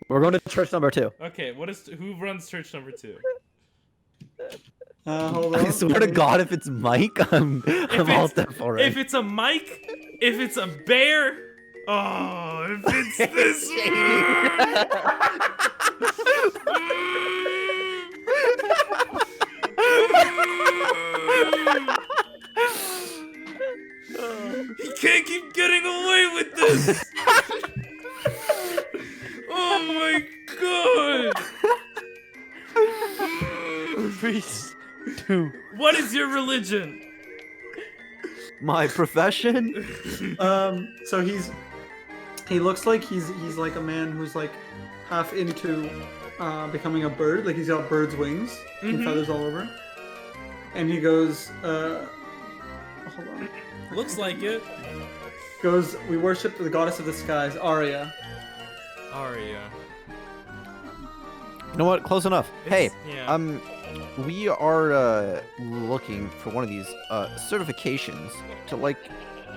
A: We're going to church number 2.
B: Okay, who runs church number 2?
C: Hold on.
A: I swear to God, if it's Mike, I'm all set for it.
B: If it's a Mike, if it's a bear, if it's this. He can't keep getting away with this. Oh my God.
D: Priest 2.
B: What is your religion?
A: My profession?
C: So he looks like he's like a man who's like half into becoming a bird. Like he's got bird's wings and feathers all over. And he goes, hold on.
B: Looks like it.
C: Goes, we worship the goddess of the skies, Arya.
B: Arya.
A: You know what? Close enough. Hey,
B: yeah.
A: we are looking for one of these certifications to like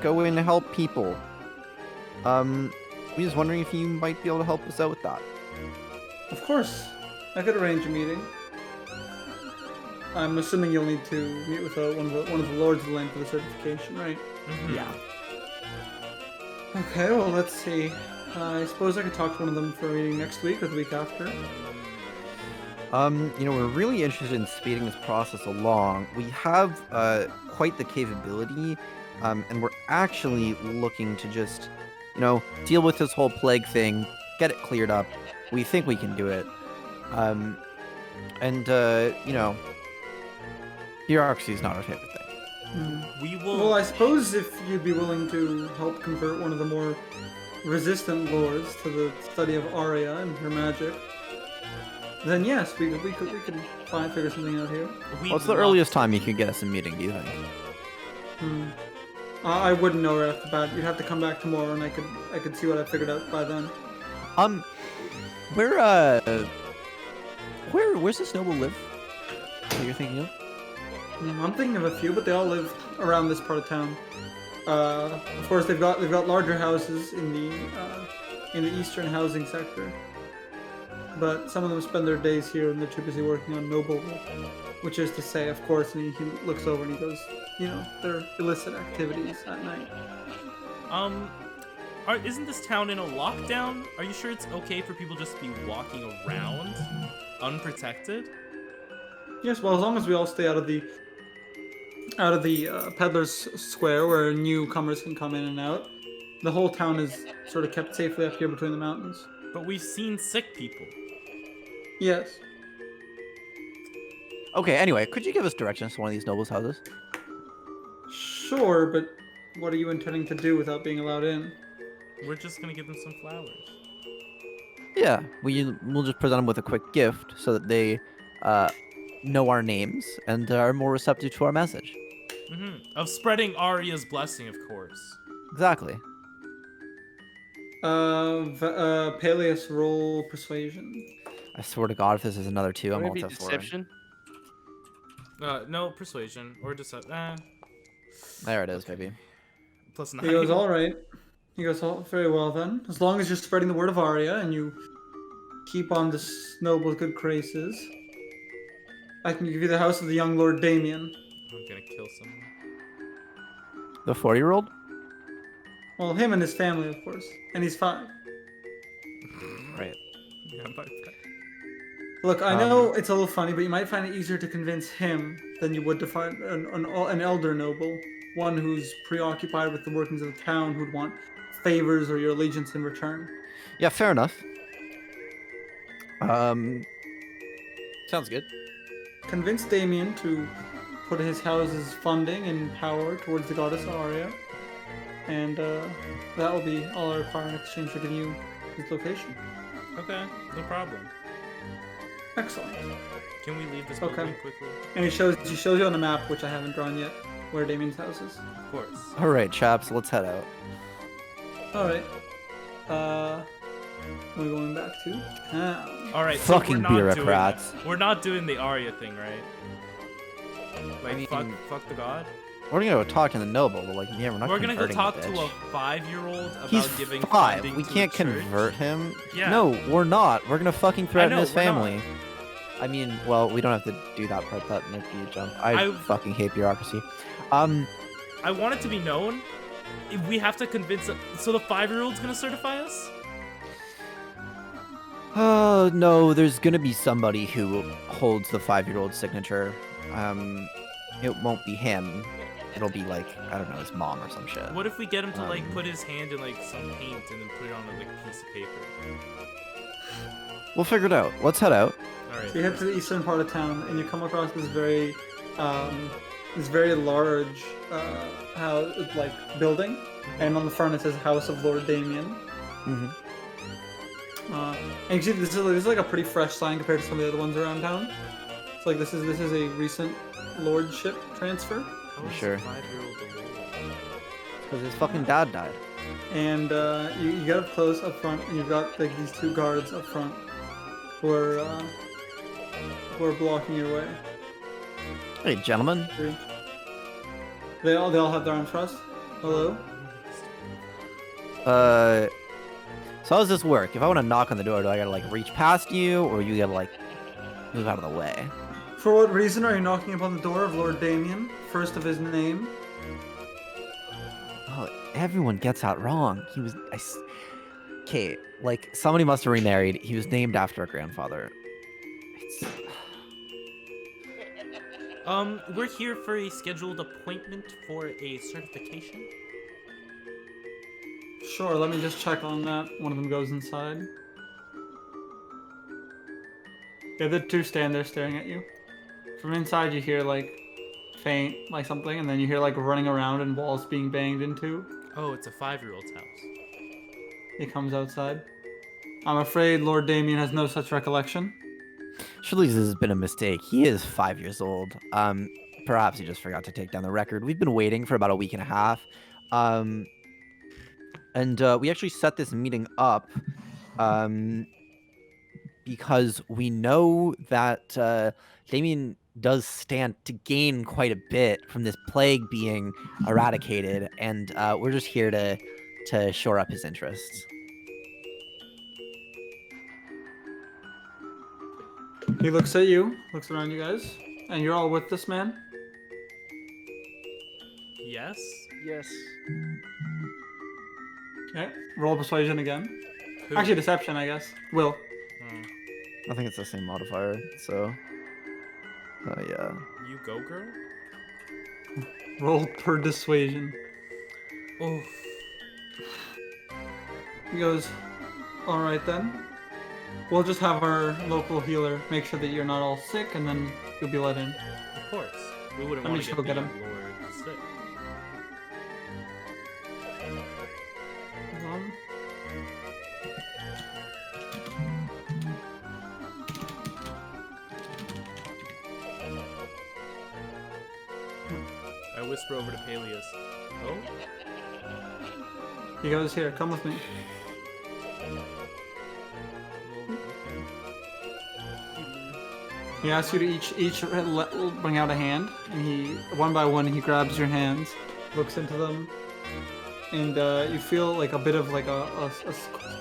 A: go in and help people. We was wondering if you might be able to help us out with that.
C: Of course, I could arrange a meeting. I'm assuming you'll need to meet with one of the lords of the land for the certification, right?
A: Yeah.
C: Okay, well, let's see. I suppose I could talk to one of them for a meeting next week or the week after.
A: We're really interested in speeding this process along. We have quite the capability, and we're actually looking to just, deal with this whole plague thing, get it cleared up. We think we can do it. Bureaucracy is not our favorite thing.
B: We will.
C: Well, I suppose if you'd be willing to help convert one of the more resistant lords to the study of Arya and her magic, then yes, we could figure something out here.
A: What's the earliest time you could get us a meeting, do you think?
C: I wouldn't know right off the bat. You'd have to come back tomorrow, and I could see what I figured out by then.
A: Where's this noble live? That you're thinking of?
C: I'm thinking of a few, but they all live around this part of town. Of course, they've got larger houses in the eastern housing sector, but some of them spend their days here and they're too busy working on noble work. Which is to say, of course, and he looks over and he goes, their illicit activities at night.
B: Isn't this town in a lockdown? Are you sure it's okay for people just to be walking around unprotected?
C: Yes, well, as long as we all stay out of the peddler's square where newcomers can come in and out, the whole town is sort of kept safely up here between the mountains.
B: But we've seen sick people.
C: Yes.
A: Okay, anyway, could you give us directions to one of these nobles' houses?
C: Sure, but what are you intending to do without being allowed in?
B: We're just gonna give them some flowers.
A: Yeah, we'll just present them with a quick gift so that they know our names and are more receptive to our message.
B: Of spreading Arya's blessing, of course.
A: Exactly.
C: Peleus, roll persuasion.
A: I swear to God, if this is another 2, I'm
D: Maybe
A: all for it.
D: deception.
B: No, persuasion or deception.
A: There it is, baby.
B: Plus 9.
C: He goes, all right. He goes, oh, very well then. As long as you're spreading the word of Arya and you keep on this noble's good graces, I can give you the house of the young Lord Damien.
B: I'm gonna kill someone.
A: The 40-year-old?
C: Well, him and his family, of course. And he's 5.
A: Right.
B: Yeah, my bad.
C: Look, I know it's a little funny, but you might find it easier to convince him than you would to find an elder noble. One who's preoccupied with the workings of the town, who'd want favors or your allegiance in return.
A: Yeah, fair enough. Sounds good.
C: Convince Damien to put his house's funding and power towards the goddess Arya, and that will be all I require in exchange for giving you his location.
B: Okay, no problem.
C: Excellent.
B: Can we leave this
C: Okay.
B: building quickly?
C: And he shows you on the map, which I haven't drawn yet, where Damien's house is.
B: Of course.
A: All right, chaps, let's head out.
C: All right. We're going back to town.
B: All right.
A: Fucking
B: so we're not
A: bureaucrats.
B: We're not doing the Arya thing, right? Like,
A: I mean-
B: fuck the god.
A: We're gonna go talk to the noble, but we're not.
B: We're gonna go
A: converting
B: talk
A: the
B: to
A: bitch.
B: a 5-year-old about
A: He's
B: giving
A: 5.
B: funding
A: We
B: to
A: can't
B: the church.
A: convert him.
B: Yeah.
A: No, we're not. We're gonna fucking threaten
B: know,
A: his
B: we're not.
A: family. I mean, well, we don't have to do that part. That might be a jump. I fucking hate bureaucracy.
B: I want it to be known. If we have to convince. So the 5-year-old's gonna certify us?
A: Oh no, there's gonna be somebody who holds the 5-year-old signature. It won't be him. It'll be like, I don't know, his mom or some shit.
B: What if we get him to like put his hand in like some paint and then put it on a like piece of paper?
A: We'll figure it out. Let's head out.
B: All right.
C: So you head to the eastern part of town, and you come across this very large building, and on the front it says House of Lord Damien.
A: Mm-hmm.
C: And you see this is like a pretty fresh sign compared to some of the other ones around town. It's like this is a recent lordship transfer,
B: How is
A: Sure.
B: a 5-year-old a lord?
A: Because his fucking dad died.
C: and you get up close up front, and you've got like these 2 guards up front who are blocking your way.
A: Hey, gentlemen.
C: They all have their arms crossed. Hello?
A: So how does this work? If I want to knock on the door, do I gotta like reach past you, or you gotta like move out of the way?
C: For what reason are you knocking upon the door of Lord Damien, first of his name?
A: Oh, everyone gets that wrong. He was. Okay, like somebody must have remarried. He was named after a grandfather. It's.
B: We're here for a scheduled appointment for a certification.
C: Sure, let me just check on that. One of them goes inside. The other two stand there staring at you. From inside you hear like faint, like something, and then you hear like running around and walls being banged into.
B: Oh, it's a 5-year-old's house.
C: He comes outside. I'm afraid Lord Damien has no such recollection.
A: Surely this has been a mistake. He is 5 years old. Perhaps he just forgot to take down the record. We've been waiting for about a week and a half. And we actually set this meeting up because we know that Damien does stand to gain quite a bit from this plague being eradicated, and we're just here to shore up his interests.
C: He looks at you, looks around you guys, and you're all with this man?
B: Yes?
D: Yes.
C: Okay. Roll persuasion again.
B: Who?
C: Actually, deception, I guess. Will.
A: I think it's the same modifier, so... yeah.
B: You go, girl?
C: Roll per dissuasion.
B: Oh.
C: He goes, alright then. We'll just have our local healer make sure that you're not all sick, and then you'll be let in.
B: Of course. We wouldn't
C: Let me
B: want to
C: just go
B: get
C: get
B: the
C: him.
B: Lord sick.
C: Hold on.
B: I whisper over to Peleus. Oh?
C: He goes, here, come with me. He asks you to each bring out a hand, and he, one by one, he grabs your hands, looks into them, and you feel like a bit of like a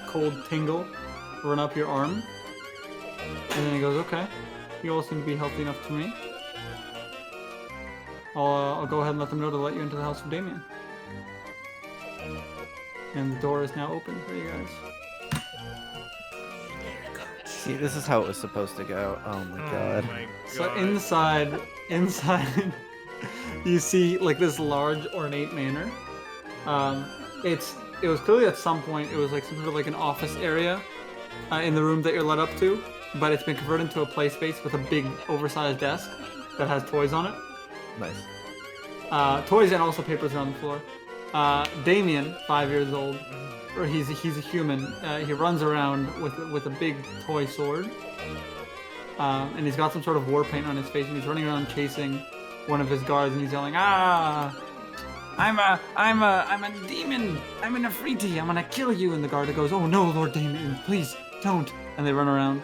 C: cold tingle run up your arm. And then he goes, okay, you all seem to be healthy enough to me. I'll go ahead and let them know to let you into the house of Damien. And the door is now open for you guys.
A: See, this is how it was supposed to go. Oh my god.
B: Oh my god.
C: So inside, you see like this large ornate manor. It was clearly at some point it was like some sort of like an office area in the room that you're led up to, but it's been converted into a play space with a big oversized desk that has toys on it.
A: Nice.
C: Toys and also papers are on the floor. Damien, 5 years old, or he's a human. He runs around with a big toy sword, and he's got some sort of war paint on his face, and he's running around chasing one of his guards, and he's yelling, "Ah, I'm a demon. I'm an Afriti. I'm gonna kill you!" And the guard goes, "Oh no, Lord Damien, please don't!" And they run around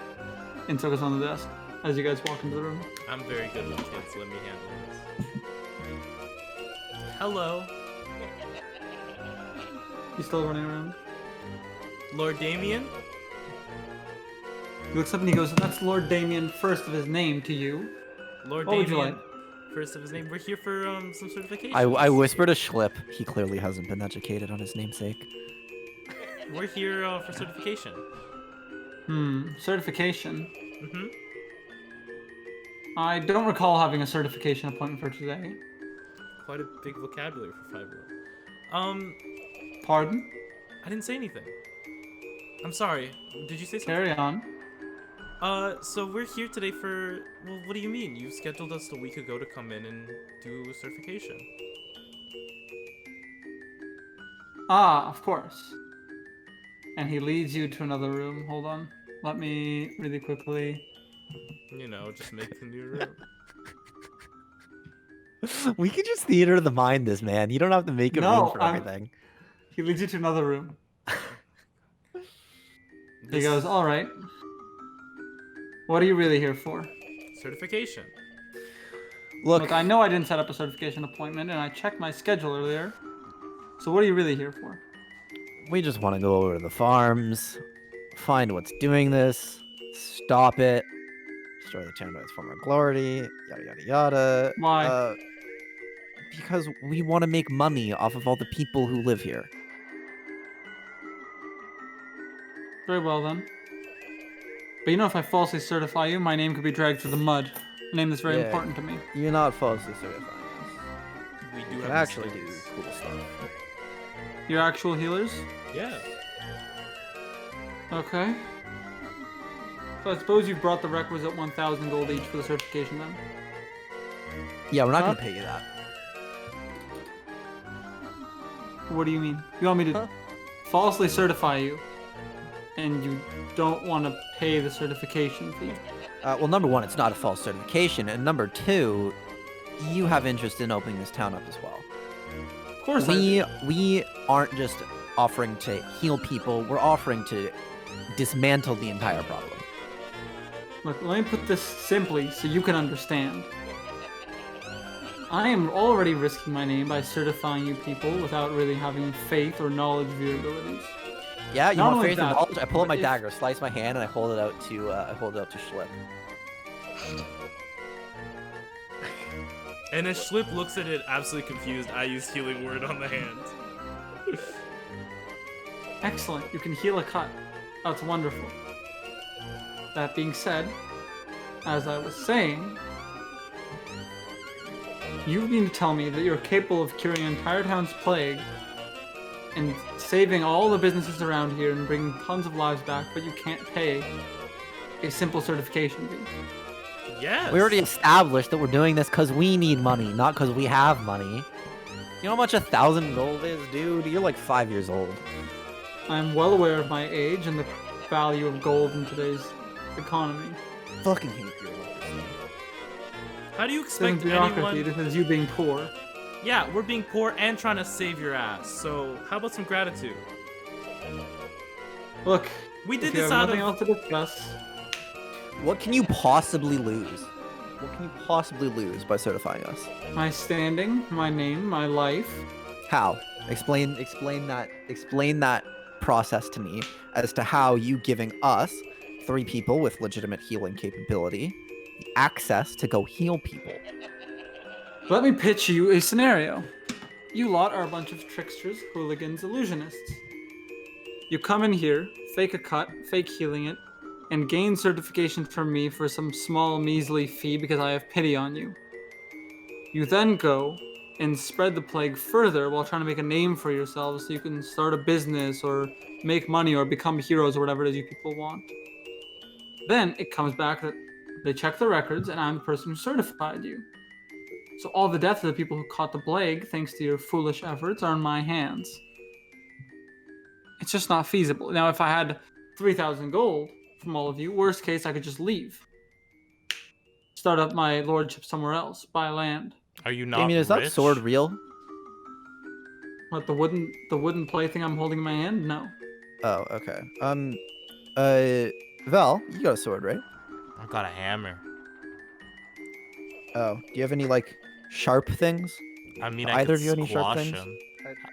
C: and took us on the desk as you guys walk into the room.
B: I'm very good with kids. Let me handle this. Hello,
C: He's still running around.
B: Lord Damien.
C: He looks up and he goes, "That's Lord Damien, first of his name to you.
B: Lord
C: What would
B: Damien.
C: you like?"
B: First of his name. We're here for some certification.
A: I whispered a Schlip. He clearly hasn't been educated on his namesake.
B: We're here for certification.
C: Certification.
B: Mm-hmm.
C: I don't recall having a certification appointment for today.
B: Quite a big vocabulary for 5-year-old.
C: Pardon?
B: I didn't say anything. I'm sorry. Did you say something?
C: Carry on.
B: So we're here today for... Well, what do you mean? You scheduled us a week ago to come in and do a certification.
C: Ah, of course. And he leads you to another room. Hold on. Let me really quickly...
B: You know, just make the new room.
A: We could just theater of the mind this, man. You don't have to make a
C: No,
A: room for everything.
C: He leads you to another room. He
B: This
C: goes, "All right. What are you really here for?"
B: certification.
C: Look, I know I didn't set up a certification appointment, and I checked my schedule earlier. So what are you really here for?
A: We just want to go over to the farms, find what's doing this, stop it, restore the town to its former glory, yada yada yada.
C: Why?
A: Because we want to make money off of all the people who live here.
C: Very well then. But you know, if I falsely certify you, my name could be dragged through the mud. A name that's very
A: Yeah.
C: important to me.
A: You're not falsely certifying us.
B: We do
A: You
B: have
A: can actually do
B: mistakes.
A: cool stuff.
C: You're actual healers?
B: Yeah.
C: Okay. So I suppose you've brought the requisite 1,000 gold each for the certification then.
A: Yeah, we're not
C: Huh?
A: gonna pay you that.
C: What do you mean? You want me to falsely certify you, and you don't want to pay the certification fee?
A: Well, number one, it's not a false certification, and number two, you have interest in opening this town up as well.
C: Of course I do.
A: We aren't just offering to heal people; we're offering to dismantle the entire problem.
C: Look, let me put this simply so you can understand. I am already risking my name by certifying you people without really having faith or knowledge of your abilities.
A: Yeah, you
C: Not
A: want
C: only
A: faith and
C: that,
A: knowledge? I pull out my
C: but if-
A: dagger, slice my hand, and I hold it out to Schlip.
B: And as Schlip looks at it, absolutely confused, I use healing word on the hand.
C: Excellent, you can heal a cut. That's wonderful. That being said, as I was saying, you mean to tell me that you're capable of curing an entire town's plague and saving all the businesses around here and bringing tons of lives back, but you can't pay a simple certification fee?
B: Yes.
A: We already established that we're doing this because we need money, not because we have money. You know how much 1,000 gold is, dude? You're like 5 years old.
C: I'm well aware of my age and the value of gold in today's economy.
A: Fucking hate your life.
B: How do you
C: This isn't
B: expect
C: bureaucracy,
B: anyone...
C: this is you being poor.
B: Yeah, we're being poor and trying to save your ass. So how about some gratitude?
C: Look,
B: We did
C: if you
B: this
C: have
B: out
C: nothing
B: of...
C: else to discuss,
A: What can you possibly lose? What can you possibly lose by certifying us?
C: my standing, my name, my life.
A: How? Explain that process to me as to how you giving us, 3 people with legitimate healing capability, access to go heal people.
C: Let me pitch you a scenario. You lot are a bunch of tricksters, hooligans, illusionists. You come in here, fake a cut, fake healing it, and gain certification from me for some small measly fee because I have pity on you. You then go and spread the plague further while trying to make a name for yourselves so you can start a business or make money or become heroes or whatever it is you people want. Then it comes back that they check the records and I'm the person who certified you. So all the deaths of the people who caught the plague, thanks to your foolish efforts, are in my hands. It's just not feasible. Now, if I had 3,000 gold from all of you, worst case, I could just leave. Start up my lordship somewhere else, buy land.
B: Are you not
A: Damien, is
B: rich?
A: that sword real?
C: What, the wooden plaything I'm holding in my hand? No.
A: Oh, okay. Val, you got a sword, right?
B: I've got a hammer.
A: Oh, do you have any, like, sharp things?
B: I mean,
A: Either
B: I
A: of
B: could
A: you any sharp
B: squash
A: things?
B: him.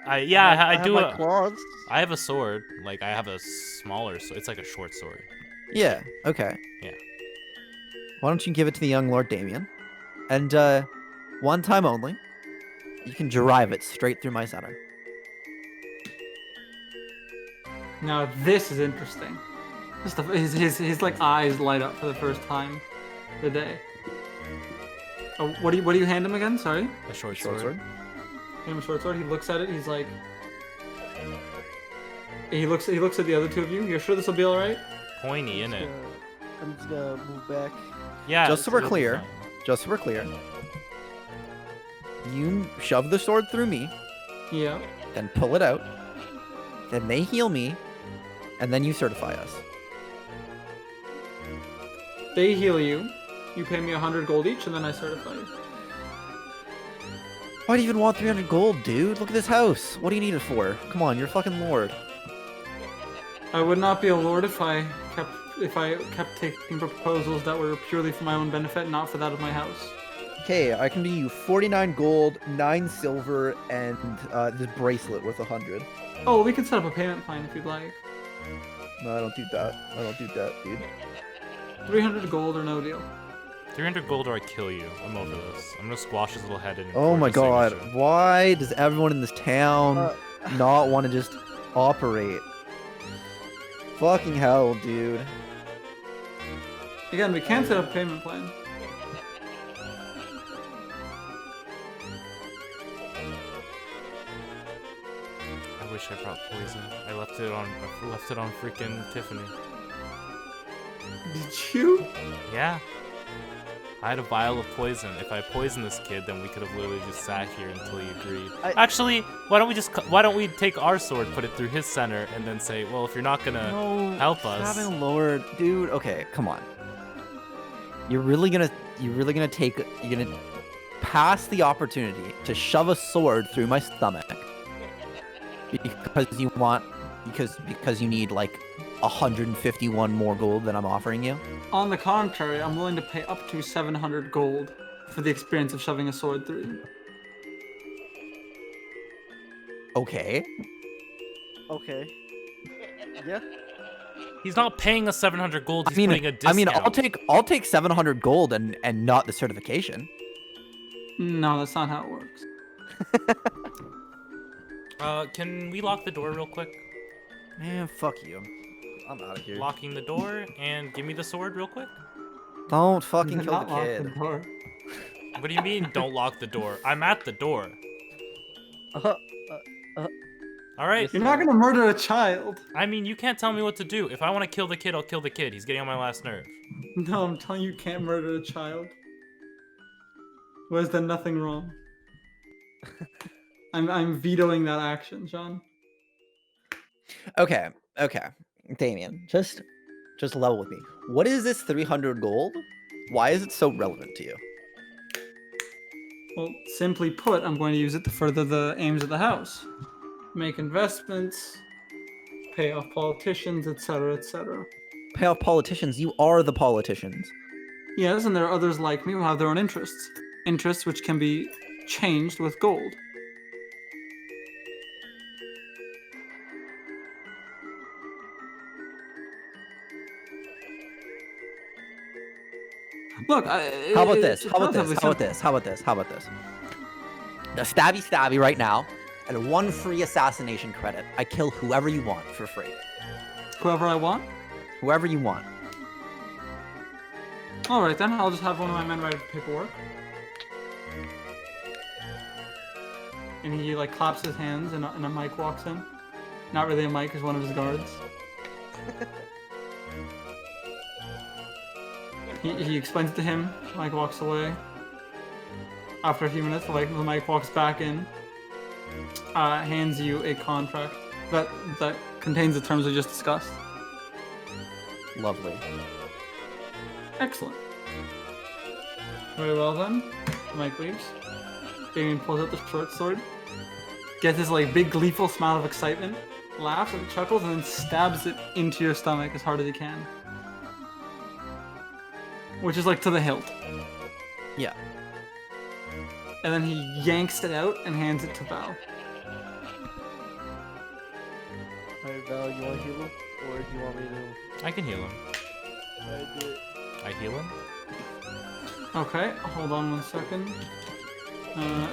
D: I
B: I
D: have
B: do.
D: my claws.
B: I have a sword. Like, I have a smaller sword. It's like a short sword.
A: Yeah, okay.
B: Yeah.
A: Why don't you give it to the young Lord Damien? And, one time only, you can drive it straight through my center.
C: Now this is interesting. Just his like eyes light up for the first time today. Oh, what do you hand him again? Sorry.
B: A short
A: Short
B: sword.
A: sword?
C: Hand him a short sword. He looks at it. He's like. He looks at the other two of you. You're sure this will be all right?
B: Pointy, innit?
D: I'm just gonna move back.
B: Yeah.
A: Just so we're
B: it'll be
A: clear.
B: fine.
A: Just so we're clear. You shove the sword through me,
C: Yeah.
A: then pull it out, then they heal me, and then you certify us.
C: They heal you. You pay me 100 gold each, and then I certify you.
A: Why do you even want 300 gold, dude? Look at this house. What do you need it for? Come on, you're a fucking lord.
C: I would not be a lord if I kept taking proposals that were purely for my own benefit, not for that of my house.
A: Okay, I can do you 49 gold, 9 silver, and this bracelet worth 100.
C: Oh, we can set up a payment plan if you'd like.
A: No, I don't do that. I don't do that, dude.
C: 300 gold or no deal.
B: 300 gold or I kill you. I'm over this. I'm gonna squash his little head in.
A: Oh my god,
B: signature.
A: why does everyone in this town not want to just operate? Fucking hell, dude.
C: Again, we can set up a payment plan.
B: I wish I brought poison. I left it on freaking Tiffany.
C: Did you?
B: Yeah. I had a vial of poison. If I poisoned this kid, then we could have literally just sat here until he agreed. Actually, why don't we take our sword, put it through his center, and then say, well, if you're not gonna help us,
A: Having lowered, dude. Okay, come on. You're really gonna pass the opportunity to shove a sword through my stomach because you need like 151 more gold than I'm offering you.
C: On the contrary, I'm willing to pay up to 700 gold for the experience of shoving a sword through you.
A: Okay.
D: Okay. Yeah.
B: he's not paying us 700 gold. He's putting a discount.
A: I mean, I'll take 700 gold and not the certification.
C: No, that's not how it works.
B: Can we lock the door real quick?
A: Man, fuck you. I'm out of here.
B: Locking the door, and give me the sword real quick.
A: Don't fucking kill the
C: Not lock
A: kid.
C: the door.
B: What do you mean, don't lock the door? I'm at the door. All right.
C: You're not gonna murder a child.
B: I mean, you can't tell me what to do. If I want to kill the kid, I'll kill the kid. He's getting on my last nerve.
C: No, I'm telling you, you can't murder a child. Who has done nothing wrong. I'm vetoing that action, John.
A: Okay. Damien, just level with me. What is this 300 gold? Why is it so relevant to you?
C: Well, simply put, I'm going to use it to further the aims of the house. Make investments, pay off politicians, etc., etc.
A: Pay off politicians. You are the politicians.
C: Yes, and there are others like me who have their own interests. Interests which can be changed with gold. Look,
A: How about this? How about this? The stabby right now, and 1 free assassination credit. I kill whoever you want for free.
C: Whoever I want?
A: Whoever you want.
C: Alright then, I'll just have one of my men write the paperwork. And he like claps his hands and a mic walks in. Not really a mic, it's one of his guards. He explains it to him, Mike walks away. After a few minutes, the Mike walks back in, hands you a contract that contains the terms we just discussed.
A: Lovely.
C: Excellent. Very well then. Mike leaves. Damien pulls out the short sword, gets this like big gleeful smile of excitement, laughs and chuckles, and then stabs it into your stomach as hard as he can. Which is like to the hilt.
A: Yeah.
C: And then he yanks it out and hands it to Val.
D: Alright, Val, you want to heal him? Or do you want me to?
B: I can heal him.
D: Alright, do it.
B: I heal him?
C: Okay, hold on 1 second.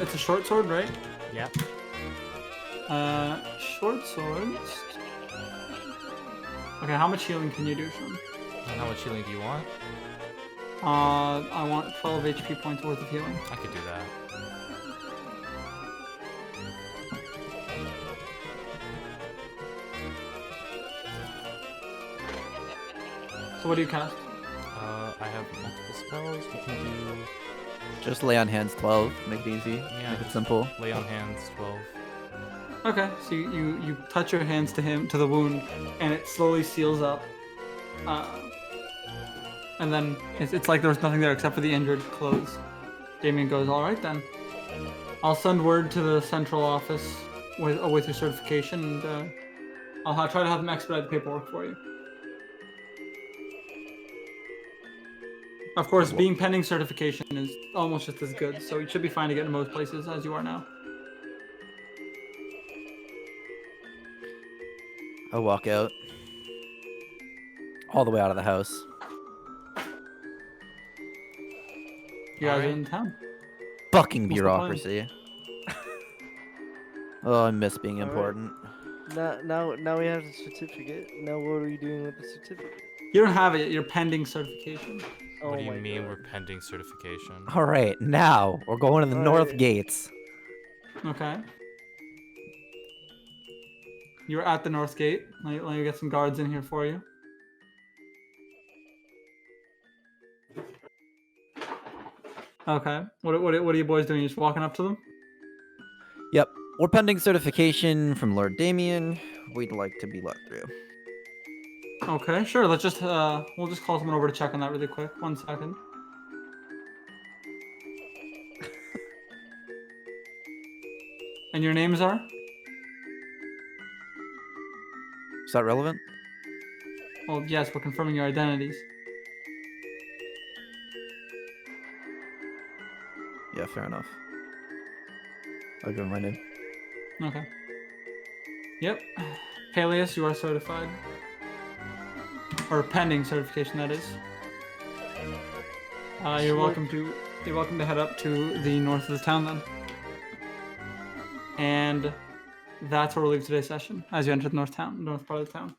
C: It's a short sword, right?
B: Yeah.
C: Short swords. Okay, how much healing can you do, Sean?
B: How much healing do you want?
C: I want 12 HP points worth of healing.
B: I could do that.
C: So what do you cast?
B: I have multiple spells. We can do
A: Just lay on hands 12. Make it easy.
B: Yeah,
A: Make it
B: just
A: simple.
B: lay on hands 12.
C: Okay, so you touch your hands to the wound, and it slowly seals up. And then it's like there was nothing there except for the injured clothes. Damien goes, all right then. I'll send word to the central office with your certification, and I'll try to have them expedite the paperwork for you. Of course, being pending certification is almost just as good, so you should be fine to get in most places as you are now.
A: I walk out. All the way out of the house.
C: You guys are
B: Alright.
C: in town.
A: Fucking
C: What's the plan?
A: bureaucracy. Oh, I miss being
D: Alright.
A: important.
D: Now we have the certificate. Now what are we doing with the certificate?
C: You don't have it yet. You're pending certification.
D: Oh
B: What do you
D: my
B: mean
D: God.
B: we're pending certification?
A: All right, now we're going to the north
D: Alright.
A: gates.
C: Okay. You're at the north gate. Let me get some guards in here for you. Okay. What are you boys doing? You just walking up to them?
A: Yep, we're pending certification from Lord Damien. We'd like to be let through.
C: Okay, sure. Let's just we'll just call someone over to check on that really quick. 1 second. And your names are?
A: Is that relevant?
C: Well, yes, we're confirming your identities.
A: Yeah, fair enough. I'll give him my name.
C: Okay. Yep. Peleus, you are certified. Or pending certification, that is. You're welcome to head up to the north of the town then. And that's where we'll leave today's session as you enter the north part of the town.